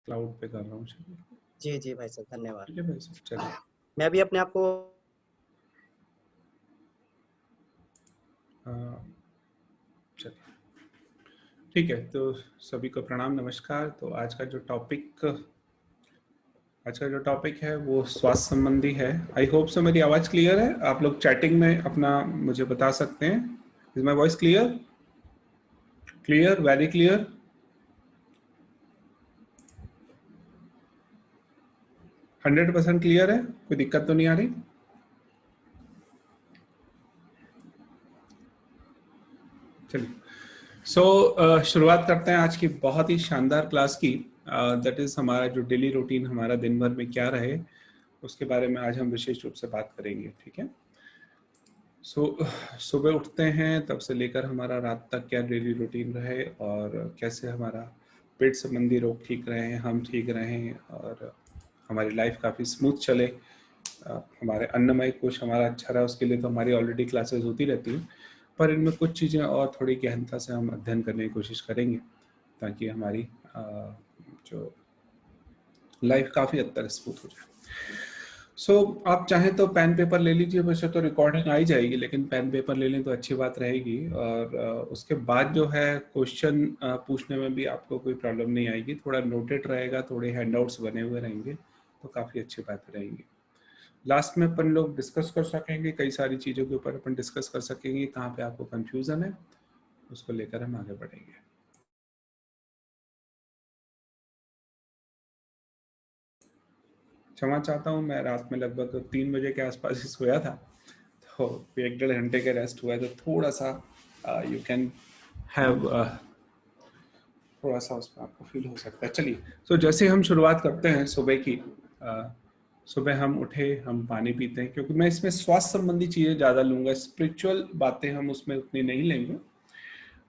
Cloud पे कर रहा हूँ। जी, जी भाई साहब, धन्यवाद। ठीक है भाई साहब, चलिए। मैं अभी अपने आप को चलिए ठीक है, तो सभी को प्रणाम, नमस्कार। तो आज का जो टॉपिक है वो स्वास्थ्य संबंधी है। आई होप सो मेरी आवाज़ क्लियर है। आप लोग चैटिंग में अपना मुझे बता सकते हैं। Is my voice clear? Clear, very clear. 100% clear है, कोई दिक्कत तो नहीं आ रही? चलिए, शुरुआत करते हैं आज की बहुत ही शानदार क्लास की। दैट इज हमारा जो डेली रूटीन, हमारा दिन भर में क्या रहे, उसके बारे में आज हम विशेष रूप से बात करेंगे। ठीक है। सुबह उठते हैं तब से लेकर हमारा रात तक क्या डेली रूटीन रहे और कैसे हमारा पेट संबंधी रोग ठीक रहे, हम ठीक रहें और हमारी लाइफ काफ़ी स्मूथ चले, हमारे अन्नमय कोश हमारा अच्छा रहा, उसके लिए तो हमारी ऑलरेडी क्लासेस होती रहती हैं, पर इनमें कुछ चीज़ें और थोड़ी गहनता से हम अध्ययन करने की कोशिश करेंगे ताकि हमारी जो लाइफ काफ़ी हद तक स्मूथ हो जाए। आप चाहें तो पेन पेपर ले लीजिए, वैसे तो रिकॉर्डिंग आ ही जाएगी, लेकिन पेन पेपर ले लें तो अच्छी बात रहेगी। और उसके बाद जो है क्वेश्चन पूछने में भी आपको कोई प्रॉब्लम नहीं आएगी, थोड़ा नोटेड रहेगा, थोड़े हैंडआउट्स बने हुए रहेंगे तो काफ़ी अच्छी बातें रहेंगी। लास्ट में अपन लोग डिस्कस कर सकेंगे, कई सारी चीज़ों के ऊपर अपन डिस्कस कर सकेंगे, कहाँ पे आपको कंफ्यूजन है उसको लेकर हम आगे बढ़ेंगे। क्षमा चाहता हूँ, मैं रात में लगभग 3 बजे के आसपास ही सोया था, तो 1-1.5 घंटे के रेस्ट हुआ है, तो थोड़ा सा यू कैन हैव थोड़ा सा उसमें आपको फील हो सकता है। चलिए, जैसे हम शुरुआत करते हैं सुबह की। सुबह हम उठे, हम पानी पीते हैं, क्योंकि मैं इसमें स्वास्थ्य संबंधी चीज़ें ज़्यादा लूँगा, स्पिरिचुअल बातें हम उसमें उतनी नहीं लेंगे।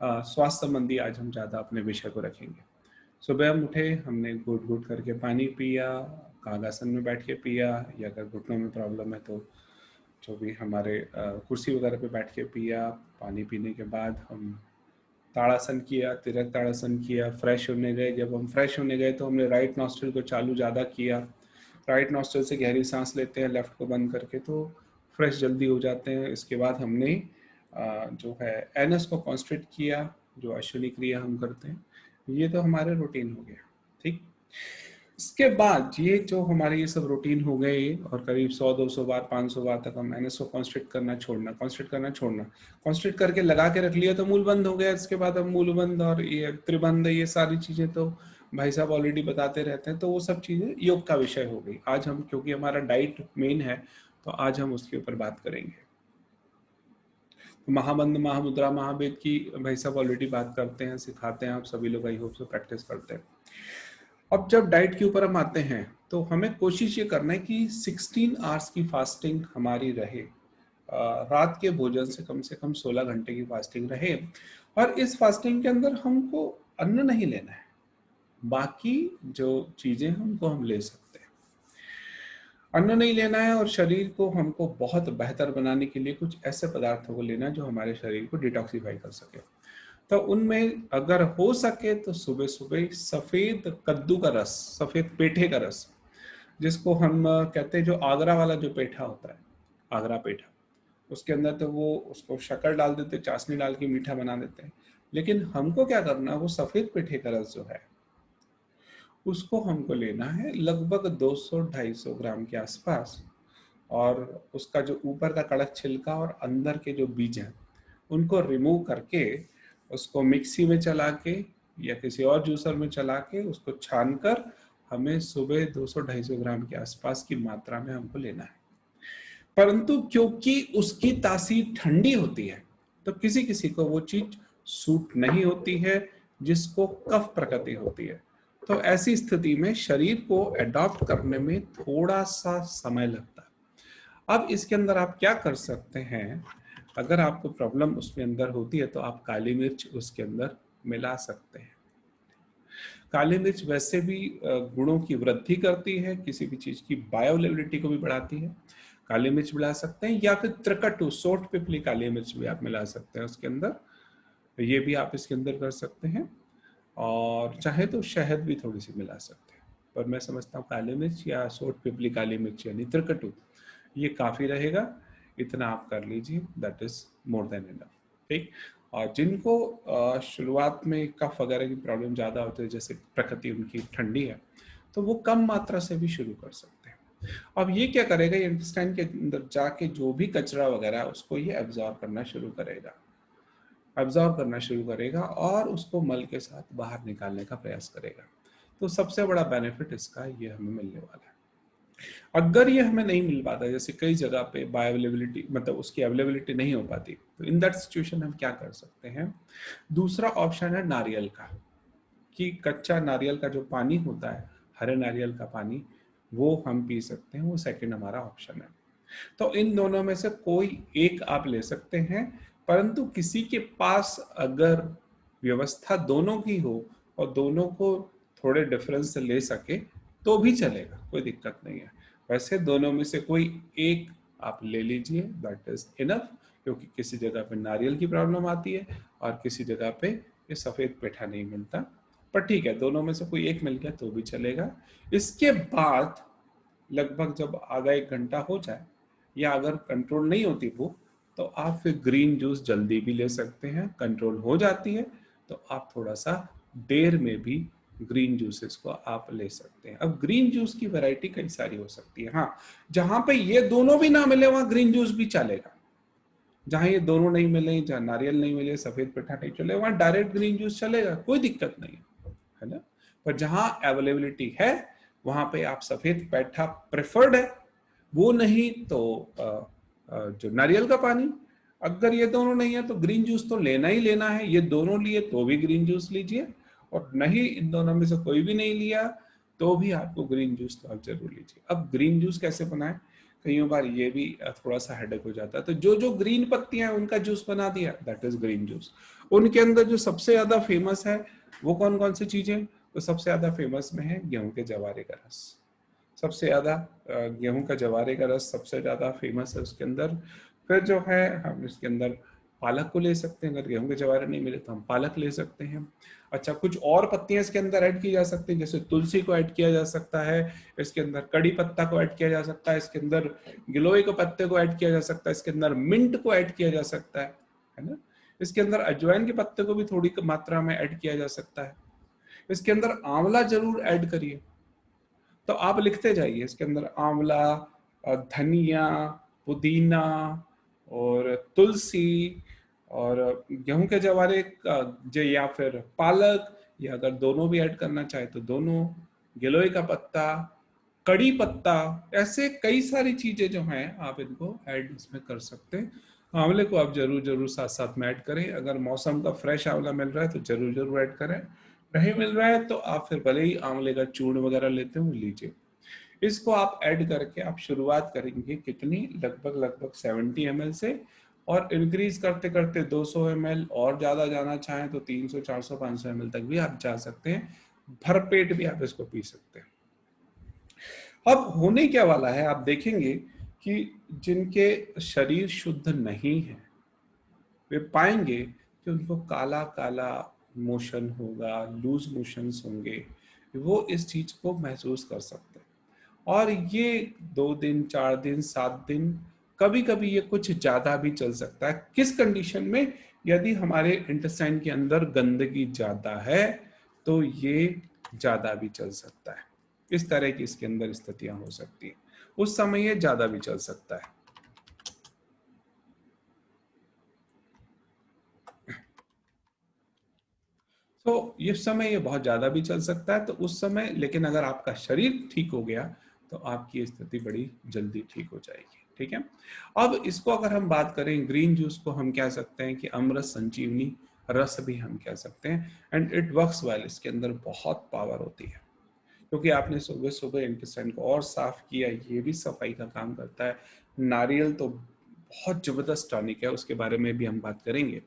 स्वास्थ्य संबंधी आज हम ज़्यादा अपने विषय को रखेंगे। सुबह हम उठे, हमने घूट घूट करके पानी पिया, कागासन में बैठ के पिया, या अगर घुटनों में प्रॉब्लम है तो जो भी हमारे कुर्सी वगैरह पे बैठ के पिया। पानी पीने के बाद हम ताड़ासन किया, तिरक ताड़ासन किया, फ्रेश होने गए। जब हम फ्रेश होने गए तो हमने राइट नॉस्ट्रिल को चालू ज़्यादा किया। राइट नॉस्ट्रिल से गहरी सांस लेते हैं, लेफ्ट को बंद करके, तो फ्रेश जल्दी हो जाते हैं। इसके बाद हमने जो है एनस को कॉन्स्ट्रिक्ट किया, जो अश्विनी क्रिया हम करते हैं। ये तो हमारे रूटीन हो गया। ठीक, इसके बाद ये जो हमारे ये सब रूटीन हो गए और करीब 100-200 बार 500 बार तक हम एनएस को कॉन्स्ट्रिक्ट करना छोड़ना, कॉन्स्ट्रिक्ट करना छोड़ना, कॉन्स्ट्रिक्ट करके लगा के रख लिया तो मूल बंद हो गया। इसके बाद हम मूल बंद और ये त्रिबंध, ये सारी चीजें तो भाई साहब ऑलरेडी बताते रहते हैं, तो वो सब चीजें योग का विषय हो गई। आज हम, क्योंकि हमारा डाइट मेन है, तो आज हम उसके ऊपर बात करेंगे। महाबंध, महामुद्रा, महावेद की भाई साहब ऑलरेडी बात करते हैं, सिखाते हैं, आप सभी लोग आई होप से प्रैक्टिस करते हैं। अब जब डाइट के ऊपर हम आते हैं तो हमें कोशिश ये करना है कि 16 आवर्स की फास्टिंग हमारी रहे, रात के भोजन से कम 16 घंटे की फास्टिंग रहे। और इस फास्टिंग के अंदर हमको अन्न नहीं लेना है, बाकी जो चीजें हमको हम ले सकते हैं। अन्न नहीं लेना है और शरीर को हमको बहुत बेहतर बनाने के लिए कुछ ऐसे पदार्थों को लेना है जो हमारे शरीर को डिटॉक्सिफाई कर सके। तो उनमें अगर हो सके तो सुबह सुबह सफेद कद्दू का रस, सफेद पेठे का रस, जिसको हम कहते हैं, जो आगरा वाला जो पेठा होता है, आगरा पेठा, उसके अंदर तो वो उसको शक्कर डाल देते, चाशनी डाल के मीठा बना देते हैं, लेकिन हमको क्या करना है, वो सफेद पेठे का रस जो है उसको हमको लेना है लगभग 200-250 ग्राम के आसपास। और उसका जो ऊपर का कड़क छिलका और अंदर के जो बीज हैं उनको रिमूव करके उसको मिक्सी में चला के या किसी और जूसर में चला के उसको छान कर हमें सुबह 200-250 ग्राम के आसपास की मात्रा में हमको लेना है। परंतु क्योंकि उसकी तासीर ठंडी होती है तो किसी किसी को वो चीज सूट नहीं होती है, जिसको कफ प्रकृति होती है, तो ऐसी स्थिति में शरीर को अडॉप्ट करने में थोड़ा सा समय लगता है। अब इसके अंदर आप क्या कर सकते हैं, अगर आपको प्रॉब्लम उसके अंदर होती है तो आप काली मिर्च उसके अंदर मिला सकते हैं। काली मिर्च वैसे भी गुणों की वृद्धि करती है, किसी भी चीज की बायोअवेलेबिलिटी को भी बढ़ाती है। काली मिर्च मिला सकते हैं, या फिर त्रिकटु, सोट पिपली काली मिर्च भी आप मिला सकते हैं उसके अंदर, ये भी आप इसके अंदर कर सकते हैं। और चाहे तो शहद भी थोड़ी सी मिला सकते हैं। पर मैं समझता हूँ काली मिर्च या सोट पिपली काली मिर्च यानी त्रिकटु ये काफ़ी रहेगा, इतना आप कर लीजिए, that is more than enough. ठीक। और जिनको शुरुआत में कफ वगैरह की प्रॉब्लम ज़्यादा होती है, जैसे प्रकृति उनकी ठंडी है, तो वो कम मात्रा से भी शुरू कर सकते हैं। अब ये क्या करेगा, ये इंटेस्टाइन के अंदर जाके जो भी कचरा वगैरह है उसको ये एब्जॉर्ब करना शुरू करेगा, और उसको मल के साथ बाहर निकालने का प्रयास करेगा। तो सबसे बड़ा बेनिफिट इसका ये हमें मिलने वाला है। अगर ये हमें नहीं मिल पाता, जैसे कई जगह पे बायोअवेलेबिलिटी मतलब उसकी अवेलेबिलिटी नहीं हो पाती, तो इन दैट सिचुएशन हम क्या कर सकते हैं, दूसरा ऑप्शन है नारियल का, कि कच्चा नारियल का जो पानी होता है, हरे नारियल का पानी, वो हम पी सकते हैं, वो सेकंड हमारा ऑप्शन है। तो इन दोनों में से कोई एक आप ले सकते हैं, परंतु किसी के पास अगर व्यवस्था दोनों की हो और दोनों को थोड़े डिफरेंस से ले सके तो भी चलेगा, कोई दिक्कत नहीं है। वैसे दोनों में से कोई एक आप ले लीजिए, दैट इज इनफ, क्योंकि किसी जगह पे नारियल की प्रॉब्लम आती है और किसी जगह पे ये सफेद पेठा नहीं मिलता, पर ठीक है, दोनों में से कोई एक मिल गया तो भी चलेगा। इसके बाद लगभग जब आधा एक घंटा हो जाए या अगर कंट्रोल नहीं होती भूख, तो आप फिर ग्रीन जूस जल्दी भी ले सकते हैं। कंट्रोल हो जाती है तो आप थोड़ा सा देर में भी ग्रीन जूसेस को आप ले सकते हैं। अब ग्रीन जूस की वैरायटी कई सारी हो सकती है। हाँ, जहां पे ये दोनों भी ना मिले वहां ग्रीन जूस भी चलेगा। जहां ये दोनों नहीं मिले, जहां नारियल नहीं मिले, सफेद पेठा नहीं चले, वहां डायरेक्ट ग्रीन जूस चलेगा, कोई दिक्कत नहीं है ना। पर जहां अवेलेबिलिटी है वहां पे आप सफेद पेठा प्रेफर्ड है, वो नहीं तो जो नारियल का पानी। अगर ये दोनों नहीं है तो ग्रीन जूस तो लेना ही लेना है, ये दोनों लिए तो भी ग्रीन जूस लीजिए, और नहीं इन दोनों में से कोई भी नहीं लिया तो भी आपको ग्रीन जूस तो आप जरूर लीजिए। अब ग्रीन जूस कैसे बनाएं, कई बार ये भी थोड़ा सा हेडेक हो जाता है। तो जो जो ग्रीन पत्तियां हैं उनका जूस बना दिया, दैट इज ग्रीन जूस। उनके अंदर जो सबसे ज्यादा फेमस है वो कौन कौन सी चीजें, तो सबसे ज्यादा फेमस में है गेहूं के जवारे का रस, सबसे ज्यादा गेहूं का जवारे का रस सबसे ज्यादा फेमस है उसके अंदर। फिर जो है हम इसके अंदर पालक को ले सकते हैं, अगर गेहूं के जवारे नहीं मिले तो हम पालक ले सकते हैं। अच्छा, कुछ और पत्तियां इसके अंदर ऐड की जा सकती हैं, जैसे तुलसी को ऐड किया जा सकता है, इसके अंदर कड़ी पत्ता को ऐड किया जा सकता है, इसके अंदर गिलोय के पत्ते को ऐड किया जा सकता है, इसके अंदर मिंट को ऐड किया जा सकता है ना। इसके अंदर अजवाइन के पत्ते को भी थोड़ी मात्रा में ऐड किया जा सकता है। इसके अंदर आंवला जरूर ऐड करिए, तो आप लिखते जाइए, इसके अंदर आंवला, धनिया, पुदीना और तुलसी और गेहूं के जवारे या फिर पालक, या अगर दोनों भी ऐड करना चाहे तो दोनों, गिलोय का पत्ता, कड़ी पत्ता, ऐसे कई सारी चीजें जो हैं आप इनको ऐड इसमें कर सकते हैं। आंवले को आप जरूर जरूर साथ साथ में ऐड करें, अगर मौसम का फ्रेश आंवला मिल रहा है तो जरूर जरूर ऐड करें, नहीं मिल रहा है तो आप फिर भले ही आंवले का चूर्ण वगैरह लेते हो लीजिए। इसको आप ऐड करके आप शुरुआत करेंगे कितनी, लगभग लगभग 70 ml से, और इंक्रीज करते करते 200 ml, और ज्यादा जाना चाहें तो 300, 400, 500 ml तक भी आप जा सकते हैं। भरपेट भी आप इसको पी सकते हैं। अब होने क्या वाला है, आप देखेंगे कि जिनके शरीर शुद्ध नहीं है वे पाएंगे कि उनको काला काला मोशन होगा, लूज मोशंस होंगे, वो इस चीज को महसूस कर सकते हैं। और ये 2 दिन, 4 दिन, 7 दिन, कभी कभी ये कुछ ज्यादा भी चल सकता है। किस कंडीशन में, यदि हमारे इंटेस्टाइन के अंदर गंदगी ज्यादा है तो ये ज्यादा भी चल सकता है। इस तरह की इसके अंदर स्थितियां हो सकती है, उस समय ये ज्यादा भी चल सकता है। तो इस समय ये बहुत ज्यादा भी चल सकता है, तो उस समय, लेकिन अगर आपका शरीर ठीक हो गया तो आपकी स्थिति बड़ी जल्दी ठीक हो जाएगी। ठीक है। अब इसको अगर हम बात करें, ग्रीन जूस को हम कह सकते हैं कि अमृत संजीवनी रस भी हम कह सकते हैं, एंड इट वर्क्स वेल। इसके अंदर बहुत पावर होती है, क्योंकि आपने सुबह सुबह इंटेस्टाइन को और साफ किया, ये भी सफाई का काम करता है। नारियल तो बहुत जबरदस्त टॉनिक है, उसके बारे में भी हम बात करेंगे।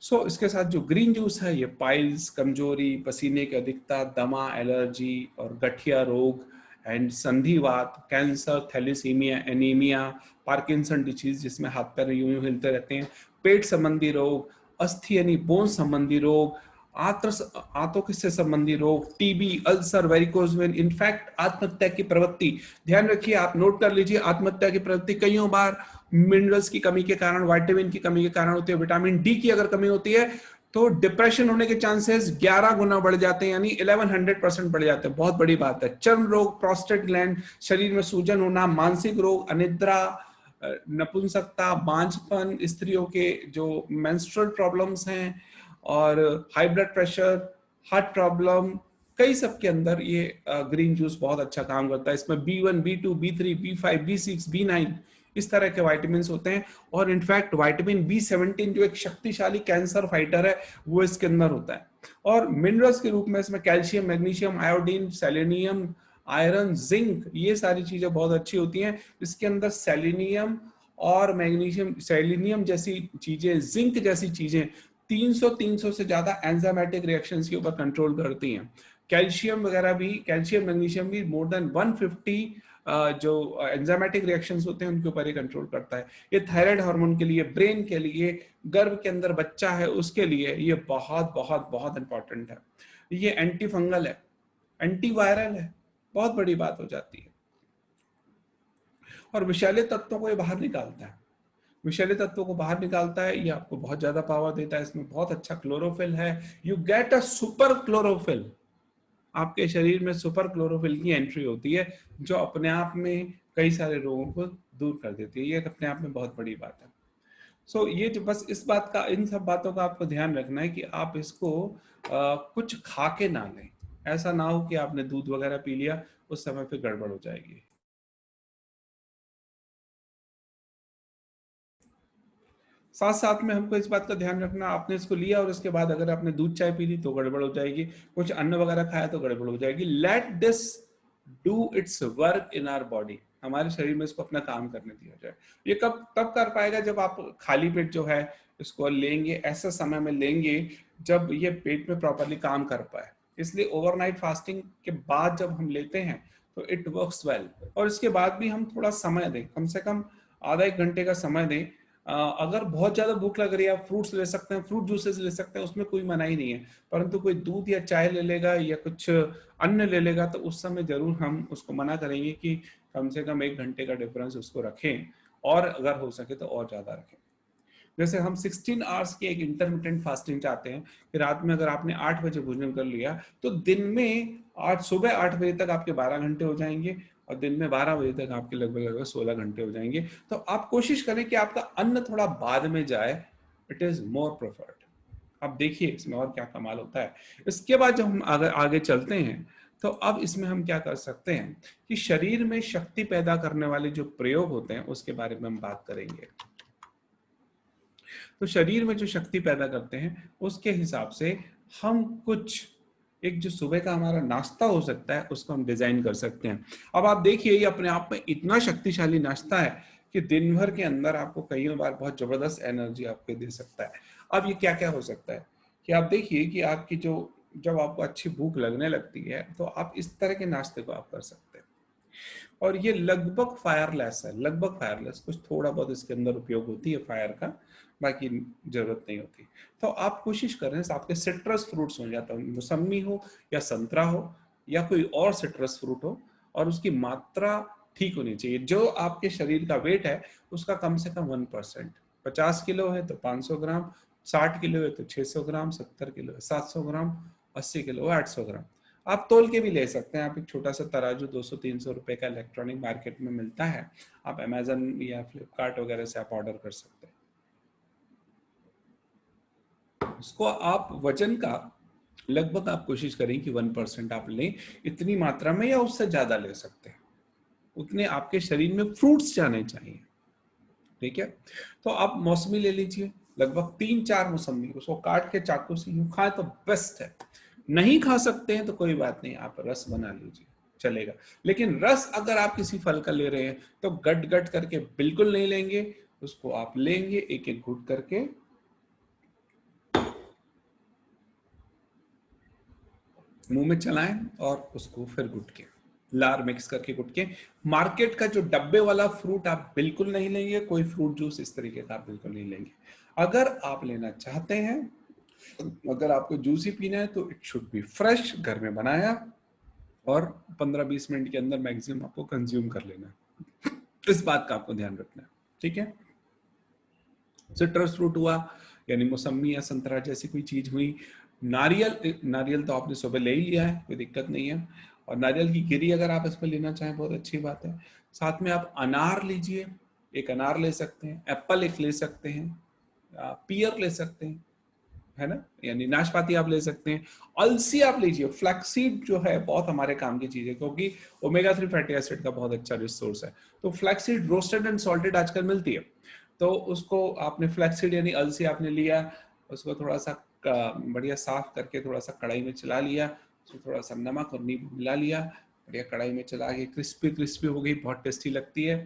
इसके साथ जो ग्रीन जूस है, ये पाइल्स, कमजोरी, पसीने की अधिकता, दमा, एलर्जी और गठिया रोग एंड संधिवात, cancer, thalassaemia, anaemia, Parkinson disease जिसमें हाथ पैर यूं यूं हिलते रहते हैं, पेट संबंधी रोग, अस्थि यानी बोन संबंधी रोग, आंतों से संबंधी रोग, TB, ulcer, varicose vein, in fact आत्महत्या की प्रवृत्ति। ध्यान रखिए, आप नोट कर लीजिए, आत्महत्या की प्रवृत्ति कईयों बार मिनरल्स की कमी के कारण, विटामिन की कमी के कारण होती है। विटामिन डी की अगर कमी होती है तो डिप्रेशन होने के चांसेस 11 गुना बढ़ जाते हैं, यानी 1100% बढ़ जाते हैं। बहुत बड़ी बात है। चर्म रोग, प्रोस्टेट ग्लैंड, शरीर में सूजन होना, मानसिक रोग, अनिद्रा, नपुंसकता, बांझपन, स्त्रियों के जो मेंस्ट्रुअल प्रॉब्लम्स हैं, और high blood pressure, heart problem, कई सब के अंदर ये ग्रीन जूस बहुत अच्छा काम करता है। इसमें B1, B2, B3, B5, B6, B9 इस तरह के विटामिन होते हैं। और इनफैक्ट विटामिन B17 जो एक शक्तिशाली कैंसर फाइटर है, वो इसके अंदर होता है। और मिनरल्स के रूप में इसमें calcium, magnesium, iodine, selenium, iron, zinc, ये सारी चीजें बहुत अच्छी होती हैं। इसके अंदर सेलेनियम और मैग्नीशियम, सेलेनियम जैसी चीजें, जिंक जैसी चीजें 300 से ज्यादा एंजाइमेटिक रिएक्शंस के ऊपर कंट्रोल करती हैं। कैल्शियम वगैरह भी, कैल्शियम मैग्नीशियम भी मोर देन 150 जो एंजाइमेटिक रिएक्शंस होते हैं उनके ऊपर ये कंट्रोल करता है। ये थायराइड हार्मोन के लिए, ब्रेन के लिए, गर्भ के अंदर बच्चा है उसके लिए ये बहुत बहुत बहुत इंपॉर्टेंट है। ये एंटी फंगल है, एंटी वायरल है, बहुत बड़ी बात हो जाती है। और विषैले तत्वों को ये बाहर निकालता है, विषैले तत्वों को बाहर निकालता है। ये आपको बहुत ज्यादा पावर देता है। इसमें बहुत अच्छा क्लोरोफिल है। You get a super chlorophyll, आपके शरीर में सुपर क्लोरोफिल की एंट्री होती है, जो अपने आप में कई सारे रोगों को दूर कर देती है। ये अपने आप में बहुत बड़ी बात है। सो ये जो बस इस बात का, इन सब बातों का आपको ध्यान रखना है कि आप इसको कुछ खा के ना लें। ऐसा ना हो कि आपने दूध वगैरह पी लिया, उस समय पे गड़बड़ हो जाएगी। साथ साथ में हमको इस बात का ध्यान रखना, आपने इसको लिया और उसके बाद अगर आपने दूध चाय पी ली तो गड़बड़ हो जाएगी, कुछ अन्न वगैरह खाया तो गड़बड़ हो जाएगी। Let this do its work in our body, हमारे शरीर में इसको अपना काम करने दिया जाए। ये कब तब कर पाएगा जब आप खाली पेट जो है इसको लेंगे, ऐसे समय में लेंगे जब ये पेट में प्रॉपरली काम कर पाए। इसलिए ओवरनाइट फास्टिंग के बाद जब हम लेते हैं तो इट वर्क्स वेल। और इसके बाद भी हम थोड़ा समय दें, कम से कम आधा एक घंटे का समय दें। अगर बहुत ज्यादा भूख लग रही है, आप फ्रूट्स ले सकते हैं, फ्रूट जूसेस ले सकते हैं, उसमें कोई मनाही नहीं है। परंतु कोई दूध या चाय ले लेगा या कुछ अन्न ले लेगा तो उस समय जरूर हम उसको मना करेंगे कि कम से कम एक घंटे का डिफरेंस उसको रखें, और अगर हो सके तो और ज्यादा रखें। जैसे हम 16 आवर्स की एक इंटरमिटेंट फास्टिंग चाहते हैं कि रात में अगर आपने 8 बजे भोजन कर लिया तो दिन में आज सुबह 8 बजे तक आपके 12 घंटे हो जाएंगे, और दिन में 12 बजे तक आपके लगभग 16 घंटे हो जाएंगे। तो आप कोशिश करें कि आपका अन्न थोड़ा बाद में जाए, इट इज मोर प्रेफर्ड। अब देखिए इसमें और क्या कमाल होता है। इसके बाद जब हम आगे आगे चलते हैं तो अब इसमें हम क्या कर सकते हैं कि शरीर में शक्ति पैदा करने वाले जो प्रयोग होते हैं उसके बारे में हम बात करेंगे। तो शरीर में जो शक्ति पैदा करते हैं उसके हिसाब से हम कुछ, एक जो सुबह का हमारा नाश्ता हो सकता है उसको हम डिजाइन कर सकते हैं। अब आप देखिए ये अपने आप में इतना शक्तिशाली नाश्ता है कि दिन भर के अंदर आपको कई बार बहुत जबरदस्त एनर्जी आपको दे सकता है। अब ये क्या क्या हो सकता है कि आप देखिए कि आपकी जो, जब आपको अच्छी भूख लगने लगती है तो आप इस तरह के नाश्ते को आप कर सकते हैं। और ये लगभग फायरलेस है, लगभग फायरलेस, कुछ थोड़ा बहुत इसके अंदर उपयोग होती है फायर का, बाकी जरूरत नहीं होती। तो आप कोशिश करें आपके सिट्रस फ्रूट्स हो, या तो मौसमी हो या संतरा हो या कोई और सिट्रस फ्रूट हो, और उसकी मात्रा ठीक होनी चाहिए। जो आपके शरीर का वेट है उसका कम से कम 1%। 50 किलो है तो 500 ग्राम, 60 किलो है तो 600 ग्राम, 70 किलो है 700 ग्राम, 80 किलो है 800 ग्राम। आप तोल के भी ले सकते हैं। आप एक छोटा सा तराजू 200-300 रुपए का इलेक्ट्रॉनिक मार्केट में मिलता है, आप अमेजन या फ्लिपकार्ट वगैरह से आप ऑर्डर कर सकते हैं। उसको आप वजन का लगभग आप कोशिश करें कि 1% आप लें, इतनी मात्रा में, या उससे ज्यादा ले सकते हैं। उतने आपके शरीर में फ्रूट्स जाने चाहिए, ठीक है। तो आप मौसमी ले लीजिए, लगभग 3-4 मौसमी, उसको काट के चाकू से यूं खाएं तो बेस्ट है। नहीं खा सकते हैं तो कोई बात नहीं, आप रस बना लीजिए, चलेगा। लेकिन रस अगर आप किसी फल का ले रहे हैं तो गट गट करके बिल्कुल नहीं लेंगे, उसको आप लेंगे एक एक घूट करके, मुंह में चलाएं और उसको फिर घुट के लार मिक्स करके घुट के। मार्केट का जो डब्बे वाला फ्रूट आप बिल्कुल नहीं लेंगे, कोई फ्रूट जूस इस तरीके का आप बिल्कुल नहीं लेंगे। अगर आप लेना चाहते हैं अगर आपको जूसी पीना है तो इट शुड बी फ्रेश, घर में बनाया, और 15-20 मिनट के अंदर मैक्सिमम आपको कंज्यूम कर लेना है। इस बात का आपको ध्यान रखना है, ठीक है। सिट्रस फ्रूट हुआ, यानी मौसमी या संतरा जैसी कोई चीज हुई। नारियल तो आपने सुबह ले ही लिया है, कोई दिक्कत नहीं है। और नारियल की गिरी अगर आप इसमें लेना चाहें बहुत अच्छी बात है। साथ में आप अनार लीजिए, एक अनार ले सकते हैं, एप्पल एक ले सकते हैं, पियर ले सकते हैं, है ना, यानी नाशपाती आप ले सकते हैं। अलसी आप लीजिए, फ्लैक्सीड जो है बहुत हमारे काम की चीज है, क्योंकि ओमेगा 3 फैटी एसिड का बहुत अच्छा रिसोर्स है। तो फ्लैक्सीड रोस्टेड एंड सॉल्टेड आजकल मिलती है, तो उसको आपने फ्लैक्सीड यानी अलसी आपने लिया, उसको थोड़ा सा बढ़िया साफ करके थोड़ा सा कढ़ाई में चला लिया, उसमें थोड़ा सा नमक और नींबू मिला लिया, बढ़िया कढ़ाई में चला के क्रिस्पी क्रिस्पी हो गई, बहुत टेस्टी लगती है।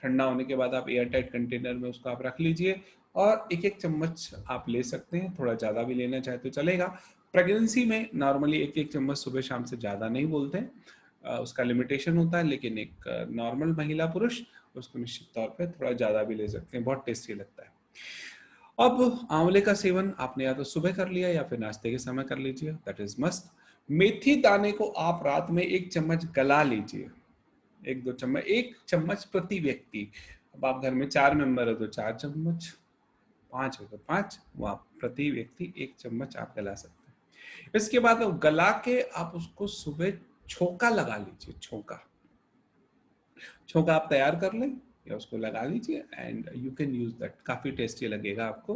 ठंडा होने के बाद आप एयर टाइट कंटेनर में उसको आप रख लीजिए, और एक एक चम्मच आप ले सकते हैं, थोड़ा ज़्यादा भी लेना चाहे तो चलेगा। प्रेगनेंसी में नॉर्मली एक एक चम्मच सुबह शाम से ज़्यादा नहीं बोलते हैं, उसका लिमिटेशन होता है, लेकिन एक नॉर्मल महिला पुरुष उसको निश्चित तौर पे थोड़ा ज़्यादा भी ले सकते हैं, बहुत टेस्टी लगता है। अब आंवले का सेवन आपने या तो सुबह कर लिया या फिर नाश्ते के समय कर लीजिए, दैट इज मस्ट। मेथी दाने को आप रात में 1 चम्मच गला लीजिए, 1-2 चम्मच, 1 चम्मच प्रति व्यक्ति। अब आप घर में 4 मेंबर है तो 4 चम्मच, 5 है तो 5, वो आप प्रति व्यक्ति 1 चम्मच आप गला सकते हैं। इसके बाद गला के आप उसको सुबह छोका लगा लीजिए, छोका आप तैयार कर लें या उसको लगा लीजिए, and you can use that, काफी टेस्टी लगेगा आपको।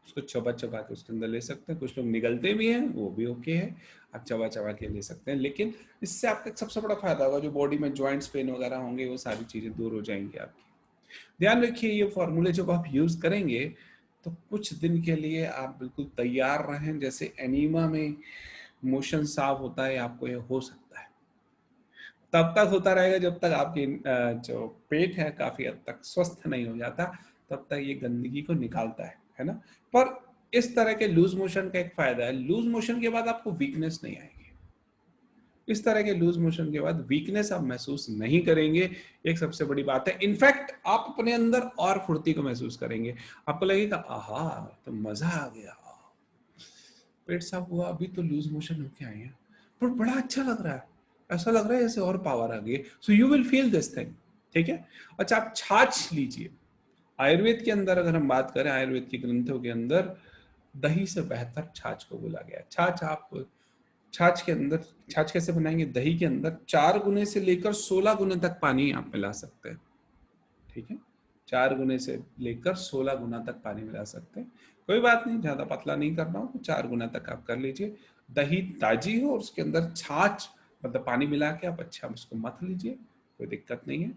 उसको चबा चबा के उसके अंदर ले सकते हैं, कुछ लोग निगलते भी हैं, वो भी ओके है, आप चबा चबा के ले सकते हैं। लेकिन इससे आपका सबसे बड़ा फायदा होगा, जो बॉडी में जॉइंट्स पेन वगैरह होंगे वो सारी चीजें दूर हो जाएंगी आपकी। ध्यान रखिए, ये फॉर्मूले जब आप यूज करेंगे तो कुछ दिन के लिए आप बिल्कुल तैयार रहें, जैसे एनीमा में मोशन साफ होता है, आपको ये हो सकता है। तब तक होता रहेगा जब तक आपकी जो पेट है काफी हद तक स्वस्थ नहीं हो जाता, तब तक ये गंदगी को निकालता है ना। पर इस तरह के लूज मोशन का एक फायदा है, लूज मोशन के बाद आपको वीकनेस नहीं आएगी। इस तरह के लूज मोशन के बाद वीकनेस आप महसूस नहीं करेंगे, एक सबसे बड़ी बात है। इनफैक्ट आप अपने अंदर और फुर्ती को महसूस करेंगे, आपको लगेगा आहा तो मजा आ गया, पेट साफ हुआ, अभी तो लूज मोशन होके आए हैं, पर बड़ा अच्छा लग रहा है, ऐसा लग रहा है जैसे और पावर आ गई। So you will feel this thing, ठीक है। अच्छा, आप छाछ लीजिए। आयुर्वेद के अंदर अगर हम बात करें, आयुर्वेद की ग्रंथों के अंदर दही से बेहतर छाछ को बोला गया है। छाछ के अंदर, छाछ कैसे बनाएंगे, दही के अंदर 4 गुने से लेकर 16 गुने तक पानी आप मिला सकते हैं, ठीक है। 4 गुने से लेकर 16 गुना तक पानी मिला सकते हैं, कोई बात नहीं, ज्यादा पतला नहीं करना हो तो 4 गुना तक आप कर लीजिए। दही ताजी हो और उसके अंदर छाछ मतलब पानी मिला के आप अच्छा उसको मथ लीजिए, कोई दिक्कत नहीं है,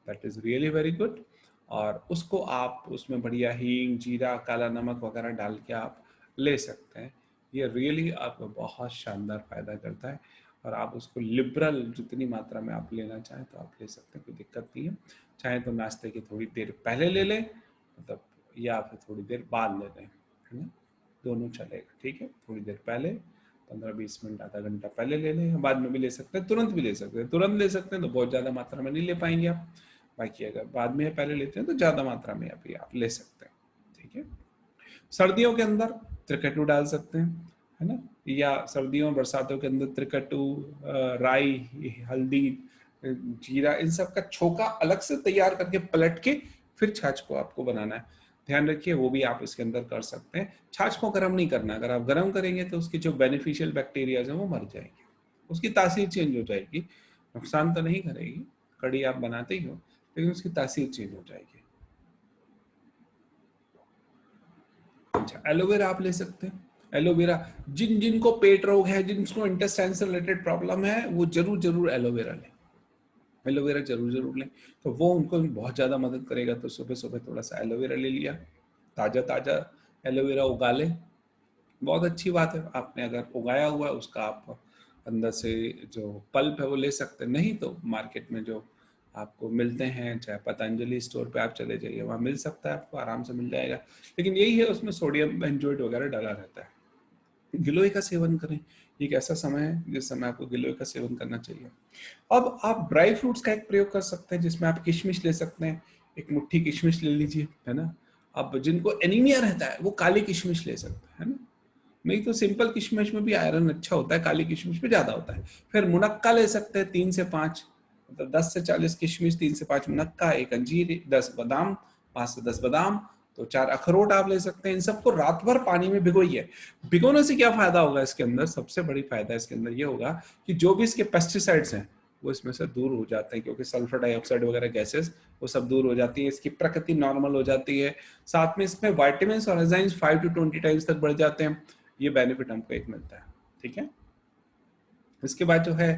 that is really very good. और उसको आप उसमें बढ़िया हींग, जीरा, काला नमक वगैरह डाल के आप ले सकते हैं। ये रियली आपको बहुत शानदार फायदा करता है, और आप उसको लिबरल जितनी मात्रा में आप लेना चाहें तो आप ले सकते हैं, कोई दिक्कत नहीं है। चाहे तो नाश्ते की थोड़ी देर पहले ले लें, मतलब, या फिर थोड़ी देर बाद ले लें, है ना, दोनों चलेगा, ठीक है। थोड़ी देर पहले 15-20 मिनट, आधा घंटा पहले ले लें, बाद में भी ले सकते हैं, तुरंत भी ले सकते हैं। तुरंत ले सकते हैं तो बहुत ज़्यादा मात्रा में नहीं ले पाएंगे आप, बाकी अगर बाद में पहले लेते हैं तो ज़्यादा मात्रा में अभी आप ले सकते हैं, ठीक है। सर्दियों के अंदर त्रिकटु डाल सकते हैं, है ना, या सर्दियों बरसातों के अंदर त्रिकटु, राई, हल्दी, जीरा, इन सब का छोका अलग से तैयार करके पलट के फिर छाछ को आपको बनाना है। ध्यान रखिए, वो भी आप इसके अंदर कर सकते हैं। छाछ को गर्म नहीं करना, अगर आप गर्म करेंगे तो उसकी जो बेनिफिशियल बैक्टीरियाज हैं वो मर जाएंगे, उसकी तासीर चेंज हो जाएगी। नुकसान तो नहीं करेगी, कड़ी आप बनाते ही हो, लेकिन उसकी तासीर चेंज हो जाएगी। अच्छा, एलोवेरा आप ले सकते हैं। एलोवेरा, जिनको पेट रोग है, जिनको इंटेस्टाइन से रिलेटेड प्रॉब्लम है, वो जरूर जरूर एलोवेरा लें, एलोवेरा जरूर जरूर लें, तो वो उनको बहुत ज़्यादा मदद करेगा। तो सुबह सुबह थोड़ा सा एलोवेरा ले लिया, ताज़ा ताज़ा एलोवेरा उगा लें, बहुत अच्छी बात है। आपने अगर उगाया हुआ है उसका आप अंदर से जो पल्प है वो ले सकते हैं, नहीं तो मार्केट में जो आपको मिलते हैं, चाहे पतंजलि स्टोर पे आप चले जाइए, वहाँ मिल सकता है, आपको आराम से मिल जाएगा। लेकिन यही है, उसमें सोडियम बेंजोएट वगैरह डाला रहता है। गिलोय का सेवन करें, एक ऐसा समय है जिस समय आपको गिलोय का सेवन करना चाहिए। अब आप ड्राई फ्रूट्स का एक प्रयोग कर सकते हैं, जिसमें आप किशमिश ले सकते हैं, एक मुट्ठी किशमिश ले लीजिए, है ना। अब जिनको एनीमिया रहता है वो काली किशमिश ले सकते हैं, है ना, नहीं तो सिंपल किशमिश में भी आयरन अच्छा होता है, काली किशमिश में ज्यादा होता है। फिर मुनक्का ले सकते हैं 3 से 5, मतलब 10 से 40 किशमिश, 3 से 5 मुनक्का, 1 अंजीर, 10 बादाम, 5 से 10 बादाम, तो 4 अखरोट आप ले सकते हैं। इन सबको रात भर पानी में भिगोइए। भिगोने से क्या फायदा होगा इसके अंदर, सबसे बड़ी फायदा इसके अंदर ये होगा कि जो भी इसके पेस्टिसाइड्स हैं वो इसमें से दूर हो जाते हैं, क्योंकि सल्फर डाइऑक्साइड वगैरह गैसेस वो सब दूर हो जाती है, इसकी प्रकृति नॉर्मल हो जाती है। साथ में इसमें विटामिन और एंजाइम्स 5 to 20 टाइम्स तक बढ़ जाते हैं। ये बेनिफिट हमको एक मिलता है, ठीक है। इसके बाद जो है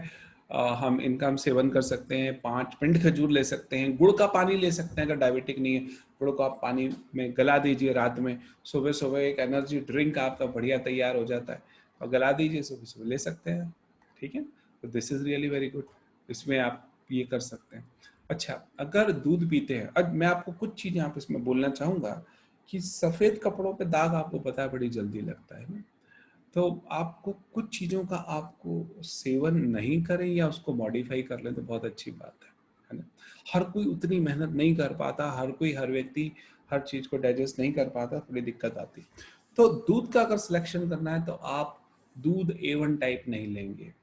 हम इनका हम सेवन कर सकते हैं। 5 पिंड खजूर ले सकते हैं। गुड़ का पानी ले सकते हैं अगर डायबिटिक नहीं है। गुड़ को आप पानी में गला दीजिए रात में, सुबह सुबह एक एनर्जी ड्रिंक आपका बढ़िया तैयार हो जाता है, और गला दीजिए, सुबह सुबह ले सकते हैं, ठीक है। तो this is really very good, इसमें आप ये कर सकते हैं। अच्छा, अगर दूध पीते हैं, अब मैं आपको कुछ चीजें आप इसमें बोलना चाहूंगा कि सफेद कपड़ों पे दाग आपको पता है बड़ी जल्दी लगता है ना, तो आपको कुछ चीज़ों का आपको सेवन नहीं करें या उसको मॉडिफाई कर लें तो बहुत अच्छी बात है ना। हर कोई उतनी मेहनत नहीं कर पाता, हर व्यक्ति हर चीज़ को डाइजेस्ट नहीं कर पाता, थोड़ी दिक्कत आती। तो दूध का अगर सिलेक्शन करना है तो आप दूध A1 टाइप नहीं लेंगे,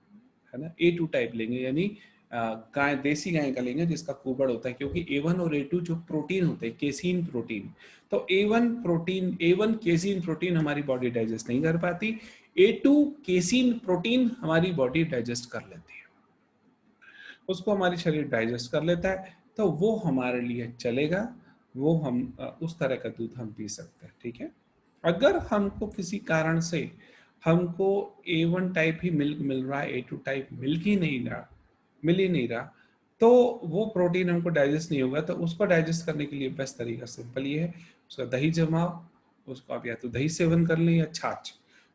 है ना, A2 टाइप लेंगे, यानी गाय, देसी गाय का लेंगे जिसका कुबड़ होता है, क्योंकि A1 और A2 जो प्रोटीन होते हैं, केसीन प्रोटीन, तो A1 केसीन प्रोटीन हमारी बॉडी डाइजेस्ट नहीं कर पाती, A2 केसीन प्रोटीन हमारी बॉडी डाइजेस्ट कर लेती है, उसको हमारी शरीर डाइजेस्ट कर लेता है, तो वो हमारे लिए चलेगा, वो हम उस तरह का दूध हम पी सकते हैं, ठीक है। अगर हमको किसी कारण से हमको A1 टाइप ही मिल्क मिल रहा है, A2 टाइप मिल ही नहीं रहा, तो वो प्रोटीन हमको डाइजेस्ट नहीं होगा, तो उसको डाइजेस्ट करने के लिए बेस्ट तरीका सिंपल ये है, उसका दही जमाओ, उसको आप या तो दही सेवन कर लें या छाछ।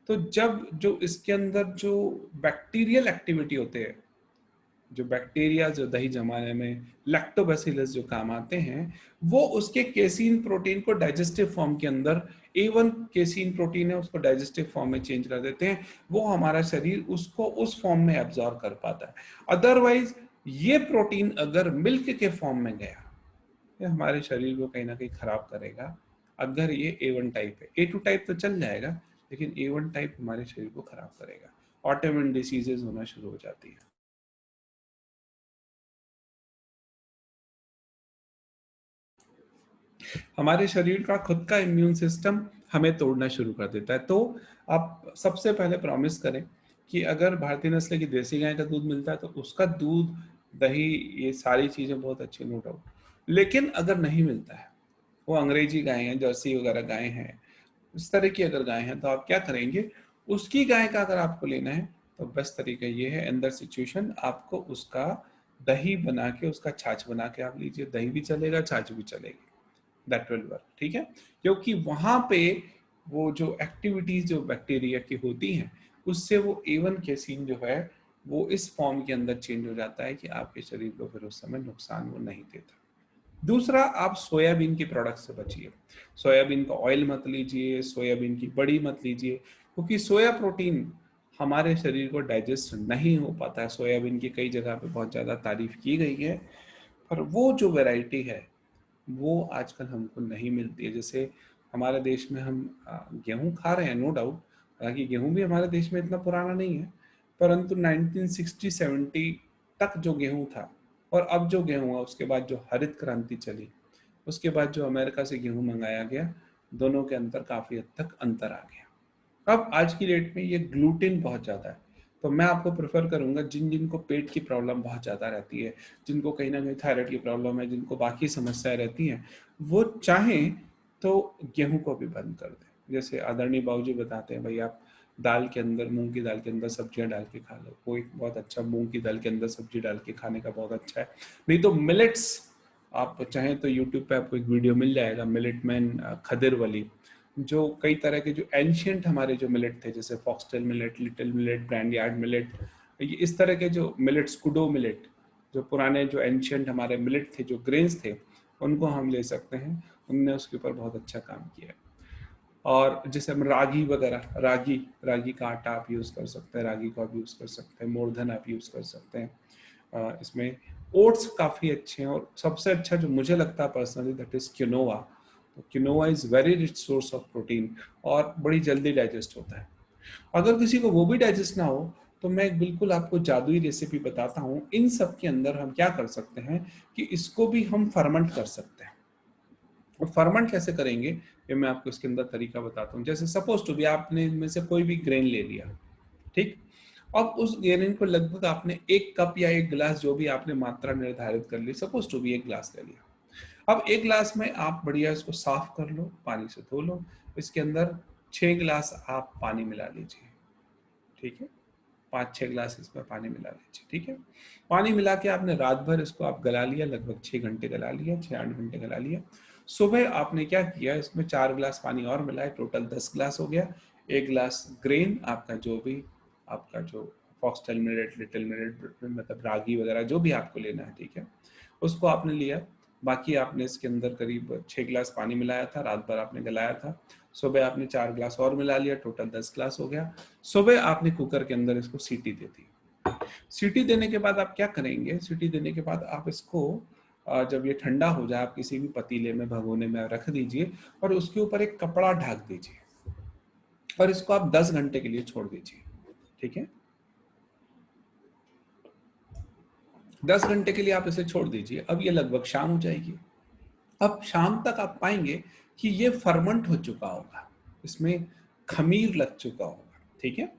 तो जब जो इसके अंदर जो बैक्टीरियल एक्टिविटी होते हैं, जो बैक्टीरिया जो दही जमाने में लैक्टोबैसिलस जो काम आते हैं, वो उसके केसीन प्रोटीन को डाइजेस्टिव फॉर्म के अंदर, A1 केसीन प्रोटीन है उसको डाइजेस्टिव फॉर्म में चेंज कर देते हैं, वो हमारा शरीर उसको उस फॉर्म में एब्जॉर्ब कर पाता है। अदरवाइज ये प्रोटीन अगर मिल्क के फॉर्म में गया, ये हमारे शरीर को कहीं ना कहीं खराब करेगा। अगर ये A1 टाइप है, A2 टाइप तो चल जाएगा, लेकिन A1 टाइप हमारे शरीर को खराब करेगा, ऑटोइम्यून डिसीजेज होना शुरू हो जाती है। हमारे शरीर का खुद का इम्यून सिस्टम हमें तोड़ना शुरू कर देता है। तो आप सबसे पहले प्रॉमिस करें कि अगर भारतीय नस्ल की देसी गाय का दूध मिलता है तो उसका दूध, दही, ये सारी चीजें बहुत अच्छी, नो डाउट। लेकिन अगर नहीं मिलता है, वो अंग्रेजी गाय है, जर्सी वगैरह गाय है, इस तरह की अगर गाय है, तो आप क्या करेंगे, उसकी गाय का अगर आपको लेना है तो बेस्ट तरीका ये है, अंदर सिचुएशन आपको उसका दही बना के, उसका छाछ बना के आप लीजिए, दही भी चलेगा, छाछ भी चलेगी, दैट विल वर्क, ठीक है। क्योंकि वहां पे वो जो एक्टिविटीज जो बैक्टीरिया की होती हैं, उससे वो A1 केसीन जो है वो इस फॉर्म के अंदर चेंज हो जाता है कि आपके शरीर को फिर उस समय नुकसान वो नहीं देता। दूसरा, आप सोयाबीन के प्रोडक्ट से बचिए। सोयाबीन का ऑयल मत लीजिए, सोयाबीन की बड़ी मत लीजिए, क्योंकि सोया प्रोटीन हमारे शरीर को डाइजेस्ट नहीं हो पाता है। सोयाबीन की कई जगह पे बहुत ज़्यादा तारीफ की गई है, पर वो जो वैरायटी है वो आजकल हमको नहीं मिलती है। जैसे हमारे देश में हम गेहूं खा रहे हैं, नो डाउट, हालांकि गेहूं भी हमारे देश में इतना पुराना नहीं है, परंतु 1960-70 तक जो गेहूं था और अब जो गेहूं है, उसके बाद जो हरित क्रांति चली, उसके बाद जो अमेरिका से गेहूं मंगाया गया, दोनों के अंदर काफी हद तक अंतर आ गया। अब आज की डेट में ये ग्लूटेन बहुत ज़्यादा है, तो मैं आपको प्रेफर करूंगा जिनको पेट की प्रॉब्लम बहुत ज़्यादा रहती है, जिनको कहीं ना कहीं थायराइड की प्रॉब्लम है, जिनको बाकी समस्याएं रहती हैं, वो चाहें तो गेहूं को भी बंद कर दें। जैसे आदरणीय बाबूजी बताते हैं, भाई आप दाल के अंदर, मूंग की दाल के अंदर सब्जियां डाल के खा लो, कोई बहुत अच्छा मूंग की दाल के अंदर सब्जी डाल के खाने का बहुत अच्छा है। नहीं तो मिलेट्स, आप चाहें तो यूट्यूब पे आपको एक वीडियो मिल जाएगा, मिलेट मैन खदिर वाली, जो कई तरह के जो एंशियंट हमारे जो मिलेट थे, जैसे foxtail millet, little millet, brand yard millet, ये इस तरह के जो मिलेट, स्कूडो मिलेट, जो पुराने जो एंशियंट हमारे मिलेट थे, जो ग्रेन्स थे, उनको हम ले सकते हैं। उनने उसके ऊपर बहुत अच्छा काम किया। और जैसे हम रागी वगैरह, रागी का आटा आप यूज़ कर सकते हैं, रागी को आप यूज़ कर सकते हैं, मोरधन आप यूज़ कर सकते हैं। इसमें ओट्स काफ़ी अच्छे हैं, और सबसे अच्छा जो मुझे लगता है पर्सनली, दैट इज़ क्विनोआ। तो quinoa is very rich source of protein और बड़ी जल्दी डाइजेस्ट होता है। अगर किसी को वो भी डाइजेस्ट ना हो तो मैं बिल्कुल आपको जादुई रेसिपी बताता हूँ। इन सब के अंदर हम क्या कर सकते हैं कि इसको भी हम फर्मेंट कर सकते हैं। और फर्मेंट कैसे करेंगे ये मैं आपको इसके अंदर तरीका बताता हूँ। जैसे सपोज टू भी आपने इनमें से कोई भी ग्रेन ले लिया, ठीक। अब उस ग्रेन को लगभग आपने 1 कप या 1 गिलास, जो भी आपने मात्रा निर्धारित कर ली, सपोज टू भी 1 गिलास ले लिया। अब 1 गिलास में आप बढ़िया इसको साफ कर लो, पानी से धो लो। इसके अंदर 6 गिलास आप पानी मिला लीजिए, ठीक है। 5-6 गिलास इसमें पानी मिला लीजिए, ठीक है। पानी मिला के आपने रात भर इसको आप गला लिया, लगभग 6 घंटे गला लिया, 6-8 घंटे गला लिया। सुबह आपने क्या किया, इसमें 4 गिलास पानी और मिलाए, टोटल 10 गिलास हो गया। 1 गिलास ग्रेन आपका, जो भी आपका जो फॉक्सटेल मिलेट, लिटिल मिलेट, मतलब रागी वगैरह जो भी आपको लेना है, ठीक है, उसको आपने लिया। बाकी आपने इसके अंदर करीब 6 गिलास पानी मिलाया था, रात भर आपने गलाया था। सुबह आपने 4 गिलास और मिला लिया, टोटल 10 गिलास हो गया। सुबह आपने कुकर के अंदर इसको सीटी दे दी। सीटी देने के बाद आप क्या करेंगे, सीटी देने के बाद आप इसको जब ये ठंडा हो जाए, आप किसी भी पतीले में, भगोने में रख दीजिए और उसके ऊपर एक कपड़ा ढक दीजिए और इसको आप 10 घंटे के लिए छोड़ दीजिए, ठीक है। 10 घंटे के लिए आप इसे छोड़ दीजिए। अब ये लगभग शाम हो जाएगी। अब शाम तक आप पाएंगे कि ये फर्मेंट हो चुका होगा, इसमें खमीर लग चुका होगा, ठीक है।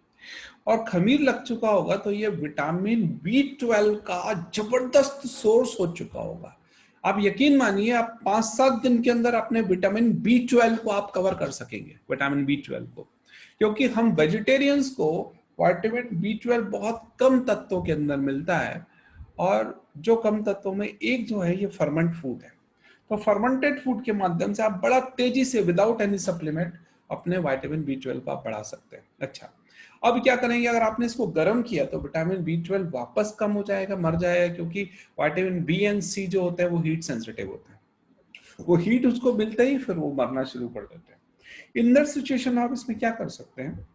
और खमीर लग चुका होगा तो ये विटामिन B12 का जबरदस्त सोर्स हो चुका होगा। आप यकीन मानिए, आप 5-7 दिन के अंदर अपने विटामिन B12 को आप कवर कर सकेंगे, विटामिन B12 को। क्योंकि हम वेजिटेरियंस को विटामिन B12 बहुत कम तत्वों के अंदर मिलता है, और जो कम तत्वों में एक जो है ये फर्मेंट फूड है। तो फर्मेंटेड फूड के माध्यम से आप बड़ा तेजी से विदाउट एनी सप्लीमेंट अपने विटामिन B12 को आप बढ़ा सकते हैं। अच्छा, अब क्या करेंगे, अगर आपने इसको गर्म किया तो विटामिन B12 वापस कम हो जाएगा, मर जाएगा, क्योंकि विटामिन बी एंड सी जो होते हैं वो हीट सेंसिटिव होते हैं। वो हीट उसको मिलते ही फिर वो मरना शुरू कर देते हैं। इन दैट सिचुएशन आप इसमें क्या कर सकते हैं,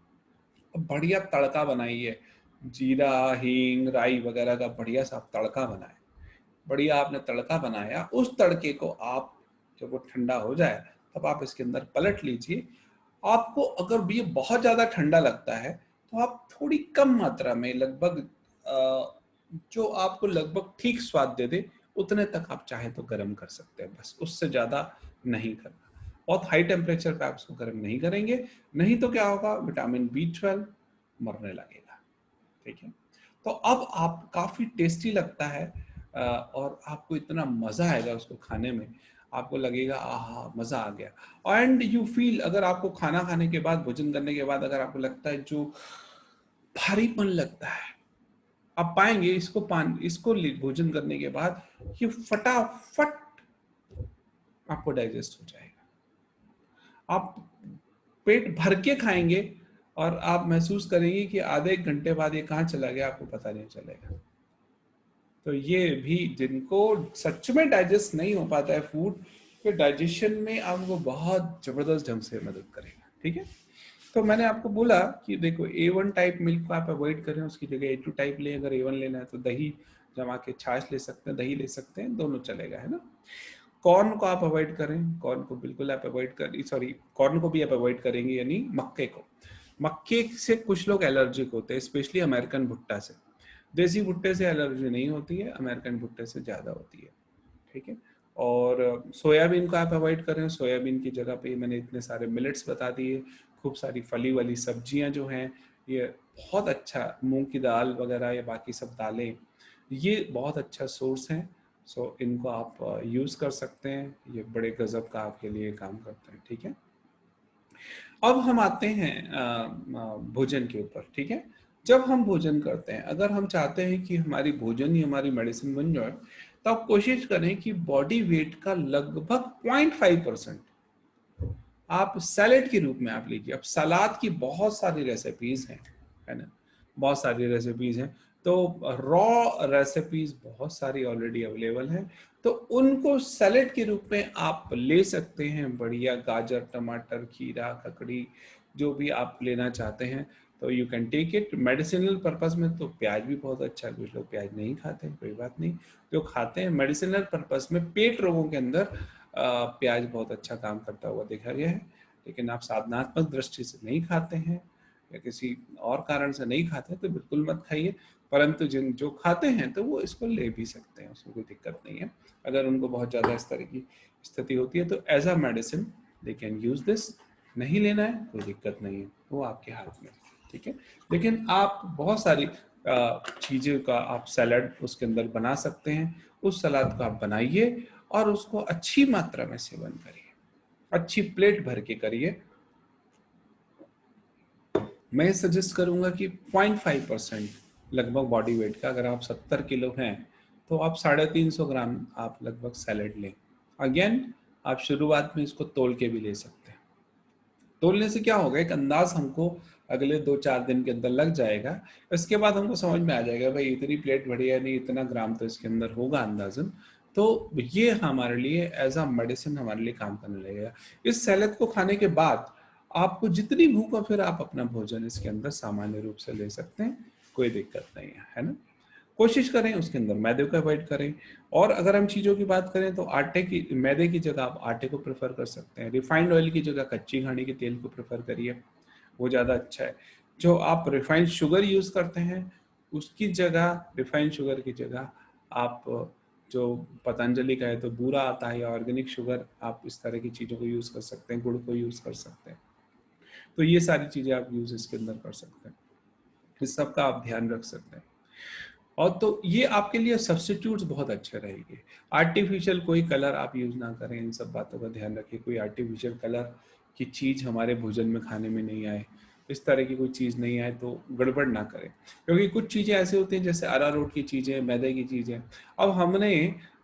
बढ़िया तड़का बनाइए, जीरा, हींग, राई वगैरह का बढ़िया सा तड़का बनाए। बढ़िया आपने तड़का बनाया, उस तड़के को आप जब वो ठंडा हो जाए तब आप इसके अंदर पलट लीजिए। आपको अगर ये बहुत ज्यादा ठंडा लगता है तो आप थोड़ी कम मात्रा में, लगभग जो आपको लगभग ठीक स्वाद दे दे उतने तक आप चाहे तो गर्म कर सकते हैं, बस उससे ज्यादा नहीं करना। बहुत हाई टेम्परेचर पे आप इसको गर्म नहीं करेंगे, नहीं तो क्या होगा, विटामिन B12 मरने लगेगा, ठीक है। तो अब आप काफी टेस्टी लगता है, और आपको इतना मजा आएगा उसको खाने में, आपको लगेगा आहा मजा आ गया। एंड यू फील, अगर आपको खाना खाने के बाद, भोजन करने के बाद अगर आपको लगता है जो भारीपन लगता है, आप पाएंगे इसको भोजन करने के बाद ये फटाफट आपको डाइजेस्ट हो जाएगा। आप पेट भर के खाएंगे और आप महसूस करेंगे कि आधे एक घंटे बाद ये कहाँ चला गया, आपको पता नहीं चलेगा। तो ये भी, जिनको सच में डाइजेस्ट नहीं हो पाता है फूड, तो डाइजेशन में आपको बहुत जबरदस्त ढंग से मदद करेगा, ठीक है। तो मैंने आपको बोला कि देखो, A1 टाइप मिल्क को आप अवॉइड करें, उसकी जगह A2 टाइप लें। अगर A1 लेना है तो दही जमा के छाछ ले सकते हैं, दही ले सकते हैं, दोनों चलेगा, है ना। कॉर्न को आप अवॉइड करें, कॉर्न को बिल्कुल आप अवॉइड करें, सॉरी, कॉर्न को भी आप अवॉइड करेंगे, यानी मक्के को। मक्के से कुछ लोग एलर्जिक होते हैं, स्पेशली अमेरिकन भुट्टा से। देसी भुट्टे से एलर्जी नहीं होती है, अमेरिकन भुट्टे से ज्यादा होती है, ठीक है। और सोयाबीन को आप अवॉइड करें। सोयाबीन की जगह पे मैंने इतने सारे मिलेट्स बता दिए, खूब सारी फली वाली सब्जियां जो हैं, ये बहुत अच्छा, मूंग की दाल वगैरह या बाकी सब दालें, ये बहुत अच्छा सोर्स हैं। सो इनको आप यूज़ कर सकते हैं, ये बड़े गजब का आपके लिए काम करते हैं, ठीक है। अब हम आते हैं भोजन के ऊपर, ठीक है। जब हम भोजन करते हैं, अगर हम चाहते हैं कि हमारी भोजन ही हमारी मेडिसिन बन जाए, तो आप कोशिश करें कि बॉडी वेट का लगभग 0.5% आप सैलेड के रूप में आप लीजिए। अब सलाद की बहुत सारी रेसिपीज हैं, है ना, बहुत सारी रेसिपीज हैं। तो रॉ रेसिपीज बहुत सारी ऑलरेडी अवेलेबल हैं, तो उनको सैलेड के रूप में आप ले सकते हैं। बढ़िया गाजर, टमाटर, खीरा, ककड़ी, जो भी आप लेना चाहते हैं, तो you can take it. Medicinal purpose में तो प्याज भी बहुत अच्छा है, कुछ लोग प्याज नहीं खाते हैं, कोई बात नहीं। जो खाते हैं मेडिसिनल पर्पस में, पेट रोगों के अंदर प्याज बहुत अच्छा काम करता हुआ देखा गया है। लेकिन आप साधनात्मक दृष्टि से नहीं खाते हैं, या किसी और कारण से नहीं खाते तो बिल्कुल मत खाइए, परंतु जिन जो खाते हैं तो वो इसको ले भी सकते हैं, उसमें कोई दिक्कत नहीं है। अगर उनको बहुत ज़्यादा इस तरह की स्थिति होती है तो as a medicine they can use this. नहीं लेना है कोई दिक्कत नहीं है, वो आपके हाथ में, ठीक है। लेकिन आप बहुत सारी चीज़ों का आप सलाद उसके अंदर बना सकते हैं, उस सलाद को आप बनाइए और उसको अच्छी मात्रा में सेवन करिए, अच्छी प्लेट भर के करिए। मैं सजेस्ट करूंगा कि 0.5% लगभग बॉडी वेट का, अगर आप 70 किलो हैं तो आप 350 ग्राम आप लगभग सैलेड लें। अगेन आप शुरुआत में इसको तोल के भी ले सकते हैं। तोलने से क्या होगा, एक अंदाज हमको अगले 2-4 दिन के अंदर लग जाएगा। इसके बाद हमको समझ में आ जाएगा भाई इतनी प्लेट बड़ी है, नहीं इतना ग्राम तो इसके अंदर होगा अंदाजन। तो ये हमारे लिए एज अ मेडिसिन हमारे लिए काम करने लगेगा। इस सैलेड को खाने के बाद आपको जितनी भूख हो फिर आप अपना भोजन इसके अंदर सामान्य रूप से ले सकते हैं, कोई दिक्कत नहीं है ना। कोशिश करें उसके अंदर मैदे को अवॉइड करें। और अगर हम चीज़ों की बात करें तो आटे की, मैदे की जगह आप आटे को प्रेफर कर सकते हैं। रिफाइंड ऑयल की जगह कच्ची घानी के तेल को प्रेफर करिए, वो ज़्यादा अच्छा है। जो आप रिफाइंड शुगर यूज़ करते हैं उसकी जगह, रिफाइंड शुगर की जगह आप जो पतंजलि का है तो बूरा आता है या ऑर्गेनिक शुगर, आप इस तरह की चीज़ों को यूज़ कर सकते हैं, गुड़ को यूज़ कर सकते हैं। तो ये सारी चीज़ें आप यूज़ इसके अंदर कर सकते हैं, इस सब का आप ध्यान रख सकते हैं। और तो ये आपके लिए सब्स्टिट्यूट्स बहुत अच्छे रहेंगे। आर्टिफिशियल कोई कलर आप यूज़ ना करें, इन सब बातों का ध्यान रखिए। कोई आर्टिफिशियल कलर की चीज़ हमारे भोजन में खाने में नहीं आए, इस तरह की कोई चीज़ नहीं आए तो गड़बड़ ना करें। क्योंकि कुछ चीज़ें ऐसी होती हैं जैसे अरारोट की चीज़ें, मैदे की चीज़ें। अब हमने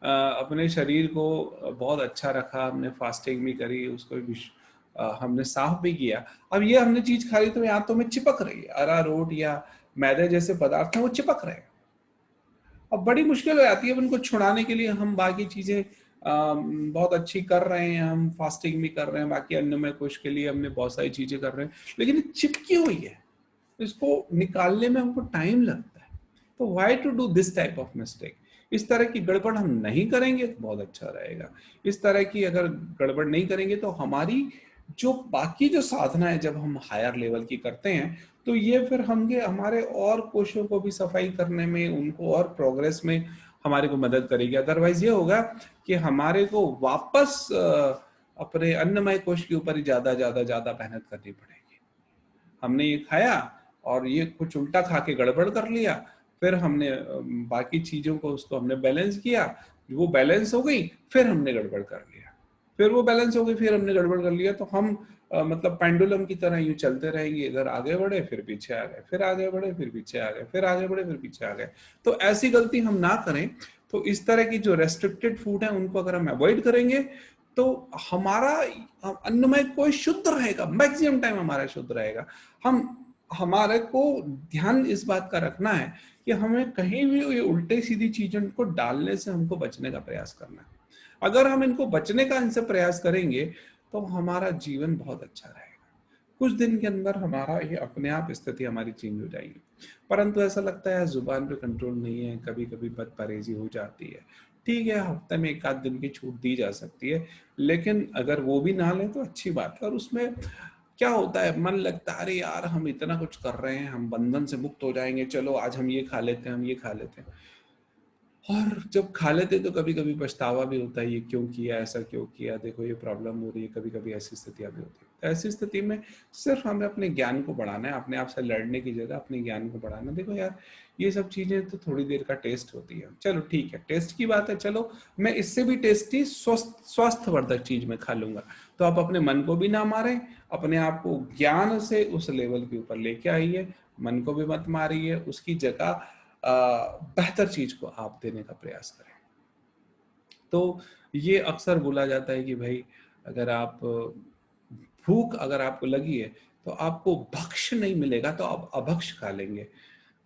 अपने शरीर को बहुत अच्छा रखा, हमने फास्टिंग भी करी, उसको भी हमने साफ भी किया। अब ये हमने चीज़ खा ली तो यहाँ तो हमें चिपक रही है, अरारोट या मैदे जैसे पदार्थ हैं वो चिपक रहे हैं। अब बड़ी मुश्किल हो जाती है उनको छुड़ाने के लिए। हम बाकी चीजें बहुत अच्छी कर रहे हैं, हम फास्टिंग भी कर रहे हैं, बाकी अन्नमय कोश के लिए हमने बहुत सारी चीजें कर रहे हैं, लेकिन ये चिपकी हुई है, इसको निकालने में हमको टाइम लगता है। तो why to do this type of mistake. इस तरह की गड़बड़ हम नहीं करेंगे तो बहुत अच्छा रहेगा। इस तरह की अगर गड़बड़ नहीं करेंगे तो हमारी जो बाकी जो साधना है जब हम हायर लेवल की करते हैं तो ये फिर हमारे और कोशों को भी सफाई करने में, उनको और प्रोग्रेस में हमारे को मदद करेगी। अदरवाइज ये होगा कि हमारे को वापस अपने अन्नमय कोश के ऊपर ही ज्यादा ज्यादा ज्यादा मेहनत करनी पड़ेगी। हमने ये खाया और ये कुछ उल्टा खा के गड़बड़ कर लिया, फिर हमने बाकी चीजों को उसको हमने बैलेंस किया, वो बैलेंस हो गई, फिर हमने गड़बड़ कर लिया, फिर वो बैलेंस हो गई, फिर हमने गड़बड़ कर लिया। तो हम मतलब पेंडुलम की तरह यूं चलते रहेंगे, इधर आगे बढ़े फिर पीछे आ गए, फिर आगे बढ़े फिर पीछे आ गए, फिर आगे बढ़े फिर पीछे आ गए। तो ऐसी गलती हम ना करें। तो इस तरह की जो रेस्ट्रिक्टेड फूड है उनको अगर हम अवॉइड करेंगे तो हमारा अन्नमय कोश शुद्ध रहेगा, मैक्सिमम टाइम हमारा शुद्ध रहेगा। हम हमारे को ध्यान इस बात का रखना है कि हमें कहीं भी ये उल्टे सीधी चीजों को डालने से हमको बचने का प्रयास करना है। अगर हम इनको बचने का इनसे प्रयास करेंगे तो हमारा जीवन बहुत अच्छा रहेगा। कुछ दिन के अंदर हमारा ये अपने आप स्थिति हमारी चेंज हो जाएगी। परंतु ऐसा लगता है जुबान पे कंट्रोल नहीं है, कभी कभी बद परहेजी हो जाती है। ठीक है, हफ्ते में 1 आध दिन की छूट दी जा सकती है, लेकिन अगर वो भी ना लें तो अच्छी बात है। और उसमें क्या होता है, मन लगता है अरे यार हम इतना कुछ कर रहे हैं, हम बंधन से मुक्त हो जाएंगे, चलो आज हम ये खा लेते हैं, हम ये खा लेते हैं। और जब खा लेते तो कभी कभी पछतावा भी होता है, ये क्यों किया, ऐसा क्यों किया, देखो ये प्रॉब्लम हो रही है। कभी कभी ऐसी स्थितियां भी होती है। तो ऐसी स्थिति में सिर्फ हमें अपने ज्ञान को बढ़ाना है, अपने आप से लड़ने की जगह अपने ज्ञान को बढ़ाना। देखो यार ये सब चीजें तो थोड़ी देर का टेस्ट होती है, चलो ठीक है टेस्ट की बात है, चलो मैं इससे भी टेस्टी स्वास्थ्यवर्धक चीज में खा लूंगा। तो आप अपने मन को भी ना मारें, अपने आप को ज्ञान से उस लेवल के ऊपर लेके आइए, मन को भी मत मारिए, उसकी जगह बेहतर चीज को आप देने का प्रयास करें। तो ये अक्सर बोला जाता है कि भाई अगर आप भूख अगर आपको लगी है तो आपको भक्ष नहीं मिलेगा तो आप अभक्ष खा लेंगे।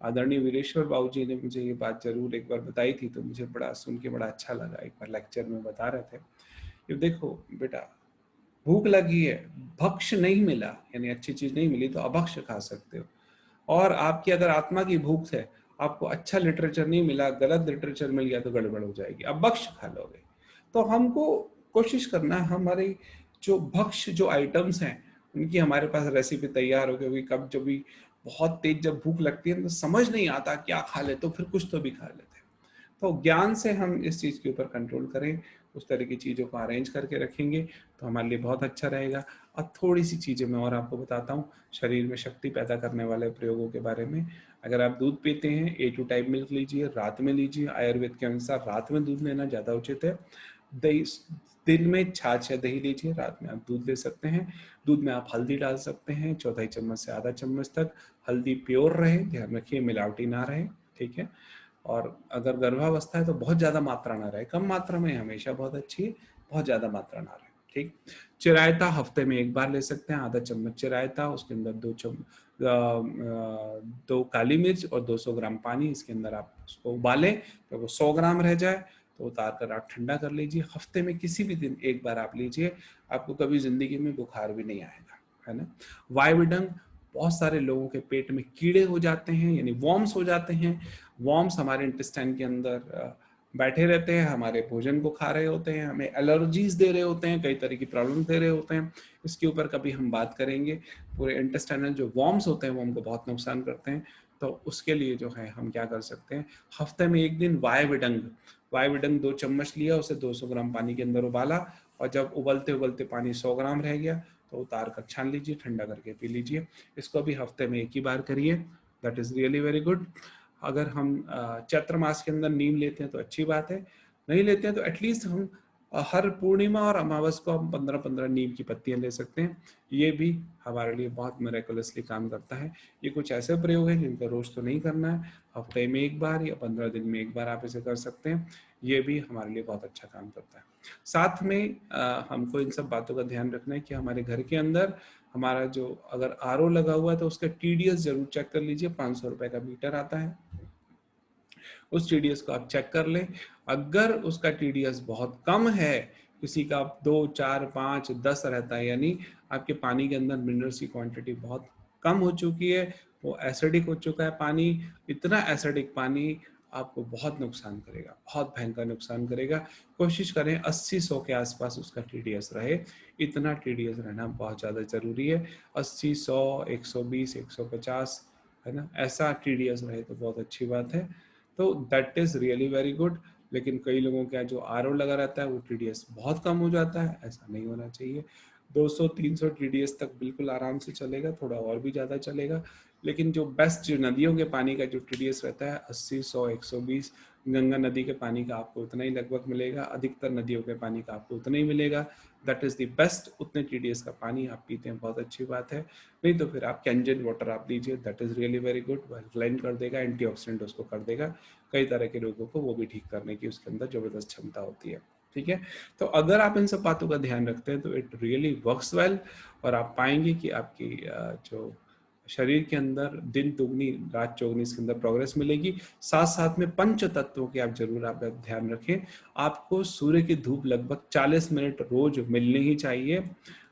आदरणीय वीरेश्वर बाबू जी ने मुझे ये बात जरूर एक बार बताई थी, तो मुझे बड़ा सुन के बड़ा अच्छा लगा। एक बार लेक्चर में बता रहे थे, ये देखो बेटा भूख लगी है, भक्ष नहीं मिला यानी अच्छी चीज नहीं मिली तो अभक्ष खा सकते हो। और आपकी अगर आत्मा की भूख है, आपको अच्छा लिटरेचर नहीं मिला, गलत लिटरेचर मिल गया तो गड़बड़ हो जाएगी, अब भक्ष खा लोगे। तो हमको कोशिश करना है हमारी जो भक्ष जो आइटम्स हैं उनकी हमारे पास रेसिपी तैयार हो गई, कब जब भी बहुत तेज जब भूख लगती है तो समझ नहीं आता क्या खा ले, तो फिर कुछ तो भी खा लेते हैं। तो ज्ञान से हम इस चीज़ के ऊपर कंट्रोल करें, उस तरह की चीज़ों को अरेंज करके रखेंगे तो हमारे लिए बहुत अच्छा रहेगा। और थोड़ी सी चीज़ें मैं और आपको बताता हूँ शरीर में शक्ति पैदा करने वाले प्रयोगों के बारे में। अगर आप दूध पीते हैं, A2 टाइप मिल्क लीजिए, रात में लीजिए। आयुर्वेद के अनुसार रात में दूध लेना ज़्यादा उचित है। दही, दिन में छाछ या दही लीजिए, रात में आप दूध ले सकते हैं। दूध में आप हल्दी डाल सकते हैं, चौथाई चम्मच से आधा चम्मच तक। हल्दी प्योर रहे, ध्यान रखिए मिलावटी ना रहे, ठीक है। और अगर गर्भावस्था है तो बहुत ज़्यादा मात्रा ना रहे, कम मात्रा में हमेशा बहुत अच्छी है, बहुत ज़्यादा मात्रा ना रहे, ठीक। चिरायता हफ्ते में एक बार ले सकते हैं, आधा चम्मच चिरायता, उसके अंदर 2 काली मिर्च और 200 ग्राम पानी, इसके अंदर आप उसको उबालें तो वो 100 ग्राम रह जाए तो उतार कर आप ठंडा कर लीजिए। हफ्ते में किसी भी दिन एक बार आप लीजिए, आपको कभी जिंदगी में बुखार भी नहीं आएगा, है ना। वायविडंग, बहुत सारे लोगों के पेट में कीड़े हो जाते हैं यानी वॉर्म्स हो जाते हैं। वॉर्म्स हमारे इंटेस्टाइन के अंदर बैठे रहते हैं, हमारे भोजन को खा रहे होते हैं, हमें एलर्जीज दे रहे होते हैं, कई तरह की प्रॉब्लम दे रहे होते हैं। इसके ऊपर कभी हम बात करेंगे। पूरे इंटेस्टाइनल जो वॉर्म्स होते हैं वो हमको बहुत नुकसान करते हैं। तो उसके लिए जो है हम क्या कर सकते हैं, हफ्ते में एक दिन वायविडंग, 2 चम्मच लिया, उसे 200 ग्राम पानी के अंदर उबाला, और जब उबलते उबलते पानी 100 ग्राम रह गया तो उतार कर छान लीजिए, ठंडा करके पी लीजिए। इसको भी हफ्ते में एक ही बार करिए, that is really very good. अगर हम चैत्र मास के अंदर नीम लेते हैं तो अच्छी बात है, नहीं लेते हैं तो एटलीस्ट हम हर पूर्णिमा और अमावस को हम 15-15 नीम की पत्तियां ले सकते हैं। ये भी हमारे लिए बहुत मिरेकुलसली काम करता है। ये कुछ ऐसे प्रयोग हैं जिनका रोज तो नहीं करना है, हफ्ते में एक बार या 15 दिन में एक बार आप इसे कर सकते हैं। ये भी हमारे लिए बहुत अच्छा काम करता है। साथ में हमको इन सब बातों का ध्यान रखना है कि हमारे घर के अंदर हमारा जो अगर आरओ लगा हुआ है तो उसका टीडीएस जरूर चेक कर लीजिए। 500 रुपए का मीटर आता है, उस टीडीएस को आप चेक कर लें। अगर उसका टीडीएस बहुत कम है, किसी का 2, 4, 5, 10 रहता है, यानी आपके पानी के अंदर मिनरल्स की क्वांटिटी बहुत कम हो चुकी है, वो एसिडिक हो चुका है पानी। इतना एसिडिक पानी आपको बहुत नुकसान करेगा, बहुत भयंकर नुकसान करेगा। कोशिश करें 80-100 के आसपास उसका टीडीएस रहे, इतना टीडीएस रहना बहुत ज़्यादा ज़रूरी है। 80, 100, 120, 150, है ना, ऐसा टीडीएस रहे तो बहुत अच्छी बात है। तो that is really very good. लेकिन कई लोगों का जो आरओ लगा रहता है वो टीडीएस बहुत कम हो जाता है, ऐसा नहीं होना चाहिए। 200-300 टीडीएस तक बिल्कुल आराम से चलेगा, थोड़ा और भी ज़्यादा चलेगा। लेकिन जो बेस्ट जो नदियों के पानी का जो टीडीएस रहता है 80, 100, 120, गंगा नदी के पानी का आपको उतना ही लगभग मिलेगा, अधिकतर नदियों के पानी का आपको उतना ही मिलेगा। That is the best. उतने टीडीएस का पानी आप पीते हैं, बहुत अच्छी बात है। नहीं तो फिर आप कैंजन वाटर आप लीजिए, that is really very good, alkaline कर देगा, एंटीऑक्सीडेंट उसको कर देगा। कई तरह के रोगों को वो भी ठीक करने की उसके अंदर जबरदस्त क्षमता होती है, ठीक है। तो अगर आप इन सब बातों का ध्यान रखते हैं तो इट रियली वर्क्स वेल, और आप पाएंगे कि आपकी जो शरीर के अंदर दिन दुगनी रात चौगनी इसके अंदर प्रोग्रेस मिलेगी। साथ साथ में पंच तत्वों के आप जरूर आप ध्यान रखें। आपको सूर्य की धूप लगभग 40 मिनट रोज मिलनी ही चाहिए,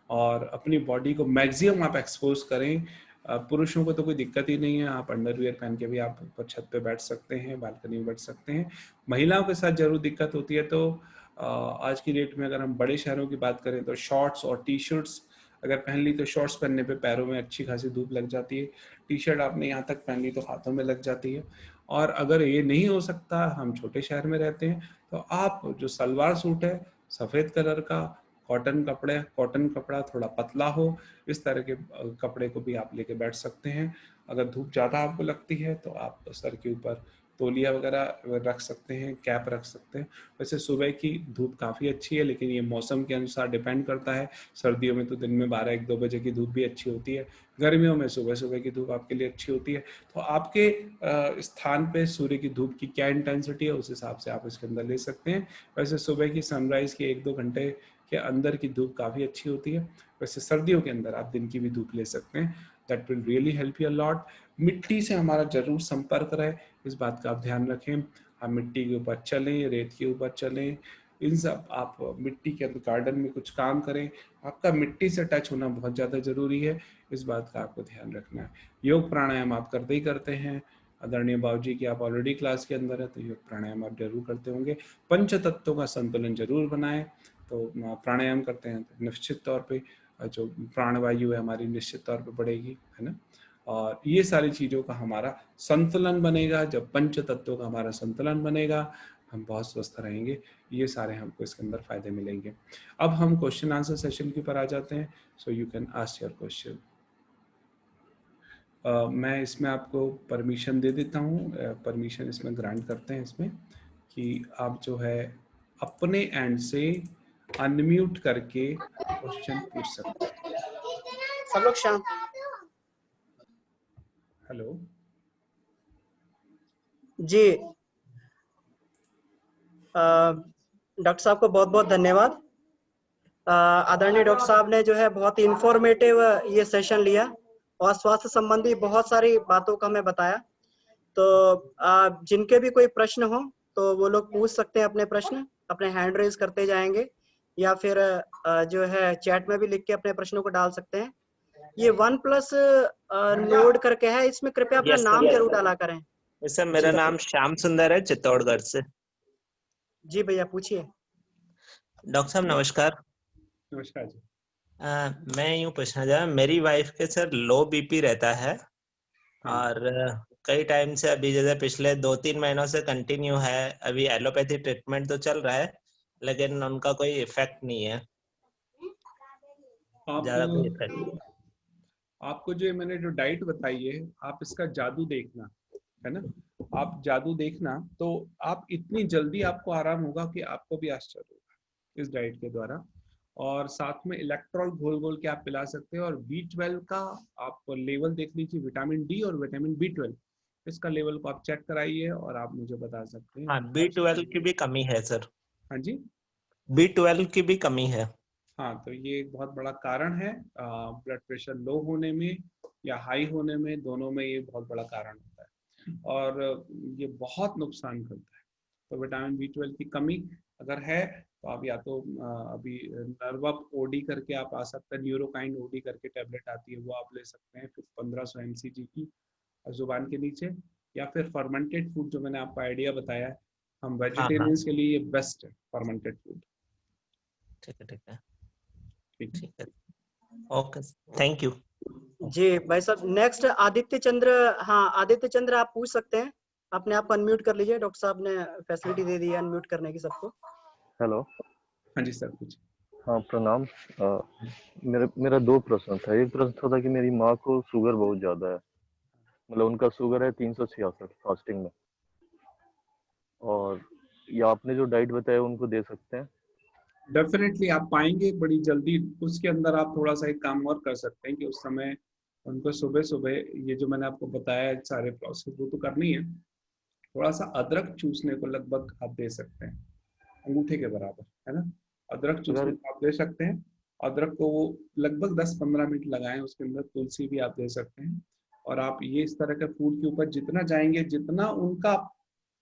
और अपनी बॉडी को मैक्सिमम आप एक्सपोज करें। पुरुषों को तो कोई दिक्कत ही नहीं है, आप अंडरवियर पहन के भी आप ऊपर छत पे बैठ सकते हैं, बालकनी में बैठ सकते हैं। महिलाओं के साथ जरूर दिक्कत होती है, तो आज की डेट में अगर हम बड़े शहरों की बात करें तो शॉर्ट्स और टी शर्ट्स अगर पहन ली तो शॉर्ट्स पहनने पे पैरों में अच्छी खासी धूप लग जाती है, टी शर्ट आपने यहाँ तक पहन ली तो हाथों में लग जाती है। और अगर ये नहीं हो सकता, हम छोटे शहर में रहते हैं, तो आप जो सलवार सूट है सफ़ेद कलर का, कॉटन कपड़ा थोड़ा पतला हो, इस तरह के कपड़े को भी आप लेके बैठ सकते हैं। अगर धूप ज़्यादा आपको लगती है तो आप सर के ऊपर तौलिया वगैरह रख सकते हैं, कैप रख सकते हैं। वैसे सुबह की धूप काफ़ी अच्छी है, लेकिन ये मौसम के अनुसार डिपेंड करता है। सर्दियों में तो दिन में 12-1-2 बजे की धूप भी अच्छी होती है, गर्मियों में सुबह सुबह की धूप आपके लिए अच्छी होती है। तो आपके स्थान पे सूर्य की धूप की क्या इंटेंसिटी है उस हिसाब से आप इसके अंदर ले सकते हैं। वैसे सुबह की सनराइज के 1-2 घंटे के अंदर की धूप काफ़ी अच्छी होती है। वैसे सर्दियों के अंदर आप दिन की भी धूप ले सकते हैं, that will really help you a lot. मिट्टी से हमारा जरूर संपर्क रहे, इस बात का आप ध्यान रखें। हम मिट्टी के ऊपर चलें, रेत के ऊपर चलें, इन सब आप मिट्टी के अंदर गार्डन में कुछ काम करें, आपका मिट्टी से टच होना बहुत ज़्यादा ज़रूरी है, इस बात का आपको ध्यान रखना है। योग प्राणायाम आप करते ही करते हैं, आदरणीय बाबूजी की आप ऑलरेडी क्लास के अंदर है तो योग प्राणायाम आप जरूर करते होंगे। पंच तत्वों का संतुलन जरूर बनाएं। तो प्राणायाम करते हैं तो निश्चित तौर पे जो प्राणवायु है हमारी निश्चित तौर पे बढ़ेगी, है ना। और ये सारी चीज़ों का हमारा संतुलन बनेगा। जब पंच तत्वों का हमारा संतुलन बनेगा, हम बहुत स्वस्थ रहेंगे। ये सारे हमको इसके अंदर फायदे मिलेंगे। अब हम क्वेश्चन आंसर सेशन के ऊपर आ जाते हैं। So you can ask your question. मैं इसमें आपको परमिशन दे देता हूँ, परमिशन इसमें ग्रांट करते हैं इसमें, कि आप जो है अपने एंड से अनम्यूट करके क्वेश्चन पूछ सकते हैं। सब लोग शांत। हेलो जी, डॉक्टर साहब को बहुत बहुत धन्यवाद। आदरणीय डॉक्टर साहब ने जो है बहुत ही इंफॉर्मेटिव ये सेशन लिया और स्वास्थ्य संबंधी बहुत सारी बातों का हमें बताया। तो जिनके भी कोई प्रश्न हो तो वो लोग पूछ सकते हैं अपने प्रश्न, अपने हैंड रेज करते जाएंगे, या फिर जो है चैट में भी लिख के अपने प्रश्नों को डाल सकते हैं। ये OnePlus नोड करके है, इसमें कृपया अपना नाम जरूर डाला करें। सर मेरा नाम श्याम सुंदर है, चित्तौड़गढ़ से। जी भैया पूछिए। डॉक्टर साहब नमस्कार। नमस्कार जी। मैं यूँ पूछना चाह, मेरी वाइफ के सर लो बीपी रहता है और कई टाइम से, अभी जैसे पिछले 2-3 महीनों से कंटिन्यू है। अभी एलोपैथी ट्रीटमेंट तो चल रहा है लेकिन उनका कोई इफेक्ट नहीं है, ज्यादा कोई इफेक्ट। आपको जो मैंने जो डाइट बताई है, आप इसका जादू देखना, है ना। आप जादू देखना तो आप इतनी जल्दी आपको आराम होगा कि आपको भी आश्चर्य होगा इस डाइट के द्वारा। और साथ में इलेक्ट्रॉल घोल घोल के आप पिला सकते हैं। और B12 का आप लेवल देख लीजिए, विटामिन डी और विटामिन B12, इसका लेवल को आप चेक कराइए और आप मुझे बता सकते हैं। हाँ, B12 की भी कमी है सर। हाँ जी, B12 की भी कमी है। हाँ, तो ये एक बहुत बड़ा कारण है ब्लड प्रेशर लो होने में या हाई होने में, दोनों में ये बहुत बड़ा कारण होता है और ये बहुत नुकसान करता है। तो विटामिन B12 की कमी अगर है तो आप या तो अभी नर्वप ओडी करके आप आ सकते हैं, न्यूरोकाइन ओडी करके टैबलेट आती है, वो आप ले सकते हैं, फिर 1500 mcg की जुबान के नीचे। या फिर फर्मेंटेड फूड जो मैंने आपको आइडिया बताया है, हम वेजिटेरियंस के लिए ये बेस्ट है फर्मेंटेड फूड। ठीक है, ठीक है, ठीक ठीक है। Okay, thank you. जी भाई साहब, नेक्स्ट आदित्य चंद्र। हाँ आदित्य चंद्र, आप पूछ सकते हैं। अपने आप को अनम्यूट कर लीजिए, डॉक्टर साहब ने फैसिलिटी दे दी है अनम्यूट करने की सबको। हेलो। हाँ जी सर, कुछ। हाँ प्रणाम। मेरा दो प्रश्न था। एक प्रश्न था कि मेरी माँ को शुगर बहुत ज्यादा है, मतलब उनका शुगर है 366 फास्टिंग में, और ये आपने जो डाइट बताया उनको दे सकते हैं? डेफिनेटली आप पाएंगे बड़ी जल्दी। उसके अंदर आप थोड़ा सा एक काम और कर सकते हैं कि उस समय उनको सुबह सुबह ये जो मैंने आपको बताया है सारे प्रोसेस वो तो करनी है, थोड़ा सा अदरक चूसने को लगभग आप दे सकते हैं, अंगूठे के बराबर, है ना। अदरक चूसने अगर को आप दे सकते हैं। अदरक को वो लगभग 10-15 मिनट लगाएं, उसके अंदर तुलसी भी आप दे सकते हैं। और आप ये इस तरह के फूड के ऊपर जितना जाएंगे, जितना उनका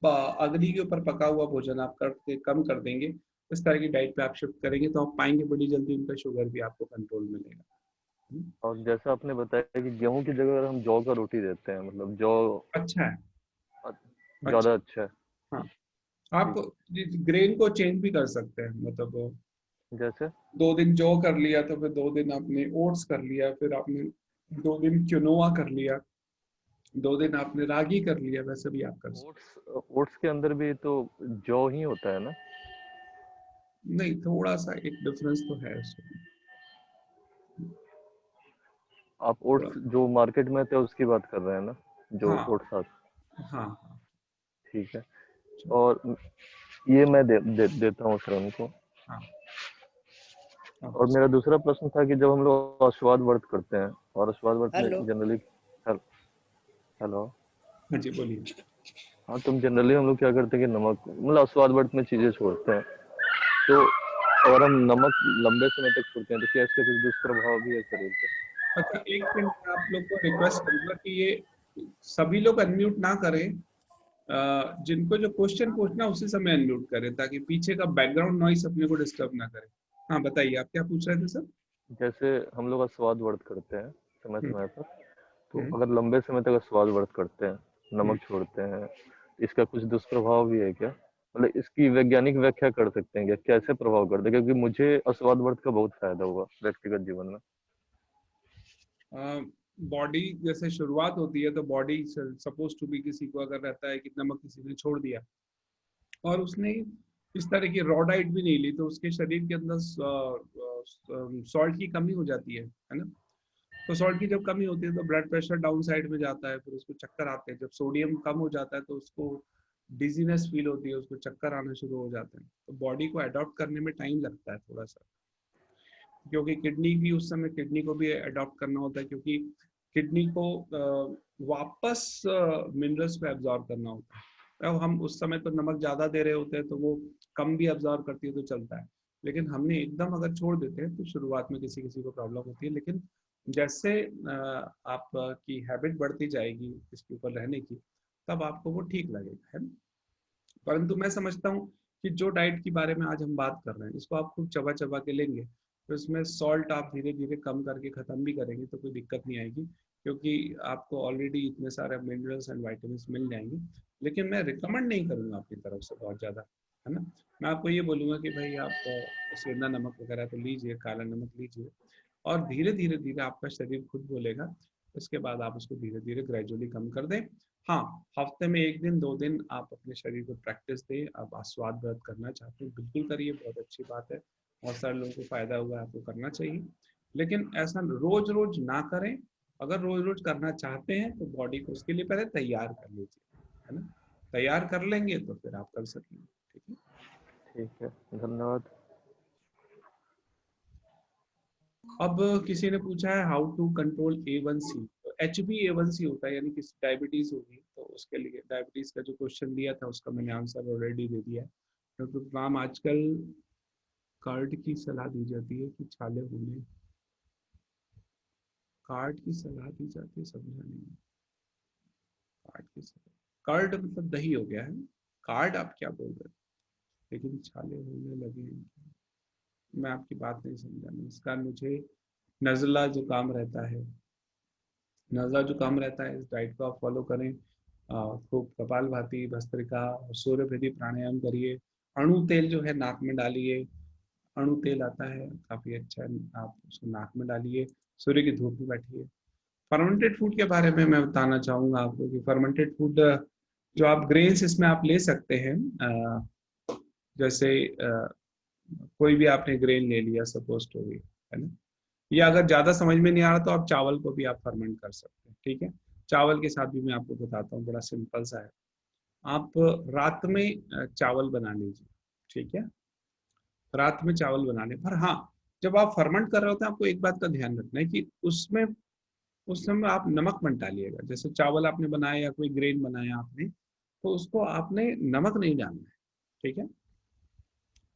अग्नि के ऊपर पका हुआ भोजन आप करके कम कर देंगे, इस तरह की डाइट पे आप शिफ्ट करेंगे तो आप पाएंगे बड़ी जल्दी उनका शुगर भी आपको कंट्रोल मिलेगा। और जैसा आपने बताया कि गेहूं की जगह अगर हम जौ का रोटी देते हैं, मतलब जौ अच्छा है। ज्यादा अच्छा, अच्छा है। हाँ, आप ग्रेन को चेंज भी कर सकते हैं, मतलब जैसे 2 दिन जौ कर लिया तो फिर 2 दिन आपने ओट्स कर लिया, फिर आपने 2 दिन क्विनोआ कर लिया, 2 दिन आपने रागी कर लिया, वैसे भी आप कर सकते ओट्स के अंदर भी तो जौ ही होता है ना? हैं। नहीं, थोड़ा सा एक डिफरेंस तो है उसमें। आप ओट्स जो मार्केट में थे उसकी बात कर रहे हैं ना, जो हाँ ओट्स आते? हाँ हाँ। ठीक है। और ये मैं देता हूँ सर उनको। हाँ, और मेरा दूसरा प्रश्न था कि जब हम लोग आस्वाद व्रत करते हैं, और आस्वाद व्रत में जनरली हेलो। हाँ जी, बोलिए। हाँ, तुम जनरली हम लोग क्या करते हैं कि नमक, मतलब आस्वाद व्रत में चीजें छोड़ते हैं, तो अगर हम नमक लंबे समय तक छोड़ते हैं तो क्या इसके कुछ दुष्प्रभाव भी है शरीर पे? अच्छा, एक मिनट मैं आप लोग को रिक्वेस्ट करूंगा कि ये सभी लोग अनम्यूट ना करें। जिनको जो क्वेश्चन पूछना उसी समय अनम्यूट करें ताकि पीछे का बैकग्राउंड नॉइस अपने को डिस्टर्ब ना करे। हाँ बताइए, आप क्या पूछ रहे थे सर? जैसे हम लोग आस्वाद व्रत करते हैं समय हम्म, समय पर, तो हम्म, अगर लंबे समय तक आस्वाद व्रत करते हैं, हम्म। नमक छोड़ते हैं, इसका कुछ दुष्प्रभाव भी है क्या? मतलब इसकी वैज्ञानिक व्याख्या कर सकते हैं क्या, कैसे प्रभाव करते हैं? क्योंकि मुझे अस्वाद व्रत का बहुत फायदा हुआ व्यक्तिगत जीवन में। बॉडी जैसे शुरुआत होती है तो बॉडी सपोज टू बी, किसी को अगर रहता है कि नमक किसी ने छोड़ दिया और उसने इस तरह की रॉ डाइट भी नहीं ली, तो उसके शरीर के अंदर सॉल्ट की कमी हो जाती है ना। तो सॉल्ट की जब कमी होती है तो ब्लड प्रेशर डाउन साइड में जाता है, फिर उसको चक्कर आते हैं। जब सोडियम कम हो जाता है तो उसको डिजीनेस फील होती है, उसको चक्कर आना शुरू हो जाते हैं। तो बॉडी को अडॉप्ट करने में टाइम लगता है थोड़ा सा, क्योंकि किडनी भी उस समय किडनी को भी अडॉप्ट करना होता है, क्योंकि किडनी को वापस मिनरल्स को एब्जॉर्ब करना होता है। अब हम उस समय तो नमक ज्यादा दे रहे होते हैं तो वो कम भी एब्जॉर्ब करती है तो चलता है, लेकिन हमने एकदम अगर छोड़ देते हैं तो शुरुआत में किसी किसी को प्रॉब्लम होती है। लेकिन जैसे आपकी हैबिट बढ़ती जाएगी इसके ऊपर रहने की, तब आपको वो ठीक लगेगा, है ना। परंतु मैं समझता हूँ कि जो डाइट के बारे में आज हम बात कर रहे हैं, इसको आप खूब चबा चबा के लेंगे तो इसमें सॉल्ट आप धीरे धीरे कम करके ख़त्म भी करेंगे तो कोई दिक्कत नहीं आएगी, क्योंकि आपको ऑलरेडी इतने सारे मिनरल्स एंड वाइटामिन्स मिल जाएंगे। लेकिन मैं रिकमेंड नहीं करूँगा अपनी तरफ से बहुत ज़्यादा, है ना। मैं आपको ये बोलूँगा कि भाई आप सेंधा नमक वगैरह तो लीजिए, काला नमक लीजिए, और धीरे धीरे धीरे आपका शरीर खुद बोलेगा। उसके बाद आप उसको धीरे धीरे ग्रेजुअली कम कर दें। हाँ, हफ्ते में 1 दिन 2 दिन आप अपने शरीर को प्रैक्टिस दें। आप आस्वाद व्रत करना चाहते हैं, बिल्कुल करिए, बहुत अच्छी बात है। बहुत सारे लोगों को फायदा हुआ है, आपको करना चाहिए। लेकिन ऐसा रोज रोज ना करें। अगर रोज रोज करना चाहते हैं तो बॉडी को उसके लिए पहले तैयार कर लीजिए, है ना। तैयार कर लेंगे तो फिर आप कर सकेंगे। ठीक है, ठीक है, धन्यवाद। अब किसी ने पूछा है हाउ टू कंट्रोल A1C। तो HbA1c होता है, यानी कि डायबिटीज होगी तो उसके लिए डायबिटीज का जो क्वेश्चन दिया था उसका मैंने आंसर ऑलरेडी दे दिया है। तो मैम आजकल कार्ड की सलाह दी जाती है कि छाले होने, कार्ड की सलाह दी जाती है, समझा नहीं। कार्ड की सलाह, कार्ड मतलब दही हो गया है, कार्ड आप क्या बोल रहे हैं, लेकिन छाले होने लगे हैं। मैं आपकी बात नहीं समझा। नमस्कार, मुझे नज़ला जुकाम रहता है, नज़ला जुकाम रहता है, इस डाइट को आप फॉलो करें। खूब कपालभाति, भस्त्रिका और सूर्यभेदी प्राणायाम करिए। अणु तेल जो है नाक में डालिए, अणु तेल आता है काफ़ी अच्छा, आप उसको नाक में डालिए, सूर्य की धूप में बैठिए। फर्मेंटेड फूड के बारे में मैं बताना चाहूँगा आपको कि फर्मेंटेड फूड जो आप ग्रेन्स इसमें आप ले सकते हैं। जैसे कोई भी आपने ग्रेन ले लिया सपोज टू बी, है ना। या अगर ज़्यादा समझ में नहीं आ रहा तो आप चावल को भी आप फर्मेंट कर सकते हैं। ठीक है, चावल के साथ भी मैं आपको बताता हूँ, बड़ा सिंपल सा है। आप रात में चावल बना लीजिए, ठीक है, रात में चावल बना लें। पर हाँ, जब आप फर्मेंट कर रहे होते हैं आपको एक बात का ध्यान रखना है कि उसमें उस समय आप नमक मत डालिएगा। जैसे चावल आपने बनाया या कोई ग्रेन बनाया आपने, तो उसको आपने नमक नहीं डालना है। ठीक है,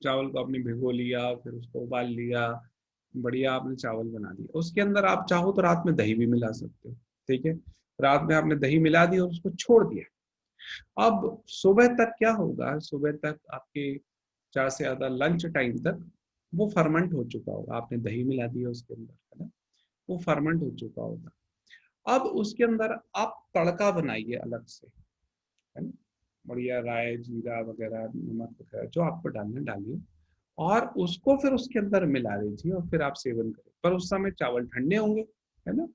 चावल को आपने भिगो लिया, फिर उसको उबाल लिया, बढ़िया आपने चावल बना दिया, उसके अंदर आप चाहो तो रात में दही भी मिला सकते हो। ठीक है, रात में आपने दही मिला दी और उसको छोड़ दिया। अब सुबह तक क्या होगा, सुबह तक आपके ज़्यादा से ज़्यादा लंच टाइम तक वो फर्मेंट हो चुका होगा। आपने दही मिला दिया उसके अंदर, है ना, वो फर्मेंट हो चुका होगा। अब उसके अंदर आप तड़का बनाइए अलग से, है ना, बढ़िया राय जीरा वगैरह नमक वगैरह जो आपको डालना डालिए, और उसको फिर उसके अंदर मिला दीजिए और फिर आप सेवन करें। पर उस समय चावल ठंडे होंगे, है ना।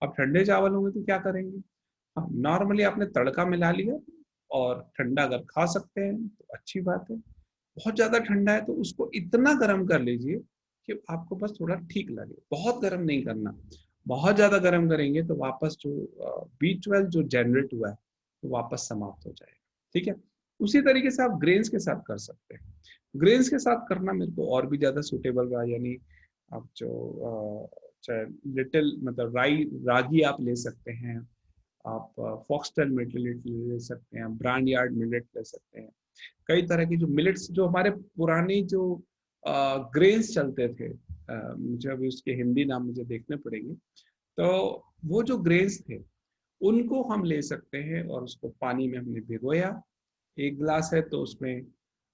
अब ठंडे चावल होंगे तो क्या करेंगे, हाँ, नॉर्मली आपने तड़का मिला लिया और ठंडा अगर खा सकते हैं तो अच्छी बात है। बहुत ज्यादा ठंडा है तो उसको इतना गर्म कर लीजिए कि आपको बस थोड़ा ठीक लगे, बहुत गर्म नहीं करना। बहुत ज्यादा गर्म करेंगे तो वापस जो B12 जो जनरेट हुआ है वो वापस समाप्त हो जाएगा। ठीक है, उसी तरीके से आप ग्रेन्स के साथ कर सकते हैं। ग्रेन्स के साथ करना मेरे को और भी ज्यादा सुटेबल रहा, यानी आप जो चाहे लिटिल मतलब रागी आप ले सकते हैं, आप फॉक्सटेल मिलेट ले सकते हैं, ब्रांड यार्ड मिलेट ले सकते हैं। कई तरह की जो मिलेट्स जो हमारे पुरानी जो ग्रेन्स चलते थे, मुझे अभी उसके हिंदी नाम मुझे देखने पड़ेंगे, तो वो जो ग्रेन्स थे उनको हम ले सकते हैं और उसको पानी में हमने भिगोया। 1 गिलास है तो उसमें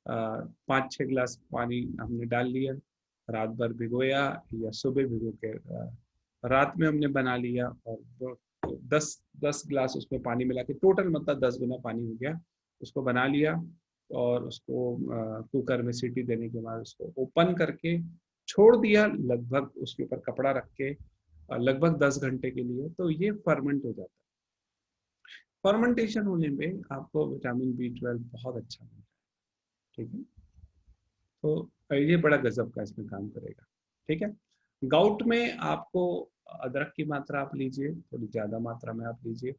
5-6 गिलास पानी हमने डाल लिया, रात भर भिगोया या सुबह भिगो के रात में हमने बना लिया, और 10 गिलास उसमें पानी मिला के टोटल मतलब 10 गुना पानी हो गया, उसको बना लिया। और उसको कुकर में सीटी देने के बाद उसको ओपन करके छोड़ दिया, लगभग उसके ऊपर कपड़ा रख के लगभग 10 घंटे के लिए, तो ये फर्मेंट हो जाता है। फर्मेंटेशन होने में आपको विटामिन B12 बहुत अच्छा मिलता है, ठीक है। तो ये बड़ा गजब का इसमें काम करेगा, ठीक है। गाउट में आपको अदरक की मात्रा आप लीजिए, थोड़ी ज़्यादा मात्रा में आप लीजिए,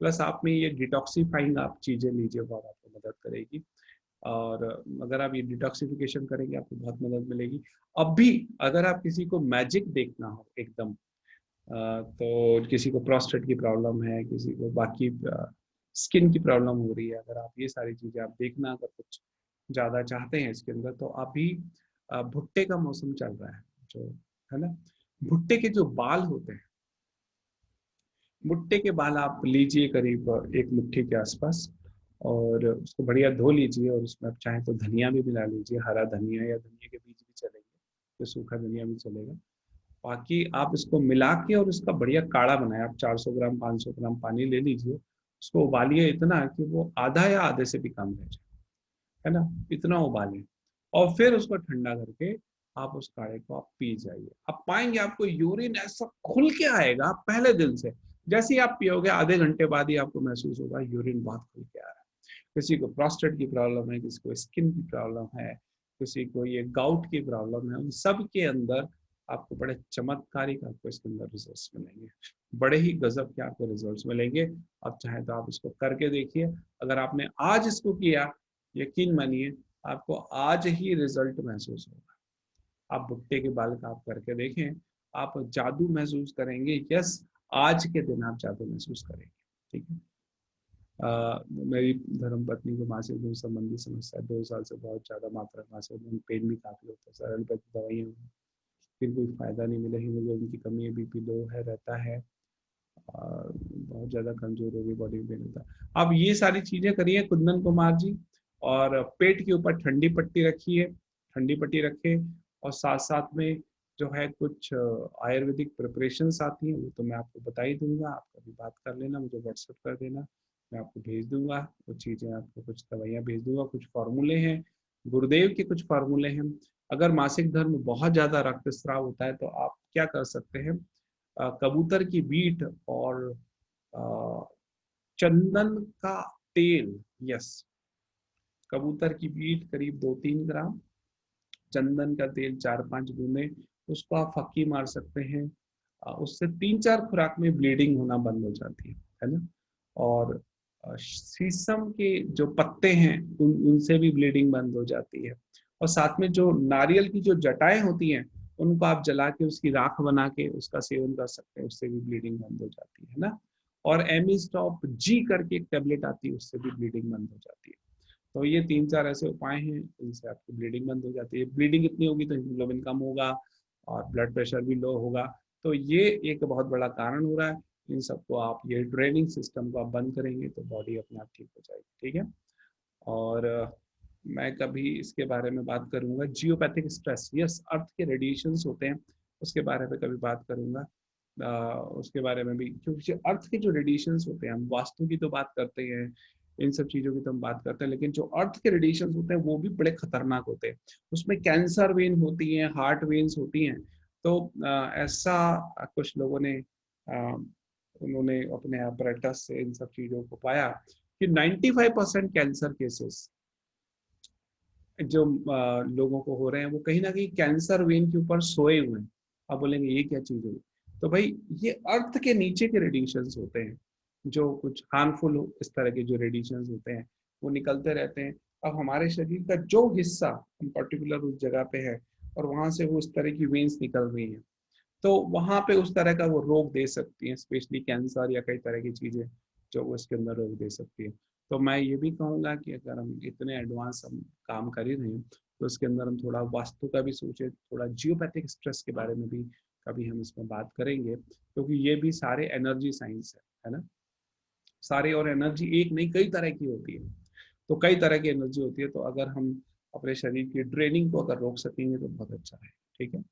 प्लस आप में ये डिटॉक्सीफाइंग आप चीज़ें लीजिए, बहुत आपको मदद करेगी। और अगर आप ये डिटॉक्सिफिकेशन करेंगे आपको बहुत मदद मिलेगी। अब भी अगर आप किसी को मैजिक देखना हो एकदम, तो किसी को प्रोस्टेट की प्रॉब्लम है, किसी को बाकी स्किन की प्रॉब्लम हो रही है, अगर आप ये सारी चीज़ें आप देखना अगर कुछ ज़्यादा चाहते हैं इसके अंदर, तो अभी भुट्टे का मौसम चल रहा है, जो है ना, भुट्टे के जो बाल होते हैं, भुट्टे के बाल आप लीजिए करीब 1 मुट्ठी के आसपास, और उसको बढ़िया धो लीजिए, और उसमें आप चाहें तो धनिया भी मिला लीजिए, हरा धनिया या धनिया के बीज भी चलेंगे, तो सूखा धनिया भी चलेगा। बाकी आप इसको मिला के और उसका बढ़िया काढ़ा बनाए, आप 400 ग्राम 500 ग्राम पानी ले लीजिए, उसको उबालिए इतना कि वो आधा या आधे से भी कम रह जाए, है ना, इतना उबालें, और फिर उसको ठंडा करके आप उस काढ़े को आप पी जाइए। आप पाएंगे आपको यूरिन ऐसा खुल के आएगा पहले दिन से, जैसे ही आप पियोगे आधे घंटे बाद ही आपको महसूस होगा यूरिन बहुत खुल के आ रहा है। किसी को प्रोस्टेट की प्रॉब्लम है, किसी को स्किन की प्रॉब्लम है, किसी को ये गाउट की प्रॉब्लम है, उन सब के अंदर आपको बड़े चमत्कारिक आपको इसके अंदर रिजल्ट्स मिलेंगे, बड़े ही गजब के आपको रिजल्ट्स मिलेंगे। आप चाहे तो आप इसको करके देखिए, अगर आपने आज इसको किया, यकीन मानिए आपको आज ही रिजल्ट महसूस होगा। आप भुट्टे के बाल का आप करके देखें, आप जादू महसूस करेंगे। यस, आज के दिन आप जादू महसूस करेंगे, ठीक है। मेरी धर्मपत्नी को मासिक धर्म संबंधी समस्या 2 साल से बहुत ज़्यादा मात्रा में मासिक धर्म पेन भी काफ़ी होता है, सर एलोपैथी दवाइयाँ फिर कोई फ़ायदा नहीं मिला, हीमोग्लोबिन की कमी है, BP लो है रहता है, बहुत ज़्यादा कमज़ोर हो गई, बॉडी में पेन होता है। आप ये सारी चीज़ें करिए कुंदन कुमार जी, और पेट के ऊपर ठंडी पट्टी रखिए, ठंडी पट्टी रखें, और साथ साथ में जो है कुछ आयुर्वेदिक प्रिपरेशंस आती हैं, वो तो मैं आपको बता ही दूंगा, आप कभी बात कर लेना, मुझे व्हाट्सएप कर देना, मैं आपको भेज दूंगा वो चीज़ें, आपको कुछ दवाइयाँ भेज दूंगा, कुछ फार्मूले हैं, गुरुदेव के कुछ फार्मूले हैं। अगर मासिक धर्म बहुत ज़्यादा रक्तस्राव होता है तो आप क्या कर सकते हैं, कबूतर की बीट और चंदन का तेल, यस, कबूतर की बीट करीब 2-3 ग्राम, चंदन का तेल 4-5 बूंदे, उसको आप फक्की मार सकते हैं। उससे 3-4 खुराक में ब्लीडिंग होना बंद हो जाती है ना। और शीशम के जो पत्ते हैं उनसे भी ब्लीडिंग बंद हो जाती है। और साथ में जो नारियल की जो जटाएं होती हैं उनको आप जला के उसकी राख बना के उसका सेवन कर सकते हैं, उससे भी ब्लीडिंग बंद हो जाती है ना। और एमिस्टॉप जी करके एक टेबलेट आती है, उससे भी ब्लीडिंग बंद हो जाती है। तो ये 3-4 ऐसे उपाय हैं जिनसे आपकी ब्लीडिंग बंद हो जाती है। ब्लीडिंग इतनी होगी तो हीमोग्लोबिन कम होगा और ब्लड प्रेशर भी लो होगा, तो ये एक बहुत बड़ा कारण हो रहा है। इन सबको आप ये ड्रेनिंग सिस्टम को आप बंद करेंगे तो बॉडी अपने आप ठीक हो जाएगी, ठीक है। और मैं कभी इसके बारे में बात करूंगा, जियोपैथिक स्ट्रेस, यस, अर्थ के रेडिएशंस होते हैं, उसके बारे में कभी बात करूंगा, उसके बारे में भी, क्योंकि अर्थ के जो रेडिएशंस होते हैं, हम वास्तु की तो बात करते हैं, इन सब चीज़ों की तो हम बात करते हैं, लेकिन जो अर्थ के रेडिएशंस होते हैं वो भी बड़े खतरनाक होते हैं। उसमें कैंसर वेन होती हैं, हार्ट वेन्स होती हैं। तो ऐसा कुछ लोगों ने उन्होंने अपने अपरेटस से इन सब चीज़ों को पाया कि 95% कैंसर केसेस जो लोगों को हो रहे हैं वो कहीं ना कहीं कैंसर वेन के ऊपर सोए हुए हैं। आप बोलेंगे ये क्या चीज़ हुई, तो भाई ये अर्थ के नीचे के रेडिएशंस होते हैं, जो कुछ हार्मफुल इस तरह के जो रेडिएशंस होते हैं वो निकलते रहते हैं। अब हमारे शरीर का जो हिस्सा हम पर्टिकुलर उस जगह पे है और वहां से वो उस तरह की वेन्स निकल रही हैं, तो वहां पे उस तरह का वो रोग दे सकती हैं, स्पेशली कैंसर या कई तरह की चीजें जो वो इसके अंदर रोग दे सकती है। तो मैं ये भी कहूँगा कि अगर हम इतने एडवांस हम काम कर ही रहे हैं तो उसके अंदर हम थोड़ा वास्तु का भी सोचे, थोड़ा जियोपैथिक स्ट्रेस के बारे में भी कभी हम इसमें बात करेंगे, क्योंकि ये भी सारे एनर्जी साइंस है ना, सारे, और एनर्जी एक नहीं कई तरह की होती है, तो कई तरह की एनर्जी होती है। तो अगर हम अपने शरीर की ड्रेनिंग को अगर रोक सकेंगे तो बहुत अच्छा है, ठीक है।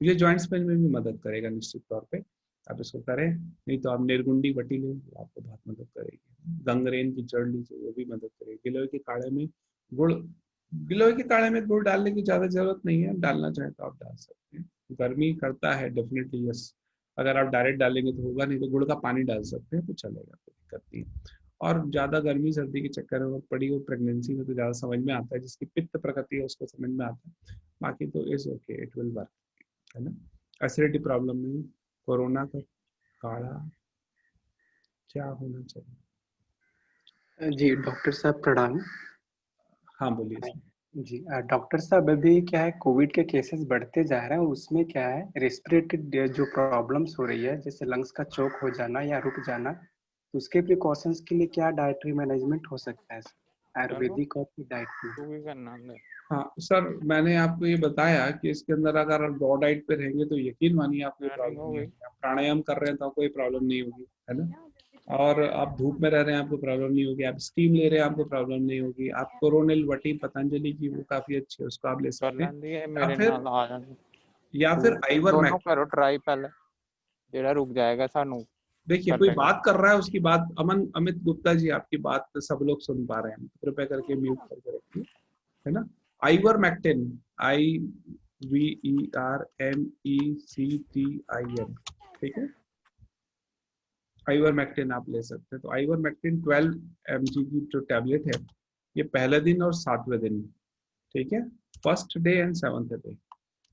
ये जॉइंट्स पेन में भी मदद करेगा निश्चित तौर पे। आप इसको करें, नहीं तो आप निर्गुंडी वटी लें, वो आपको बहुत मदद करेगी। गंगरेन की जड़ लीजिए, वो भी मदद करेगी। गिलोय के काढ़े में गुड़, गिलोय के काढ़े में गुड़ डालने की ज्यादा जरूरत नहीं है, डालना चाहे तो आप डाल सकते हैं। गर्मी करता है डेफिनेटली, यस। अगर आप डायरेक्ट डालेंगे तो होगा, नहीं तो गुड़ का पानी डाल सकते हैं तो चलेगा, कोई दिक्कत नहीं है। और ज्यादा गर्मी सर्दी के चक्कर में पड़ी हो प्रेगनेंसी में तो ज्यादा समझ में आता है, जिसकी पित्त प्रकृति है उसको समझ में आता है, बाकी तो is okay, it will work, है ना। एसिडिटी प्रॉब्लम में कोरोना का काढ़ा क्या होना चाहिए? जी डॉक्टर साहब प्रणाम। हाँ बोलिए। जी डॉक्टर साहब, अभी क्या है, कोविड के केसेस बढ़ते जा रहे हैं, उसमें क्या है रेस्पिरेटरी जो प्रॉब्लम्स हो रही है, जैसे लंग्स का चोक हो जाना या रुक जाना, तो उसके प्रिकॉशंस के लिए क्या डाइटरी मैनेजमेंट हो सकता है आयुर्वेदिक और डाइट में? हाँ सर, मैंने आपको ये बताया कि इसके अंदर अगर आप रॉ डाइट पे रहेंगे तो यकीन मानिए आपको प्रॉब्लम नहीं होगी। आप प्राणायाम कर रहे हैं तो कोई प्रॉब्लम नहीं होगी, है ना। और आप धूप में रह रहे हैं आपको प्रॉब्लम नहीं होगी, आप स्टीम ले रहे हैं आपको प्रॉब्लम नहीं होगी। आप कोरोनिल वटी पतंजलि की वो काफी अच्छी है, उसको आप ले सकते हैं। या फिर आइवर करो ट्राई पहले, जेड़ा रुक जाएगा सानू। देखिए कोई बात कर रहा है, उसकी बात अमित गुप्ता जी, आपकी बात सब लोग सुन पा रहे हैं, कृपया करके म्यूट करके रखिए, है ना। आइवरमेक्टिन, IVERMECTIN, ठीक है। आइवरमेक्टिन आप ले सकते हैं। तो आइवरमेक्टिन 12 mg की जो टैबलेट है, ये पहले दिन और 7वें दिन, ठीक है, first day and 7th day,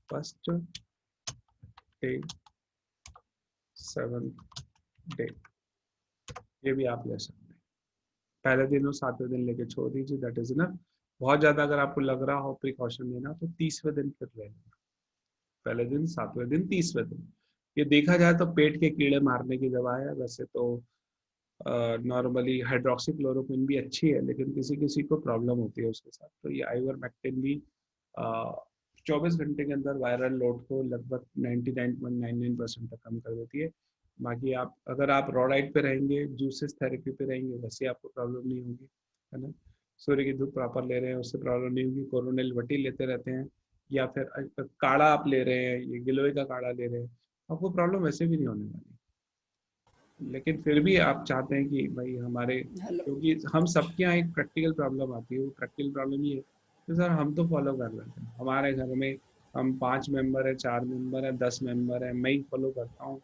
first day 7th day, ये भी आप ले सकते हैं। पहले दिन और 7वें दिन लेके छोड़ दीजिए, दैट इज इनफ। बहुत ज्यादा अगर आपको लग रहा हो प्रिकॉशन लेना तो 30वें दिन फिर ले लेना। पहले दिन, 7वें दिन, 30वें दिन। ये देखा जाए तो पेट के कीड़े मारने की दवा है। वैसे तो नॉर्मली हाइड्रोक्सीक्लोरोक्विन भी अच्छी है, लेकिन किसी किसी को प्रॉब्लम होती है उसके साथ। तो ये आइवरमेक्टिन भी 24 घंटे के अंदर वायरल लोड को लगभग 99.99% तक कम कर देती है। बाकी आप अगर आप रॉ डाइट पे रहेंगे, जूसेस थेरेपी पे रहेंगे, वैसे आपको प्रॉब्लम नहीं होगी, है ना। सूर्य की धूप प्रॉपर ले रहे हैं, उससे प्रॉब्लम नहीं होगी। कोरोनिल वटी लेते रहते हैं, या फिर काढ़ा आप ले रहे हैं, ये गिलोय का काढ़ा ले रहे हैं, आपको प्रॉब्लम वैसे भी नहीं होने वाली। लेकिन फिर भी आप चाहते हैं कि भाई हमारे, क्योंकि हम सबके यहाँ एक प्रैक्टिकल प्रॉब्लम आती है। वो प्रैक्टिकल प्रॉब्लम ये है कि सर हम तो फॉलो कर लेते हैं, हमारे घर में हम 5 मेंबर है, 4 मेंबर है, 10 मेंबर है, मैं ही फॉलो करता हूँ,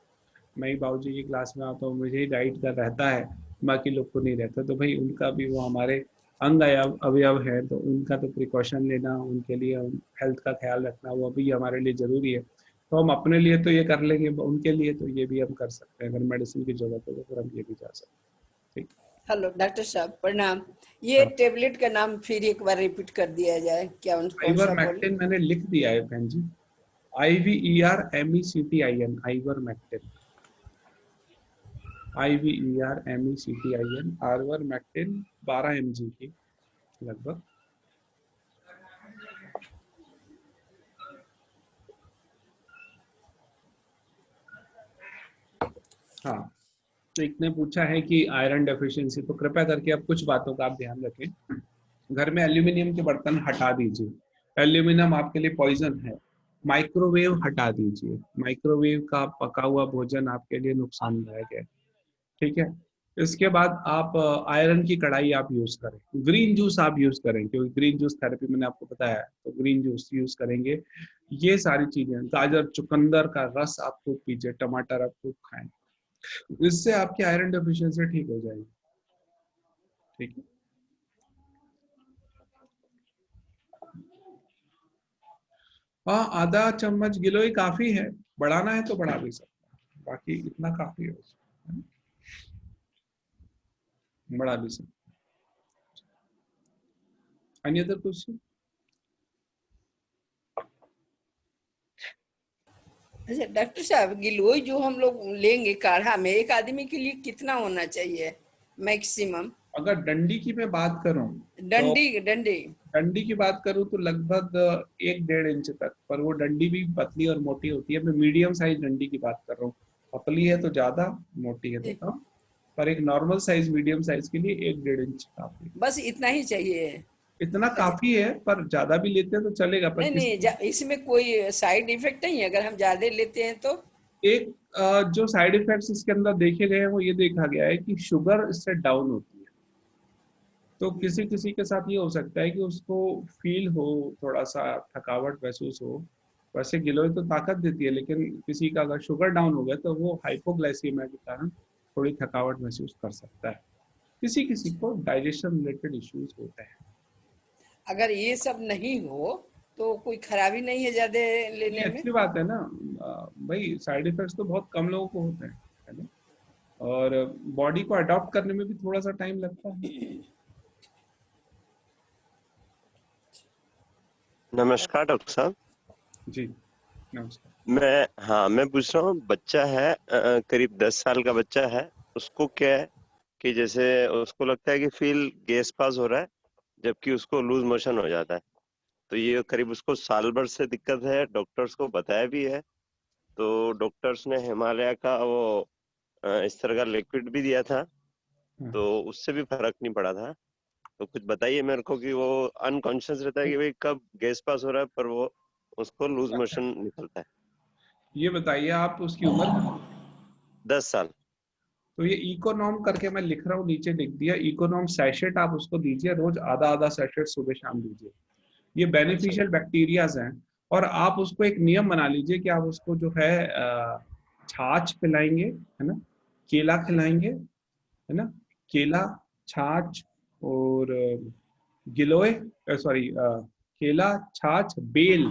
मैं ही बाबूजी की क्लास में आता हूँ, मुझे ही डाइट का रहता है, बाकी लोग को नहीं रहता। तो भाई उनका भी वो हमारे अंग अवयव है, तो उनका तो प्रिकॉशन लेना, उनके लिए हेल्थ का ख्याल रखना, वो भी हमारे लिए जरूरी है। तो हम अपने लिए तो ये कर लेंगे, उनके लिए तो ये भी हम कर सकते हैं। अगर मेडिसिन की जरूरत है तो फिर हम ये भी जा सकते हैं। ठीक। हेलो डॉक्टर साहब प्रणाम। ये टेबलेट का नाम फिर एक बार रिपीट कर दिया जाए क्या? आइवरमेक्टिन मैंने लिख दिया है बहन जी, IVERMECTIN, ivermectin, IVERMECTIN, ivermectin 12 mg की लगभग। हाँ, तो एक ने पूछा है कि आयरन डेफिशिएंसी, तो कृपया करके अब कुछ बातों का आप ध्यान रखें। घर में एल्यूमिनियम के बर्तन हटा दीजिए, एल्यूमिनियम आपके लिए पॉइजन है। माइक्रोवेव हटा दीजिए, माइक्रोवेव का पका हुआ भोजन आपके लिए नुकसानदायक है, ठीक है। इसके बाद आप आयरन की कढ़ाई आप यूज करें, ग्रीन जूस आप यूज करें, क्योंकि ग्रीन जूस थेरेपी मैंने आपको बताया है, तो ग्रीन जूस यूज करेंगे। ये सारी चीजें, गाजर चुकंदर का रस आप खूब पीजिए, टमाटर आप खूब खाएं, इससे आपकी आयरन डेफिशिएंसी ठीक हो जाएगी, ठीक है। हाँ, आधा चम्मच गिलोय काफी है, बढ़ाना है तो बढ़ा भी सकते हैं, बाकी इतना काफी है उसमें, बढ़ा भी सकते हैं। अन्य अदर क्वेश्चन? अच्छा डॉक्टर साहब, गिलोय जो हम लोग लेंगे काढ़ा में, एक आदमी के लिए कितना होना चाहिए मैक्सिमम? अगर डंडी की मैं बात करूं, डंडी की बात करूं तो लगभग 1-1.5 इंच तक, पर वो डंडी भी पतली और मोटी होती है। मैं मीडियम साइज डंडी की बात कर रहा हूँ, पतली है तो ज्यादा, मोटी है तो कम, पर एक नॉर्मल साइज मीडियम साइज के लिए 1-1.5 इंच काफी, बस इतना ही चाहिए। इतना काफी है, पर ज्यादा भी लेते हैं तो चलेगा। पर नहीं, इसमें कोई साइड इफेक्ट नहीं है अगर हम ज्यादा लेते हैं तो? एक जो साइड इफेक्ट्स इसके अंदर देखे गए हैं वो ये देखा गया है कि शुगर इससे डाउन होती है। तो किसी किसी के साथ ये हो सकता है कि उसको फील हो, थोड़ा सा थकावट महसूस हो। वैसे गिलोय तो ताकत देती है, लेकिन किसी का अगर शुगर डाउन हो गया तो वो हाइपोग्लाइसीमिया के कारण थोड़ी थकावट महसूस कर सकता है। किसी किसी को डाइजेशन रिलेटेड इश्यूज होते हैं। अगर ये सब नहीं हो तो कोई खराबी नहीं है ज्यादा ये लेने में? अच्छी बात है ना भाई, साइड इफेक्ट्स तो बहुत कम लोगों को होते हैं, है ना। और बॉडी को अडॉप्ट करने में भी थोड़ा सा टाइम लगता है। नमस्कार डॉक्टर साहब। जी नमस्कार। मैं पूछ रहा हूँ, बच्चा है करीब 10 साल का बच्चा है। उसको क्या है कि जैसे उसको लगता है कि फील गैस पास हो रहा है, जबकि उसको लूज मोशन हो जाता है। तो ये करीब उसको साल भर से दिक्कत है, डॉक्टर्स को बताया भी है। तो डॉक्टर्स ने हिमालय का वो इस तरह का लिक्विड भी दिया था, तो उससे भी फर्क नहीं पड़ा था। तो कुछ बताइए मेरे को कि वो अनकॉन्शियस रहता है कि भाई कब गैस पास हो रहा है, पर वो उसको लूज मोशन निकलता है। ये बताइए आप उसकी उम्र? 10 साल। तो ये इकोनॉम करके मैं लिख रहा हूँ, नीचे लिख दिया इकोनॉम सैशेट, आप उसको दीजिए रोज आधा आधा सैशेट सुबह शाम दीजिए। ये बेनिफिशियल बैक्टीरियाज हैं। और आप उसको एक नियम बना लीजिए कि आप उसको जो है छाछ पिलाएंगे, है ना, केला खिलाएंगे, है ना, केला, छाछ और गिलोय, सॉरी केला, छाछ, बेल,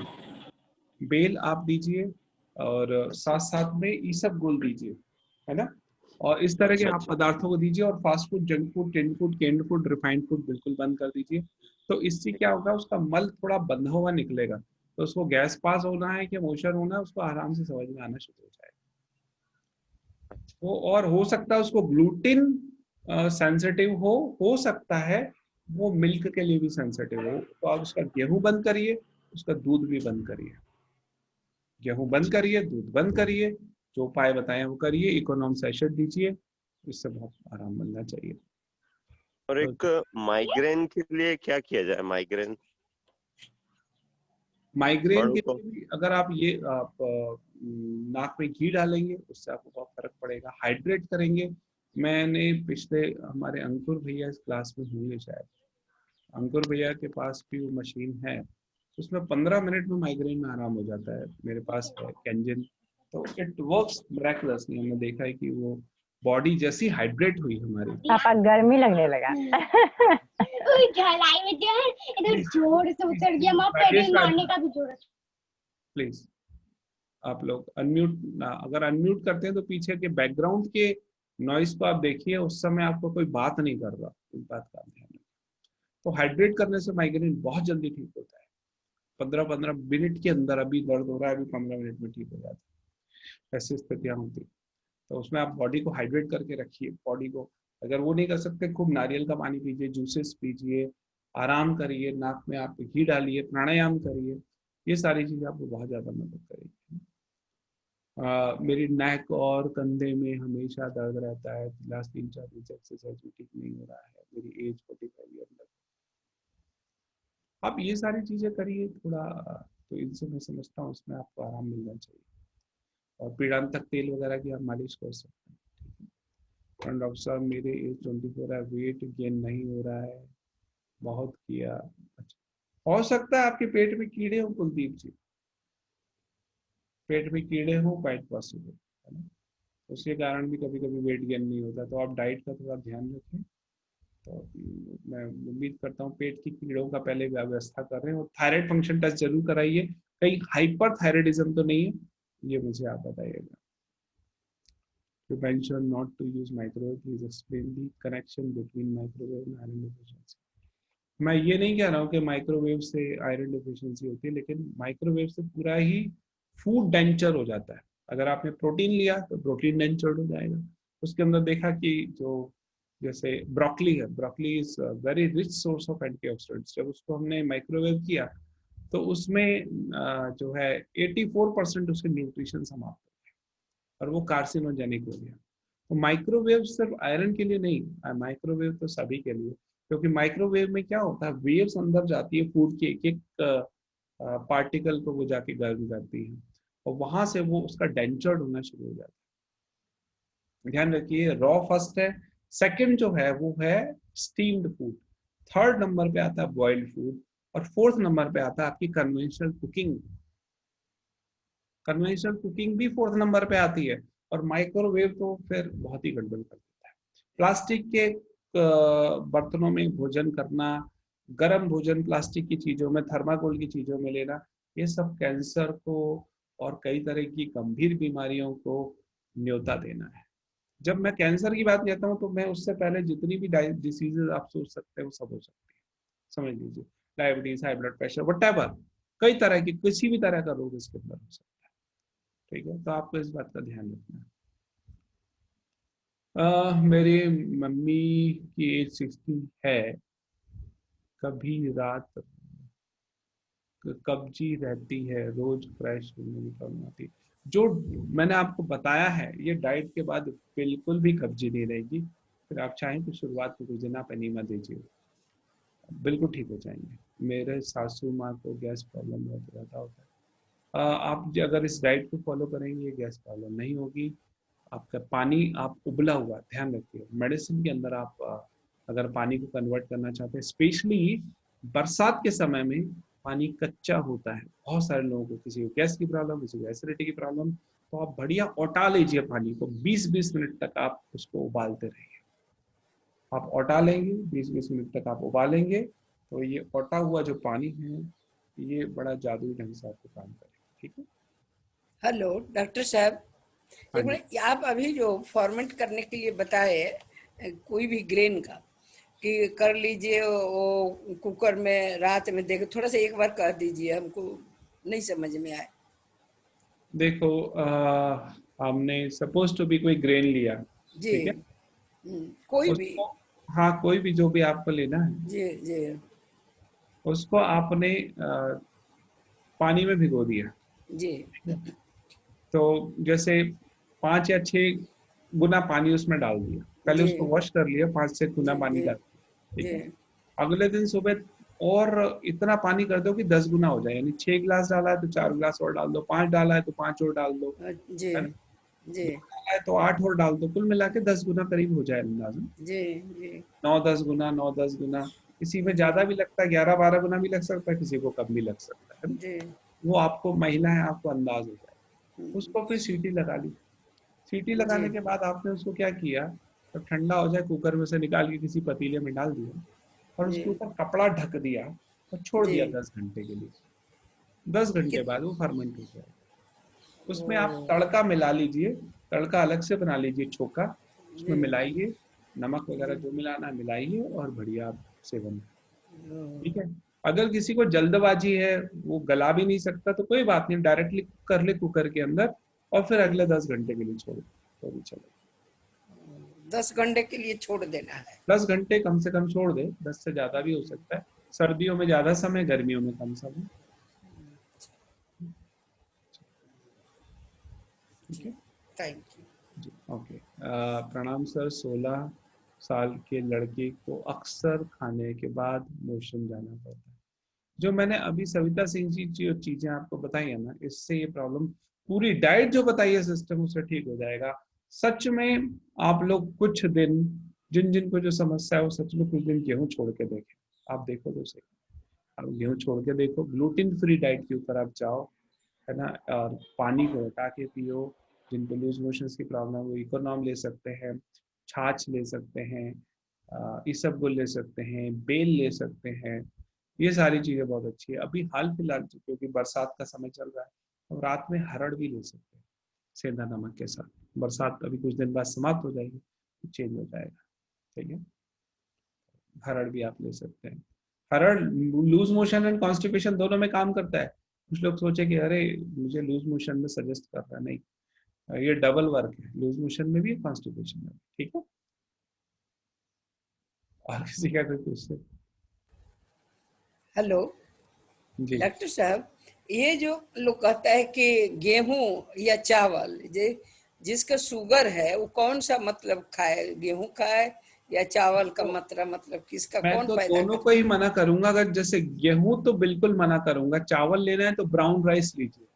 बेल आप दीजिए, और साथ साथ में ईसबगुल दीजिए, है ना। और इस तरह के आप पदार्थों को दीजिए, और fast food, junk food, tin food, canned food, refined food बिल्कुल बंद कर दीजिए। तो इससे क्या होगा, उसका मल थोड़ा बंधा हुआ निकलेगा, तो उसको गैस पास होना है कि मोशन होना है उसको आराम से समझ में आना शुरू हो जाएगा। तो और हो सकता है उसको ग्लूटिन सेंसिटिव हो सकता है वो मिल्क के लिए भी सेंसिटिव हो। तो आप उसका गेहूं बंद करिए, उसका दूध भी बंद करिए। गेहूं बंद करिए, दूध बंद करिए, जो उपाय बताए वो करिए, इकोनॉम सैशेट दीजिए, इससे बहुत आराम मिलना चाहिए। और एक माइग्रेन के लिए क्या किया जाए? माइग्रेन माइग्रेन बड़ों के को? लिए भी अगर आप ये नाक में घी डालेंगे उससे आपको बहुत फर्क पड़ेगा। हाइड्रेट करेंगे। मैंने पिछले, हमारे अंकुर भैया इस क्लास में होंगे शायद, अंकुर भैया के पास भी वो मशीन है, उसमें 15 मिनट में माइग्रेन में आराम हो जाता है। मेरे पास है कैंजन, तो इट वर्क्स मिरेकुलसली। हमने देखा है कि वो बॉडी जैसी हाइड्रेट हुई हमारी। पापा गर्मी लगने लगा। झलाई में जो है एकदम जोर से उतर गया, मां पेडल मारने का भी जोर। प्लीज आप लोग अनम्यूट, अगर अनम्यूट करते हैं तो पीछे के बैकग्राउंड के नॉइस को आप देखिए, उस समय आपको कोई बात नहीं कर रहा, इस बात का ध्यान रखिए। तो हाइड्रेट करने से माइग्रेन बहुत जल्दी ठीक होता है। 15-15 मिनट के अंदर, अभी दर्द हो रहा है, अभी 15 मिनट में ठीक हो जाता है। ऐसी स्थितियां होती। तो उसमें आप बॉडी को हाइड्रेट करके रखिए। बॉडी को अगर वो नहीं कर सकते, खूब नारियल का पानी पीजिए, जूसेस पीजिए, आराम करिए, नाक में आप घी डालिए, प्राणायाम करिए। ये सारी चीजें आपको बहुत ज्यादा मदद करेगी। मेरी नेक और कंधे में हमेशा दर्द रहता है, लास्ट 3-4 दिन से एक्सरसाइज भी ठीक नहीं हो रहा है, मेरी एज 45 ईयर लग। आप ये सारी चीजें करिए थोड़ा, तो इनसे मैं समझता हूँ इसमें आपको आराम मिलना चाहिए। और पीड़ांतक तेल वगैरह की आप मालिश कर सकते हैं। और डॉक्टर साहब मेरे एज 24 है, वेट गेन नहीं हो रहा है, बहुत किया। अच्छा, हो सकता है आपके पेट में कीड़े हो कुलदीप जी, पेट में कीड़े हो, क्वाइट पॉसिबल, है ना। उसके कारण भी कभी कभी वेट गेन नहीं होता। तो आप डाइट का थोड़ा ध्यान रखें। तो मैं उम्मीद करता हूँ पेट की कीड़ों का पहले व्यवस्था कर रहे हैं। और थायराइड फंक्शन टेस्ट जरूर कराइए, कहीं हाइपर थायराइडिज्म तो नहीं है, ये मुझे आप बताइएगा। You mentioned not to use microwave. Please explain the connection between microwave and iron deficiency. मैं ये नहीं कह रहा हूँ कि माइक्रोवेव से आयरन डिफिशियंसी होती है, लेकिन माइक्रोवेव से पूरा ही फूड डेंचर हो जाता है। अगर आपने प्रोटीन लिया तो प्रोटीन डेंचर हो जाएगा। उसके अंदर देखा कि जो जैसे ब्रोकली है, broccoli is very rich source of antioxidants. जब उसको हमने माइक्रोवेव किया तो उसमें जो है 84% उसके न्यूट्रिशन समाप्त हो गए और वो कार्सिनोजेनिक हो गया। तो माइक्रोवेव सिर्फ आयरन के लिए नहीं, माइक्रोवेव तो सभी के लिए, क्योंकि माइक्रोवेव में क्या होता है, वेव्स अंदर जाती है, फूड के एक एक पार्टिकल को वो जाके गर्म करती है। और वहां से वो उसका डेंचर्ड होना शुरू हो जाता है। ध्यान रखिए, रॉ फर्स्ट है, सेकंड जो है वो है स्टीम्ड फूड, थर्ड नंबर पे आता है बॉइल्ड फूड, और फोर्थ नंबर पे आता है आपकी कन्वेंशनल कुकिंग। कन्वेंशनल कुकिंग भी फोर्थ नंबर पे आती है, और माइक्रोवेव तो फिर बहुत ही गड़बड़ कर देता है। प्लास्टिक के बर्तनों में भोजन करना, गर्म भोजन प्लास्टिक की चीजों में, थर्माकोल की चीजों में लेना, ये सब कैंसर को और कई तरह की गंभीर बीमारियों को न्योता देना है। जब मैं कैंसर की बात कहता हूँ तो मैं उससे पहले जितनी भी डिसीजेज आप सोच सकते हैं वो सब हो सकती है। समझ लीजिए, diabetes, high blood pressure, whatever, कई तरह की किसी भी तरह का रोग इसके अंदर हो सकता है। ठीक है, तो आपको इस बात का ध्यान रखना है। मेरी मम्मी की एज 60 है, कभी रात कब्जी रहती है, रोज फ्रेश होने की प्रॉब्लम आती है। जो मैंने आपको बताया है, ये डाइट के बाद बिल्कुल भी कब्जी नहीं रहेगी। फिर आप चाहें तो शुरुआत में कुछ दिन आप एनीमा दीजिए, बिल्कुल ठीक हो जाएंगे। मेरे सासू माँ को गैस प्रॉब्लम बहुत ज़्यादा होता है। आप अगर इस डाइट को फॉलो करेंगे गैस प्रॉब्लम नहीं होगी। आपका पानी आप उबला हुआ, ध्यान रखिए, मेडिसिन के अंदर आप अगर पानी को कन्वर्ट करना चाहते हैं, स्पेशली बरसात के समय में पानी कच्चा होता है, बहुत सारे लोगों को, किसी को गैस की प्रॉब्लम, किसी को एसिडिटी की प्रॉब्लम, तो आप बढ़िया औटा लीजिए पानी को, 20-20 मिनट तक आप उसको उबालते रहिए। आप औटा लेंगे, 20-20 मिनट तक आप उबालेंगे, तो ये औटा हुआ जो पानी है ये बड़ा जादुई ढंग से आपको काम करेगा। ठीक है। हेलो डॉक्टर साहब, हाँ एक जी। मिनट, आप अभी जो फॉर्मेट करने के लिए बताए कोई भी ग्रेन का कि कर लीजिए वो कुकर में रात में, देखो थोड़ा सा एक बार कह दीजिए, हमको नहीं समझ में आए। देखो, हमने सपोज टू भी कोई ग्रेन लिया, जी। ठीक है, कोई भी। उसको, हाँ कोई भी, जो भी आपको लेना है, जी जी उसको आपने पानी में भिगो दिया। जी तो जैसे 5 या 6 गुना पानी उसमें डाल दिया, पहले जी उसको वॉश कर लिया 5 से गुना जी पानी जी डाल, ठीक जी है। अगले दिन सुबह और इतना पानी कर दो कि 10 गुना हो जाए, यानी 6 गिलास डाला है तो 4 गिलास और डाल दो, 5 डाला है तो 5 और डाल दो, जी है ना, जी 2 डाला है तो 8 और डाल दो, कुल मिला के 10 गुना करीब हो जाए अंदाजा। जी जी 9-10 गुना, 9-10 गुना, किसी में जी ज्यादा भी लगता है, 11-12 गुना भी लग सकता है, किसी को कम भी लग सकता है ना? जी वो आपको, महिला है, आपको अंदाज हो जाए। उसको फिर सीटी लगा ली। सीटी लगाने के बाद आपने उसको क्या किया, तो ठंडा हो जाए, कुकर में से निकाल के किसी पतीले में डाल दिया, और जी उसके ऊपर कपड़ा ढक दिया और छोड़ जी दिया 10 घंटे के लिए। 10 घंटे कित बाद वो फर्मेंट हो जाएगा। उसमें आप ओ तड़का मिला लीजिए, तड़का अलग से बना लीजिए, चोखा, उसमें जी मिलाइए, नमक वगैरह जी जो मिलाना है मिलाइए, और बढ़िया आप सेवन। ओ ठीक है। अगर किसी को जल्दबाजी है, वो गला भी नहीं सकता, तो कोई बात नहीं, डायरेक्टली कर ले कुकर के अंदर, और फिर अगले 10 घंटे के लिए छोड़ तो भी चले। 10 घंटे के लिए छोड़ देना है। 10 घंटे कम से कम छोड़ दे, 10 से ज्यादा भी हो सकता है, सर्दियों में ज्यादा समय, गर्मियों में कम समय। ठीक है थैंक यू। जी, ओके। प्रणाम सर। 16 साल के लड़के को अक्सर खाने के बाद मोशन जाना पड़ता है। जो मैंने अभी सविता सिंह जी जो चीजें आपको बताई है ना, इससे ये प्रॉब्लम, पूरी डाइट जो बताई है सिस्टम, उससे ठीक हो जाएगा। सच में आप लोग कुछ दिन, जिन जिन को जो समस्या है, वो सच में कुछ दिन गेहूं छोड़ के देखें। आप देखो तो सही, आप गेहूं छोड़ के देखो, ग्लूटेन फ्री डाइट के ऊपर आप जाओ, है ना, और पानी को हटा के पियो। जिनको लूज मोशंस की प्रॉब्लम है वो इकोनॉम ले सकते हैं, छाछ ले सकते हैं, इसबगुल ले सकते हैं, बेल ले सकते हैं। ये सारी चीज़ें बहुत अच्छी है। अभी हाल फिलहाल क्योंकि बरसात का समय चल रहा है, तो रात में हरड़ भी ले सकते हैं सेंधा नमक के साथ। बरसात अभी कुछ दिन बाद समाप्त हो जाएगी, चेंज हो जाएगा। ठीक है, हरड़ भी आप ले सकते हैं। हरड़ लूज मोशन एंड कॉन्स्टिपेशन दोनों में काम करता है। कुछ लोग सोचे कि अरे मुझे लूज मोशन में सजेस्ट कर रहा है, नहीं, ये डबल वर्क है, लूज मोशन में भी, कॉन्स्टिपेशन में भी। ठीक है, और किसी का कोई क्वेश्चन? हेलो जी, डॉक्टर साहब, ये जो लोग कहता है कि गेहूं या चावल, जिसका शुगर है वो कौन सा मतलब खाए, गेहूं खाए या चावल का, तो मतलब किसका मैं कौन तो पैदा दोनों को करता ही मना करूंगा। अगर जैसे गेहूं तो बिल्कुल मना करूंगा, चावल लेना है तो ब्राउन राइस लीजिए।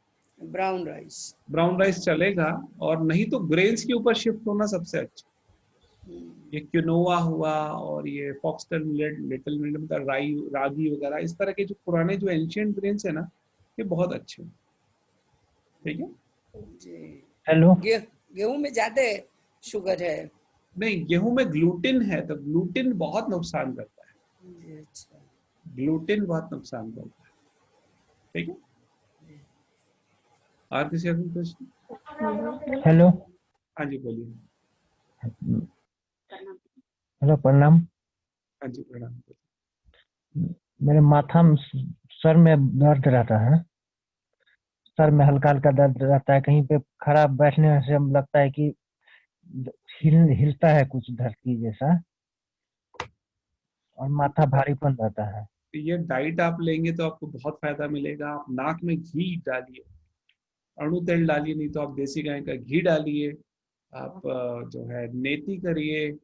Brown rice. ब्राउन राइस चलेगा, और नहीं तो ग्रेन्स के ऊपर शिफ्ट होना सबसे अच्छा। ये क्विनोआ हुआ और ये फॉक्सटेल मिलेट, लिटिल मिलेट, मतलब रागी वगैरह, इस तरह के जो पुराने जो एंशिएंट ग्रेन्स है ना, ये बहुत अच्छे हैं। ठीक है जी। हेलो। गेहूं में ज्यादा शुगर है? नहीं, गेहूं में ग्लूटिन है, तो ग्लूटिन बहुत नुकसान करता है। जी, अच्छा। ग्लूटिन बहुत नुकसान करता है। ठीक है, और किसी का क्वेश्चन? हेलो। हाँ जी बोलिए। हेलो, प्रणाम। हाँ जी प्रणाम। मेरे माथा में, सर में दर्द रहता है। सर में हल्का हल्का दर्द रहता है, कहीं पे खड़ा बैठने से लगता है कि हिलता है कुछ धरती जैसा, और माथा भारीपन रहता है। ये डाइट आप लेंगे तो आपको बहुत फायदा मिलेगा। आप नाक में घी डालिए, अणु तेल डालिए, नहीं तो आप देसी गाय का घी डालिए। आप जो है नेति करिए,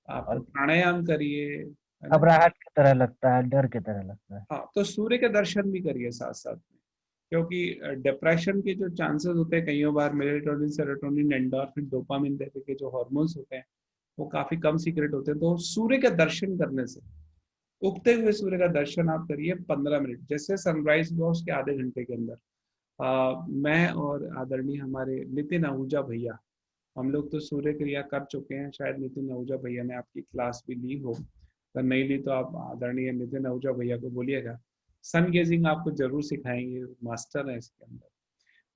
आप और प्राणायाम करिए, है ना। घबराहट की तरह लगता है, डर की तरह लगता है। हाँ, तो सूर्य के दर्शन भी करिए साथ साथ में, क्योंकि डिप्रेशन के जो चांसेस होते हैं, कई बार मेलेटोनिन, सेरोटोनिन, एंडोर्फिन, डोपामिन तरह के जो हार्मोन्स होते हैं, वो काफी कम सीक्रेट होते हैं। तो सूर्य के दर्शन करने से, उगते हुए सूर्य का दर्शन आप करिए 15 मिनट, जैसे सनराइज हुआ उसके आधे घंटे के अंदर। मैं और आदरणीय हमारे नितिन आहूजा भैया, हम लोग तो सूर्य क्रिया कर चुके हैं। शायद नितिन आहूजा भैया ने आपकी क्लास भी ली हो, अगर नहीं ली तो आप आदरणीय नितिन आहूजा भैया को बोलिएगा, सन गेजिंग आपको जरूर सिखाएंगे, मास्टर है इसके अंदर।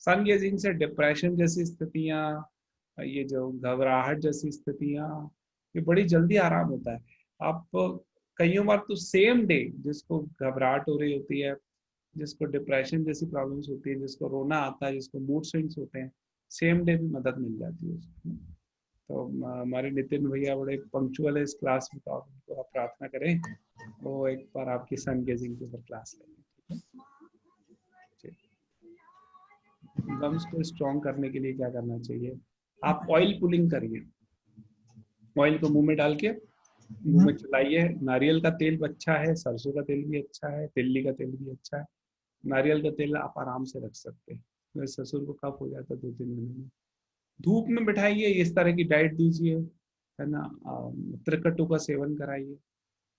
सन गेजिंग से डिप्रेशन जैसी स्थितियाँ, ये जो घबराहट जैसी स्थितियाँ, ये बड़ी जल्दी आराम होता है। आप कई बार तो सेम डे, जिसको घबराहट हो रही होती है, जिसको डिप्रेशन जैसी प्रॉब्लम्स होती है, जिसको रोना आता है, जिसको मूड स्विंग्स होते हैं, सेम डे भी मदद मिल जाती है उसको। तो हमारे नितिन भैया बड़े पंक्चुअल है इस क्लास में, तो आप उनको आप प्रार्थना करें वो एक बार आपकी सन गेजिंग के ऊपर क्लास लें। ठीक है, गम्स को स्ट्रॉन्ग करने के लिए क्या करना चाहिए? आप ऑयल पुलिंग करिए, ऑयल को मुंह में डाल के मुंह में चलाइए। नारियल का तेल अच्छा है, सरसों का तेल भी अच्छा है, तिल्ली का तेल भी अच्छा है। नारियल का तेल आप आराम से रख सकते हैं। मेरे ससुर को कफ हो जाता 2-3 महीने में। धूप में बिठाइए, इस तरह की डाइट दीजिए, है ना। त्रिकटु का सेवन कराइए,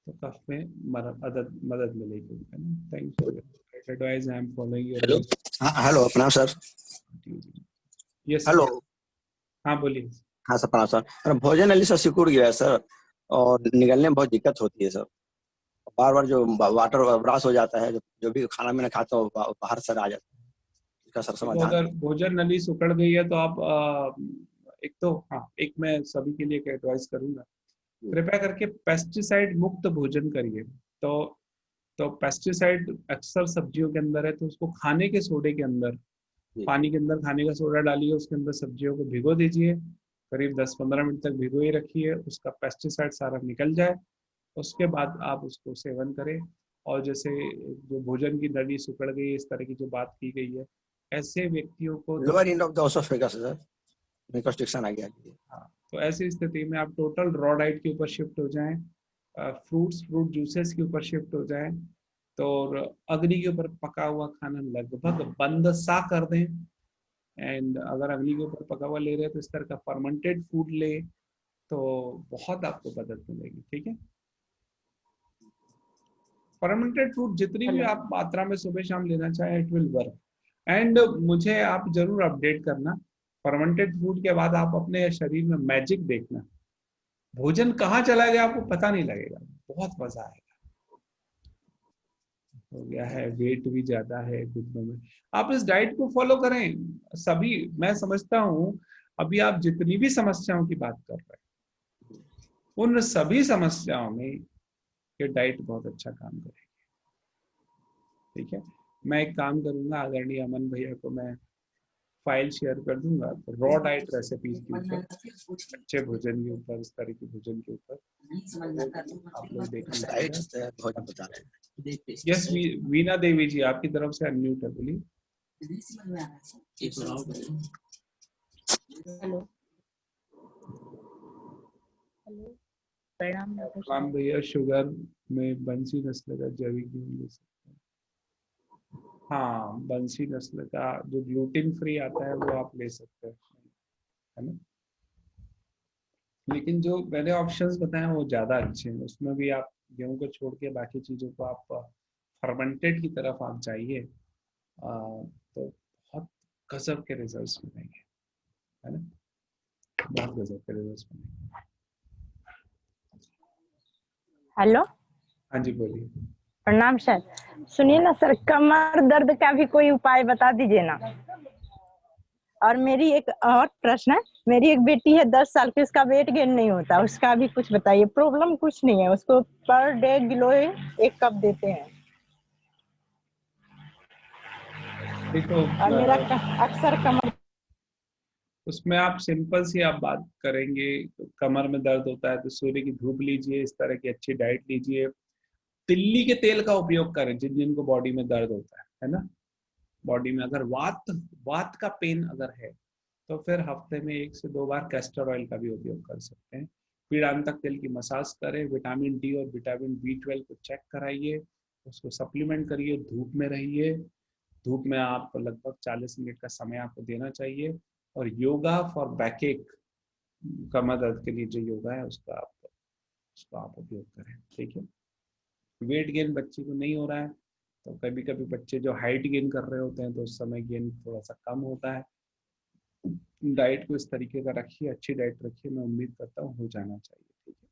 तो कफ में मदद मिलेगी, है ना। Thanks for advice, I am following your hello. हाँ हेलो, प्रणाम सर। Yes hello. हाँ बोलिए। हाँ सर, प्रणाम सर। मेरा भोजन नली से सिकुड़ गया है सर, और निगलने में बहुत दिक्कत होती है सर। बार बार जो वाटर ब्रास हो जाता है, जो भी खाना मैंने खाता हूँ बाहर सर आ जाता है। इसका सर देखो, समाधान। अगर भोजन नली सुकड़ गई है तो आप एक तो हाँ, एक मैं सभी के लिए एक एडवाइस करूंगा, कृपया करके पेस्टिसाइड मुक्त भोजन करिए। तो पेस्टिसाइड अक्सर सब्जियों के अंदर है, तो उसको खाने के सोडे के अंदर, पानी के अंदर खाने का सोडा डालिए, उसके अंदर सब्जियों को भिगो दीजिए, करीब 10-15 मिनट तक भिगोए रखिए, उसका पेस्टिसाइड सारा निकल जाए, उसके बाद आप उसको सेवन करें। और जैसे जो भोजन की नली सिकुड़ गई, इस तरह की जो बात की गई है, ऐसे व्यक्तियों को lower end of the oesophagus sir, reconstruction आ गया। हाँ, तो ऐसी स्थिति में आप टोटल रॉ डाइट के ऊपर शिफ्ट हो जाएं, फ्रूट जूसेस के ऊपर शिफ्ट हो जाएं, तो अग्नि के ऊपर पका हुआ खाना लगभग बंद सा कर दें। एंड अगर अग्नि के ऊपर पका हुआ ले रहे हैं तो इस तरह का फर्मेंटेड फूड ले, तो बहुत आपको मदद मिलेगी। ठीक है, फर्मेंटेड फूड जितनी भी आप मात्रा में सुबह शाम लेना चाहें, इट विल वर्क। एंड मुझे आप जरूर अपडेट करना, फर्मेंटेड फूड के बाद आप अपने शरीर में मैजिक देखना, भोजन कहाँ चला गया आपको पता नहीं लगेगा, बहुत मजा आएगा। हो गया है, वेट भी ज्यादा है घुटनों में, आप इस डाइट को फॉलो करें। सभी, मैं समझता हूँ अभी आप जितनी भी समस्याओं की बात कर रहे हैं, उन सभी समस्याओं में ये डाइट बहुत अच्छा काम करेगी। ठीक है, मैं एक काम करूंगा, आदरणीय अमन भैया को मैं फाइल शेयर कर दूंगा रॉ डाइट रेसिपीज के ऊपर, अच्छे भोजन के ऊपर, इस तरह के भोजन के ऊपर आप लोग देखना। यस, वीना देवी जी आपकी तरफ से अनम्यूट है, बोलिए। हेलो। प्रणाम डॉक्टर राम भैया, शुगर में बंसी नस्ल का जैविक गेहूं ले सकते हैं। हाँ, बंसी नस्ल का जो ग्लूटेन फ्री आता है वो आप ले सकते हैं, है ना। लेकिन जो मैंने ऑप्शंस बताए वो ज्यादा अच्छे हैं, उसमें भी आप गेहूं को छोड़ के बाकी चीजों को आप फर्मेंटेड की तरफ आप जाइए, तो बहुत गजब के रिजल्ट्स मिलेंगे, है ना, बहुत गजब के रिजल्ट्स मिलेंगे। हेलो, हाँ जी बोलिए। प्रणाम सर। सुनिए ना सर, कमर दर्द का भी कोई उपाय बता दीजिए ना। और मेरी एक और प्रश्न है, मेरी एक बेटी है 10 साल की, उसका वेट गेन नहीं होता, उसका भी कुछ बताइए। प्रॉब्लम कुछ नहीं है, उसको पर डे गिलोय 1 कप देते हैं। देखो और मेरा अक्सर कमर, उसमें आप सिंपल सी आप बात करेंगे, कमर में दर्द होता है तो सूर्य की धूप लीजिए, इस तरह की अच्छी डाइट लीजिए, तिल्ली के तेल का उपयोग करें जिन जिनको बॉडी में दर्द होता है ना। बॉडी में अगर वात वात का पेन अगर है तो फिर हफ्ते में 1 से 2 बार कैस्टर ऑयल का भी उपयोग कर सकते हैं। पीड़ांतक तेल की मसाज करें, विटामिन डी और विटामिन B12 को चेक कराइए, उसको सप्लीमेंट करिए, धूप में रहिए, धूप में आप लगभग 40 मिनट का समय आपको देना चाहिए। और योगा फॉर बैकएक, कमर दर्द के लिए जो योगा है उसको आप उपयोग करें, ठीक है। वेट गेन बच्चे को नहीं हो रहा है तो कभी कभी बच्चे जो हाइट गेन कर रहे होते हैं तो उस समय गेन थोड़ा सा कम होता है। डाइट को इस तरीके का रखिए, अच्छी डाइट रखिए, मैं उम्मीद करता हूँ हो जाना चाहिए, ठीक है।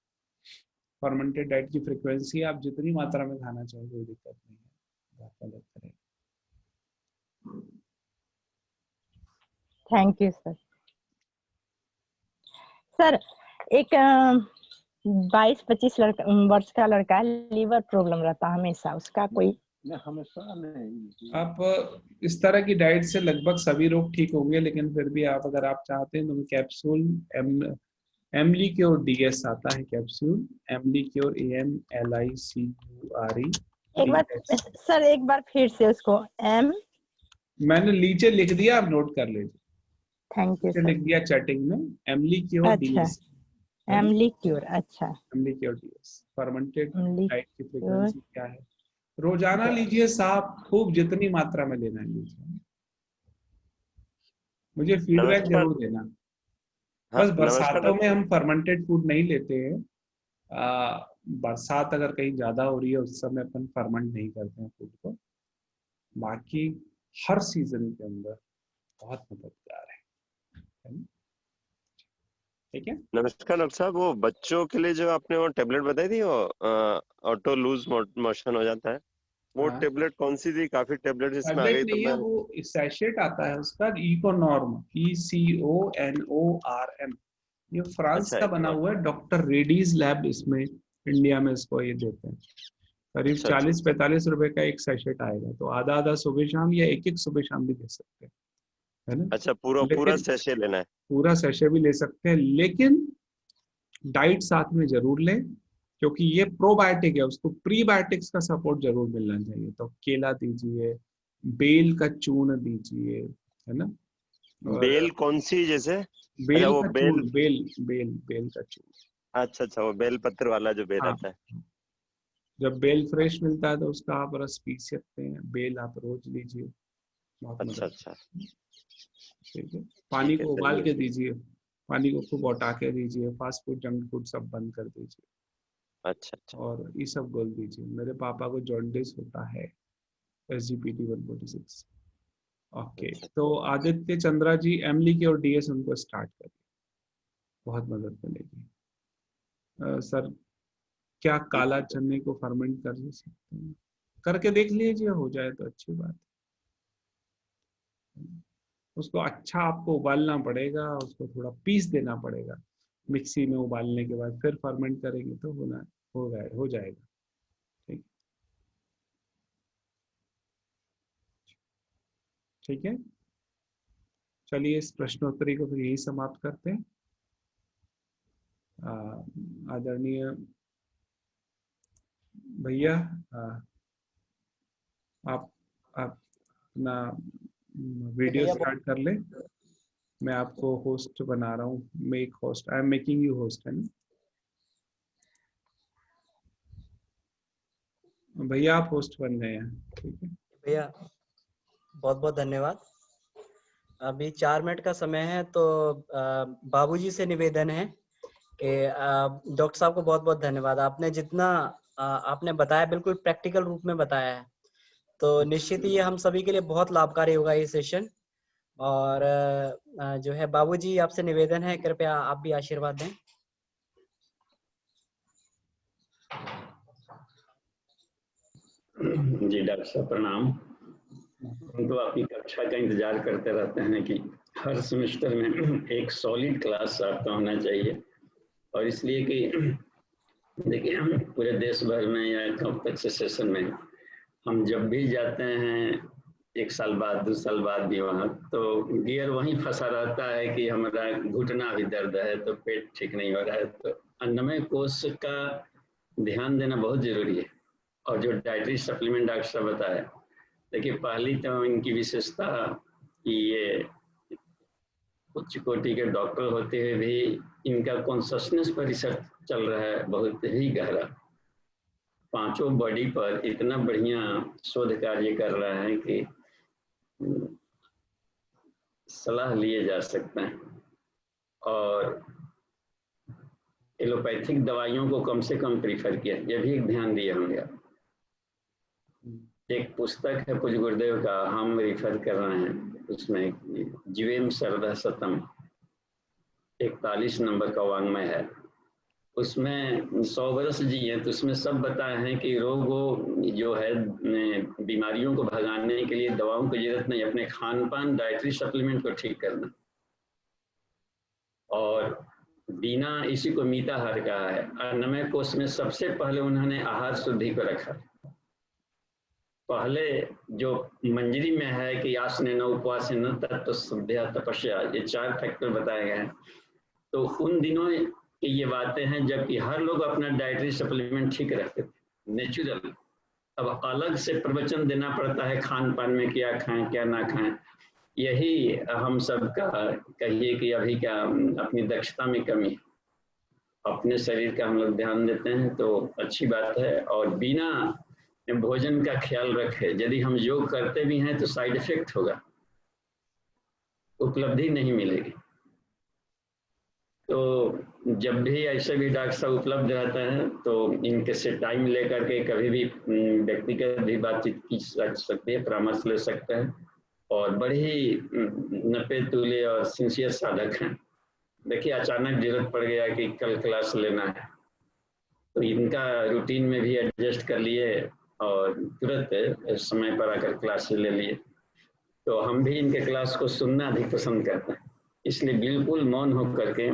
फर्मेंटेड डाइट की फ्रिक्वेंसी आप जितनी मात्रा में खाना चाहिए कोई दिक्कत नहीं है, बहुत मदद करेगा। Thank you sir. सर, एक 22-25 वर्ष का लड़का है, लीवर प्रॉब्लम रहता है हमेशा, उसका कोई हमेशा नहीं। आप इस तरह की डाइट से लगभग सभी रोग ठीक होंगे, लेकिन फिर भी आप अगर आप चाहते हैं तो कैप्सूल एमलीक्योर DS आता है, कैप्सूल एमलीक्योर AMLICURE एक बार सर, एक बार फिर से उसको मैंने नीचे लिख दिया, आप नोट कर लीजिए। Thank you sir. लिख दिया चैटिंग में, एमलीक्योर DS। एमलीक्योर, अच्छा। एमलीक्योर DS फर्मेंटेड डाइट की एमलीक्योर फ्रीक्वेंसी क्या है? रोजाना लीजिए, साफ खूब जितनी मात्रा में लेना है लीजिए, मुझे फीडबैक नमस्कार। जरूर देना। हाँ, बस नमस्कार बरसातों में डॉक्टर। हम फर्मेंटेड फूड नहीं लेते हैं। बरसात अगर कहीं ज्यादा हो रही है उस समय अपन फर्मेंट नहीं करते हैं फूड को, बाकी हर सीजन के अंदर बहुत मददगार है ना? ठीक है। नमस्कार डॉक्टर साहब, वो बच्चों के लिए जो आपने वो टेबलेट बताई थी, वो ऑटो लूज मोशन हो जाता है, वो हाँ। टेबलेट कौन सी थी? काफी टेबलेट इसमें आ टैबलेट गई तो नहीं है, मैं। वो सैशेट आता है उसका, इकोनॉर्म, ECONORM। ये फ्रांस अच्छा, का एक बना और। हुआ है, डॉक्टर रेडीज लैब इसमें इंडिया में इसको ये देते हैं। करीब अच्छा, अच्छा, 40-45 रुपए का एक सैशेट आएगा, तो आधा आधा सुबह शाम या एक एक सुबह शाम भी दे सकते हैं, है ना। अच्छा, पूरा पूरा लेकिन सैशे लेना है? पूरा सैशे भी ले सकते हैं, लेकिन डाइट साथ में जरूर लें, क्योंकि ये प्रोबायोटिक है, उसको प्रीबायोटिक्स का सपोर्ट जरूर मिलना चाहिए। तो केला दीजिए, बेल का चूर्ण दीजिए, है ना। और बेल कौन सी जैसे? अच्छा, बेल वो का बेल। चूर्ण, बेल बेल बेल का चूर्ण। अच्छा अच्छा, वो बेल पत्र वाला जो बेल हाँ, आता है। जब बेल फ्रेश मिलता है तो उसका आप रस पी सकते हैं, बेल आप रोज लीजिए, बहुत अच्छा मदद। अच्छा, ठीक है। पानी ठीक है, को उबाल चलिए। के दीजिए, पानी को खूब उटा के दीजिए, फास्ट फूड जंक फूड सब बंद कर दीजिए, अच्छा अच्छा, और ये सब गोल दीजिए। मेरे पापा को जॉन्डिस होता है, SGPT 146। ओके, अच्छा। तो आदित्य चंद्रा जी, एमली की और DS उनको स्टार्ट करिए, बहुत मदद मिलेगी। सर, क्या ठीक काला है। चने को फर्मेंट कर सकते हैं? करके देख लीजिए, हो जाए तो अच्छी बात है। उसको अच्छा आपको उबालना पड़ेगा, उसको थोड़ा पीस देना पड़ेगा मिक्सी में, उबालने के बाद फिर फर्मेंट करेंगे तो हो जाएगा। ठीक, ठीक है। चलिए इस प्रश्नोत्तरी को फिर यही समाप्त करते हैं। आदरणीय भैया, आप अपना वीडियो स्टार्ट कर ले। मैं आपको होस्ट बना रहा हूँ, make host, I am making you host, है ना भैया, आप होस्ट बन गए हैं, ठीक है। भैया बहुत बहुत धन्यवाद। अभी 4 मिनट का समय है, तो बाबूजी से निवेदन है कि डॉक्टर साहब को बहुत बहुत धन्यवाद। आपने जितना आपने बताया बिल्कुल प्रैक्टिकल रूप में बताया है, तो निश्चित ही ये हम सभी के लिए बहुत लाभकारी होगा ये सेशन। और जो है बाबूजी आपसे निवेदन है, कृपया आप भी आशीर्वाद दें। जी डॉक्टर साहब प्रणाम। हम तो आपकी कक्षा का इंतजार करते रहते हैं कि हर सेमेस्टर में एक सॉलिड क्लास आपका होना चाहिए, और इसलिए कि देखिए हम पूरे देश भर में या कॉम्प्लेक्स सेशन में हम जब भी जाते हैं 1 साल बाद 2 साल बाद भी वहाँ, तो गियर वहीं फंसा रहता है कि हमारा घुटना भी दर्द है, तो पेट ठीक नहीं हो रहा है। तो अन्नमय कोश का ध्यान देना बहुत जरूरी है। और जो डाइटरी सप्लीमेंट डॉक्टर साहब बताया, देखिए पहली तो इनकी विशेषता कि ये उच्च कोटि के डॉक्टर होते हुए भी इनका कॉन्शसनेस पर रिसर्च चल रहा है बहुत ही गहरा। 5 बॉडी पर इतना बढ़िया शोध कार्य कर रहा है कि सलाह लिए जा सकते हैं। और एलोपैथिक दवाइयों को कम से कम प्रीफर किया, यह भी एक ध्यान दिया होंगे। एक पुस्तक है पूज्य गुरुदेव का, हम रिफर कर रहे हैं, उसमें जीवेम सरदा सतम 41 नंबर का वाङ्मय है। उसमें 100 वर्ष जिए तो उसमें सब बताए हैं कि रोगों जो है बीमारियों को भगाने के लिए दवाओं की जरूरत नहीं, अपने खान पान डाइटरी सप्लीमेंट को ठीक करना। और बिना इसी को मीताहार कहा है। अन्नमय कोश में सबसे पहले उन्होंने आहार शुद्धि को रखा। पहले जो मंजरी में है कि आसन न उपवास न तत्व शुद्धिया तपस्या, ये 4 फैक्टर बताए गए हैं। तो उन दिनों की ये बातें हैं जबकि हर लोग अपना डाइटरी सप्लीमेंट ठीक रखते थे, नेचुरल। अब अलग से प्रवचन देना पड़ता है खान पान में क्या खाएं क्या ना खाएं। यही हम सब का कहिए कि अभी क्या अपनी दक्षता में कमी है। अपने शरीर का हम लोग ध्यान देते हैं तो अच्छी बात है, और बिना भोजन का ख्याल रखे यदि हम योग करते भी हैं तो साइड इफेक्ट होगा, उपलब्धि नहीं मिलेगी। तो जब भी ऐसे भी डॉक्टर साहब उपलब्ध रहते हैं तो इनके से टाइम लेकर के कभी भी व्यक्तिगत भी बातचीत की जा सकती है, परामर्श ले सकते हैं। और बड़े ही नपे तुले और सिंसियर साधक हैं। देखिए अचानक जरूरत पड़ गया कि कल क्लास लेना है, तो इनका रूटीन में भी एडजस्ट कर लिए और तुरंत समय पर आकर क्लास ले लिए। तो हम भी इनके क्लास को सुनना अधिक पसंद करते हैं, इसलिए बिल्कुल मौन होकर के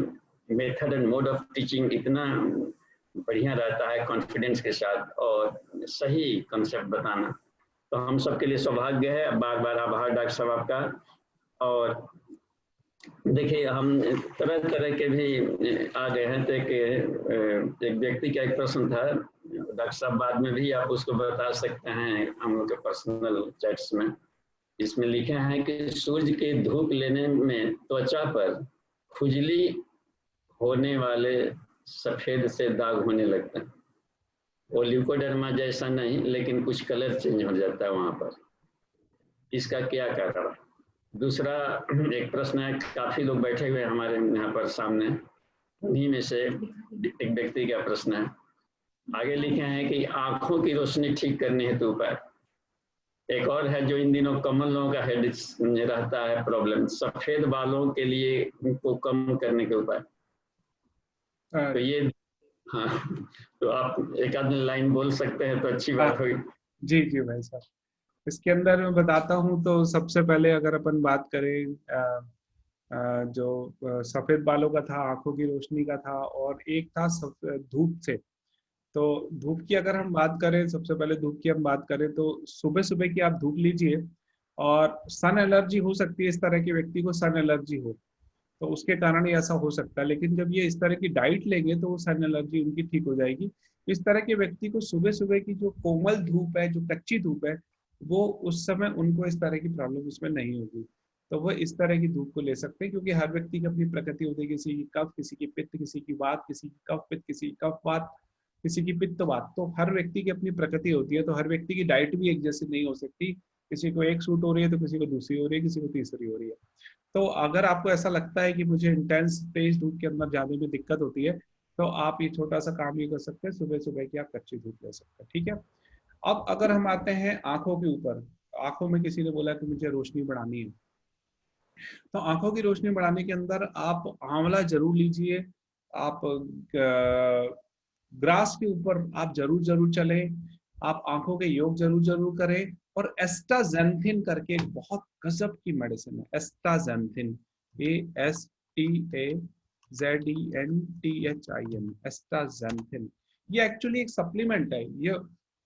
method and mode of teaching इतना बढ़िया रहता है कॉन्फिडेंस के साथ और सही कंसेप्ट बताना। तो हम सबके लिए सौभाग्य है, बार बार आभार डॉक्टर साहब आपका। और देखिए हम तरह तरह के भी आ गए हैं। तो एक व्यक्ति का एक प्रश्न था डॉक्टर साहब, बाद में भी आप उसको बता सकते हैं हम लोग के पर्सनल चैट्स में। इसमें लिखे हैं कि सूर्य के धूप लेने में त्वचा पर खुजली होने वाले सफेद से दाग होने लगते हैं। वो ल्यूकोडर्मा जैसा नहीं, लेकिन कुछ कलर चेंज हो जाता है वहां पर। इसका क्या कारण? दूसरा एक प्रश्न है, काफी लोग बैठे हुए हैं हमारे यहाँ पर सामने, उन्हीं में से एक व्यक्ति का प्रश्न है। आगे लिखे हैं कि आंखों की रोशनी ठीक करने हेतु उपाय। एक और है जो इन दिनों कमलों का हेड रहता है प्रॉब्लम, सफेद बालों के लिए इनको कम करने के उपाय। तो ये हाँ, तो आप एक आध लाइन बोल सकते हैं तो अच्छी बात होगी। जी जी भाई साहब, इसके अंदर मैं बताता हूँ। तो सबसे पहले अगर अपन बात करें जो सफेद बालों का था, आंखों की रोशनी का था, और एक था धूप से। तो धूप की अगर हम बात करें, सबसे पहले धूप की हम बात करें तो सुबह सुबह की आप धूप लीजिए, और सन एलर्जी हो सकती है, इस तरह के व्यक्ति को सन एलर्जी हो तो उसके कारण ही ऐसा हो सकता है। लेकिन जब ये इस तरह की डाइट लेंगे तो वो सन एलर्जी उनकी ठीक हो जाएगी। इस तरह के व्यक्ति को सुबह सुबह की जो कोमल धूप है, जो कच्ची धूप है, वो उस समय उनको इस तरह की प्रॉब्लम उसमें नहीं होगी। तो वो इस तरह की धूप को ले सकते हैं, क्योंकि हर व्यक्ति की अपनी प्रकृति होती है। किसी की कफ, किसी की पित्त, किसी की वात, किसी की कफ पित्त, किसी की कफ वात, किसी की पित्त वात। तो हर व्यक्ति की अपनी प्रकृति होती है, तो हर व्यक्ति की डाइट भी एक जैसी नहीं हो सकती। किसी को एक सूट हो रही है तो किसी को दूसरी हो रही है, किसी को तीसरी हो रही है। तो अगर आपको ऐसा लगता है कि मुझे इंटेंस तेज धूप के अंदर जाने में दिक्कत होती है, तो आप ये छोटा सा काम ये कर सकते हैं, सुबह सुबह की आप कच्ची धूप ले सकते हैं, ठीक है। अब अगर हम आते हैं आंखों के ऊपर, आंखों में किसी ने बोला कि मुझे रोशनी बढ़ानी है, तो आंखों की रोशनी बढ़ाने के अंदर आप आंवला जरूर लीजिए, आप ग्रास के ऊपर आप जरूर चलें, आप आंखों के योग जरूर करें। और एस्टाजेंथिन करके एक बहुत गजब की मेडिसिन है, एस्टाजेंथिन, ASTAZENTHIN, एस्टाजेंथिन। ये एक्चुअली एक सप्लीमेंट है। ये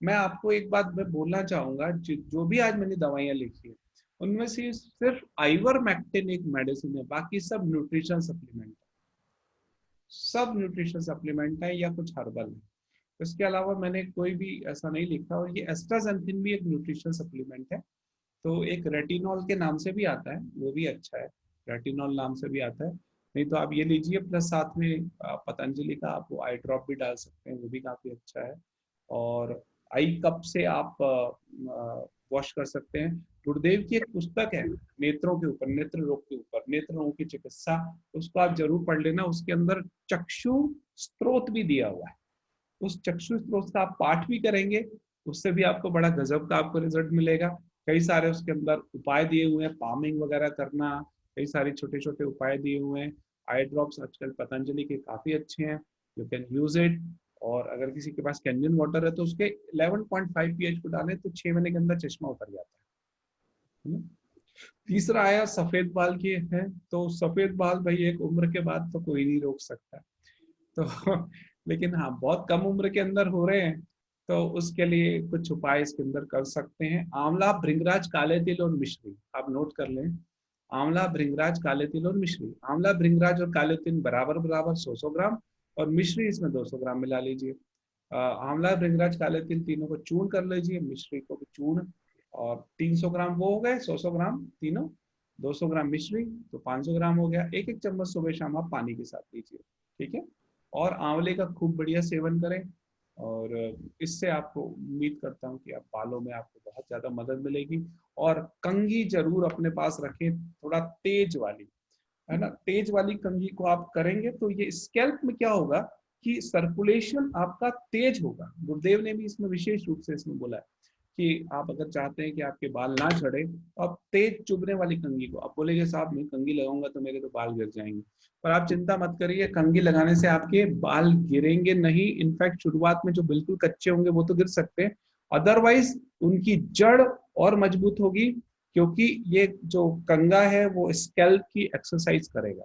मैं आपको एक बात मैं बोलना चाहूंगा, जो भी आज मैंने दवाइयां लिखी है उनमें से सिर्फ आइवरमेक्टिन एक मेडिसिन है, बाकी सब न्यूट्रिशन सप्लीमेंट है, सब न्यूट्रिशन सप्लीमेंट है या कुछ हर्बल है। इसके अलावा मैंने कोई भी ऐसा नहीं लिखा। और ये एस्टाजेंथिन भी एक न्यूट्रिशन सप्लीमेंट है। तो एक रेटिनॉल के नाम से भी आता है, वो भी अच्छा है, रेटिनॉल नाम से भी आता है। नहीं तो आप ये लीजिए, प्लस साथ में पतंजलि का आप वो आई ड्रॉप भी डाल सकते हैं, वो भी काफी अच्छा है। और आई कप से आप वॉश कर सकते हैं। गुरुदेव की एक पुस्तक है नेत्रों के ऊपर, नेत्र रोग के ऊपर, नेत्र रोग की चिकित्सा, उसको आप जरूर पढ़ लेना। उसके अंदर चक्षु स्त्रोत भी दिया हुआ है। उस चक्षु स्त्रोत का आप पाठ भी करेंगे, उससे भी आपको बड़ा गजब का आपको रिजल्ट मिलेगा। कई सारे उसके अंदर उपाय दिए हुए हैं, पामिंग वगैरह करना, कई सारे छोटे छोटे उपाय दिए हुए हैं। आई ड्रॉप्स आजकल पतंजलि के काफी अच्छे हैं, यू कैन यूज इट। और अगर किसी के पास कैंजन वाटर है तो उसके 11.5 pH को डालें तो 6 महीने के अंदर चश्मा उतर जाता है। तीसरा आया सफेद बाल की है। तो सफेद बाल भाई एक उम्र के बाद तो कोई नहीं रोक सकता, तो लेकिन हाँ बहुत कम उम्र के अंदर हो रहे हैं तो उसके लिए कुछ उपाय इसके अंदर कर सकते हैं। आंवला, भृंगराज, काले तिल और मिश्री, आप नोट कर लें। आंवला, भृंगराज, काले तिल और मिश्री। आंवला, भृंगराज और काले तिल बराबर बराबर 100 ग्राम, और मिश्री इसमें 200 ग्राम मिला लीजिए। आंवला, भृंगराज, काले तिल तीनों को चूर्ण कर लीजिए, मिश्री को भी चूर्ण। और 300 ग्राम वो हो गए, 100 ग्राम तीनों, 200 ग्राम मिश्री, तो 500 ग्राम हो गया। एक एक चम्मच सुबह शाम आप पानी के साथ लीजिए, ठीक है। और आंवले का खूब बढ़िया सेवन करें। और इससे आपको उम्मीद करता हूँ कि आप बालों में आपको बहुत ज्यादा मदद मिलेगी। और कंघी जरूर अपने पास रखें, थोड़ा तेज वाली, है ना। तेज वाली कंघी को आप करेंगे तो ये स्कैल्प में क्या होगा कि सर्कुलेशन आपका तेज होगा। गुरुदेव ने भी इसमें विशेष रूप से इसमें बोला है कि आप अगर चाहते हैं कि आपके बाल ना झड़े तो आप तेज चुभने वाली कंघी को, आप बोलेंगे साहब मैं कंघी लगाऊंगा तो मेरे तो बाल गिर जाएंगे, पर आप चिंता मत करिए, कंघी लगाने से आपके बाल गिरेंगे नहीं। इनफैक्ट शुरुआत में जो बिल्कुल कच्चे होंगे वो तो गिर सकते हैं, अदरवाइज उनकी जड़ और मजबूत होगी, क्योंकि ये जो कंघा है वो स्कैल्प की एक्सरसाइज करेगा,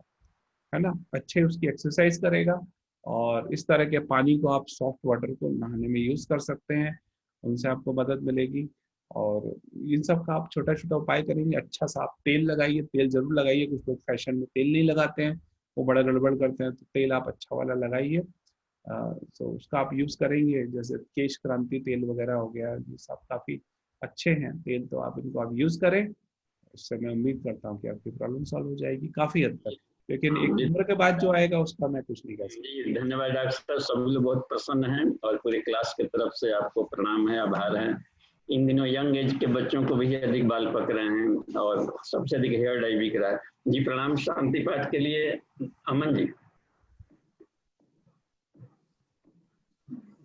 है ना, अच्छे उसकी एक्सरसाइज करेगा। और इस तरह के पानी को आप सॉफ्ट वाटर को नहाने में यूज कर सकते हैं, उनसे आपको मदद मिलेगी। और इन सब का आप छोटा छोटा उपाय करेंगे। अच्छा सा आप तेल लगाइए, तेल जरूर लगाइए। कुछ लोग फैशन में तेल नहीं लगाते हैं, वो बड़ा गड़बड़ करते हैं, तो तेल आप अच्छा वाला लगाइए। तो उसका आप यूज करेंगे, जैसे केश क्रांति तेल वगैरह हो गया, ये सब काफी अच्छे हैं तेल, तो आप इनको आप यूज करें। उससे मैं उम्मीद करता हूँ कि आपकी प्रॉब्लम सॉल्व हो जाएगी काफी हद तक। लेकिन एक उम्र के बाद जो आएगा उसका मैं कुछ नहीं कह सकता। धन्यवाद डॉक्टर साहब, सभी लोग बहुत प्रसन्न हैं और पूरी क्लास की तरफ से आपको प्रणाम है, आभार है। इन दिनों यंग एज के बच्चों को भी अधिक बाल पक रहे हैं और सबसे अधिक हेयर डाई बिक रहा है। जी प्रणाम। शांति पाठ के लिए अमन जी।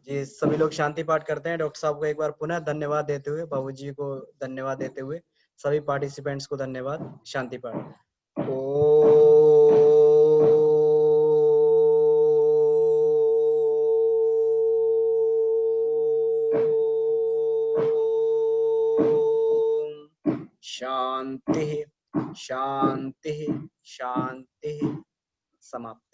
जी सभी लोग शांति पाठ करते हैं। डॉक्टर साहब को एक बार पुनः धन्यवाद देते हुए, बाबूजी को धन्यवाद देते हुए, सभी पार्टिसिपेंट्स को धन्यवाद। शांति पाठ। शांति शांति शांति। समाप्त।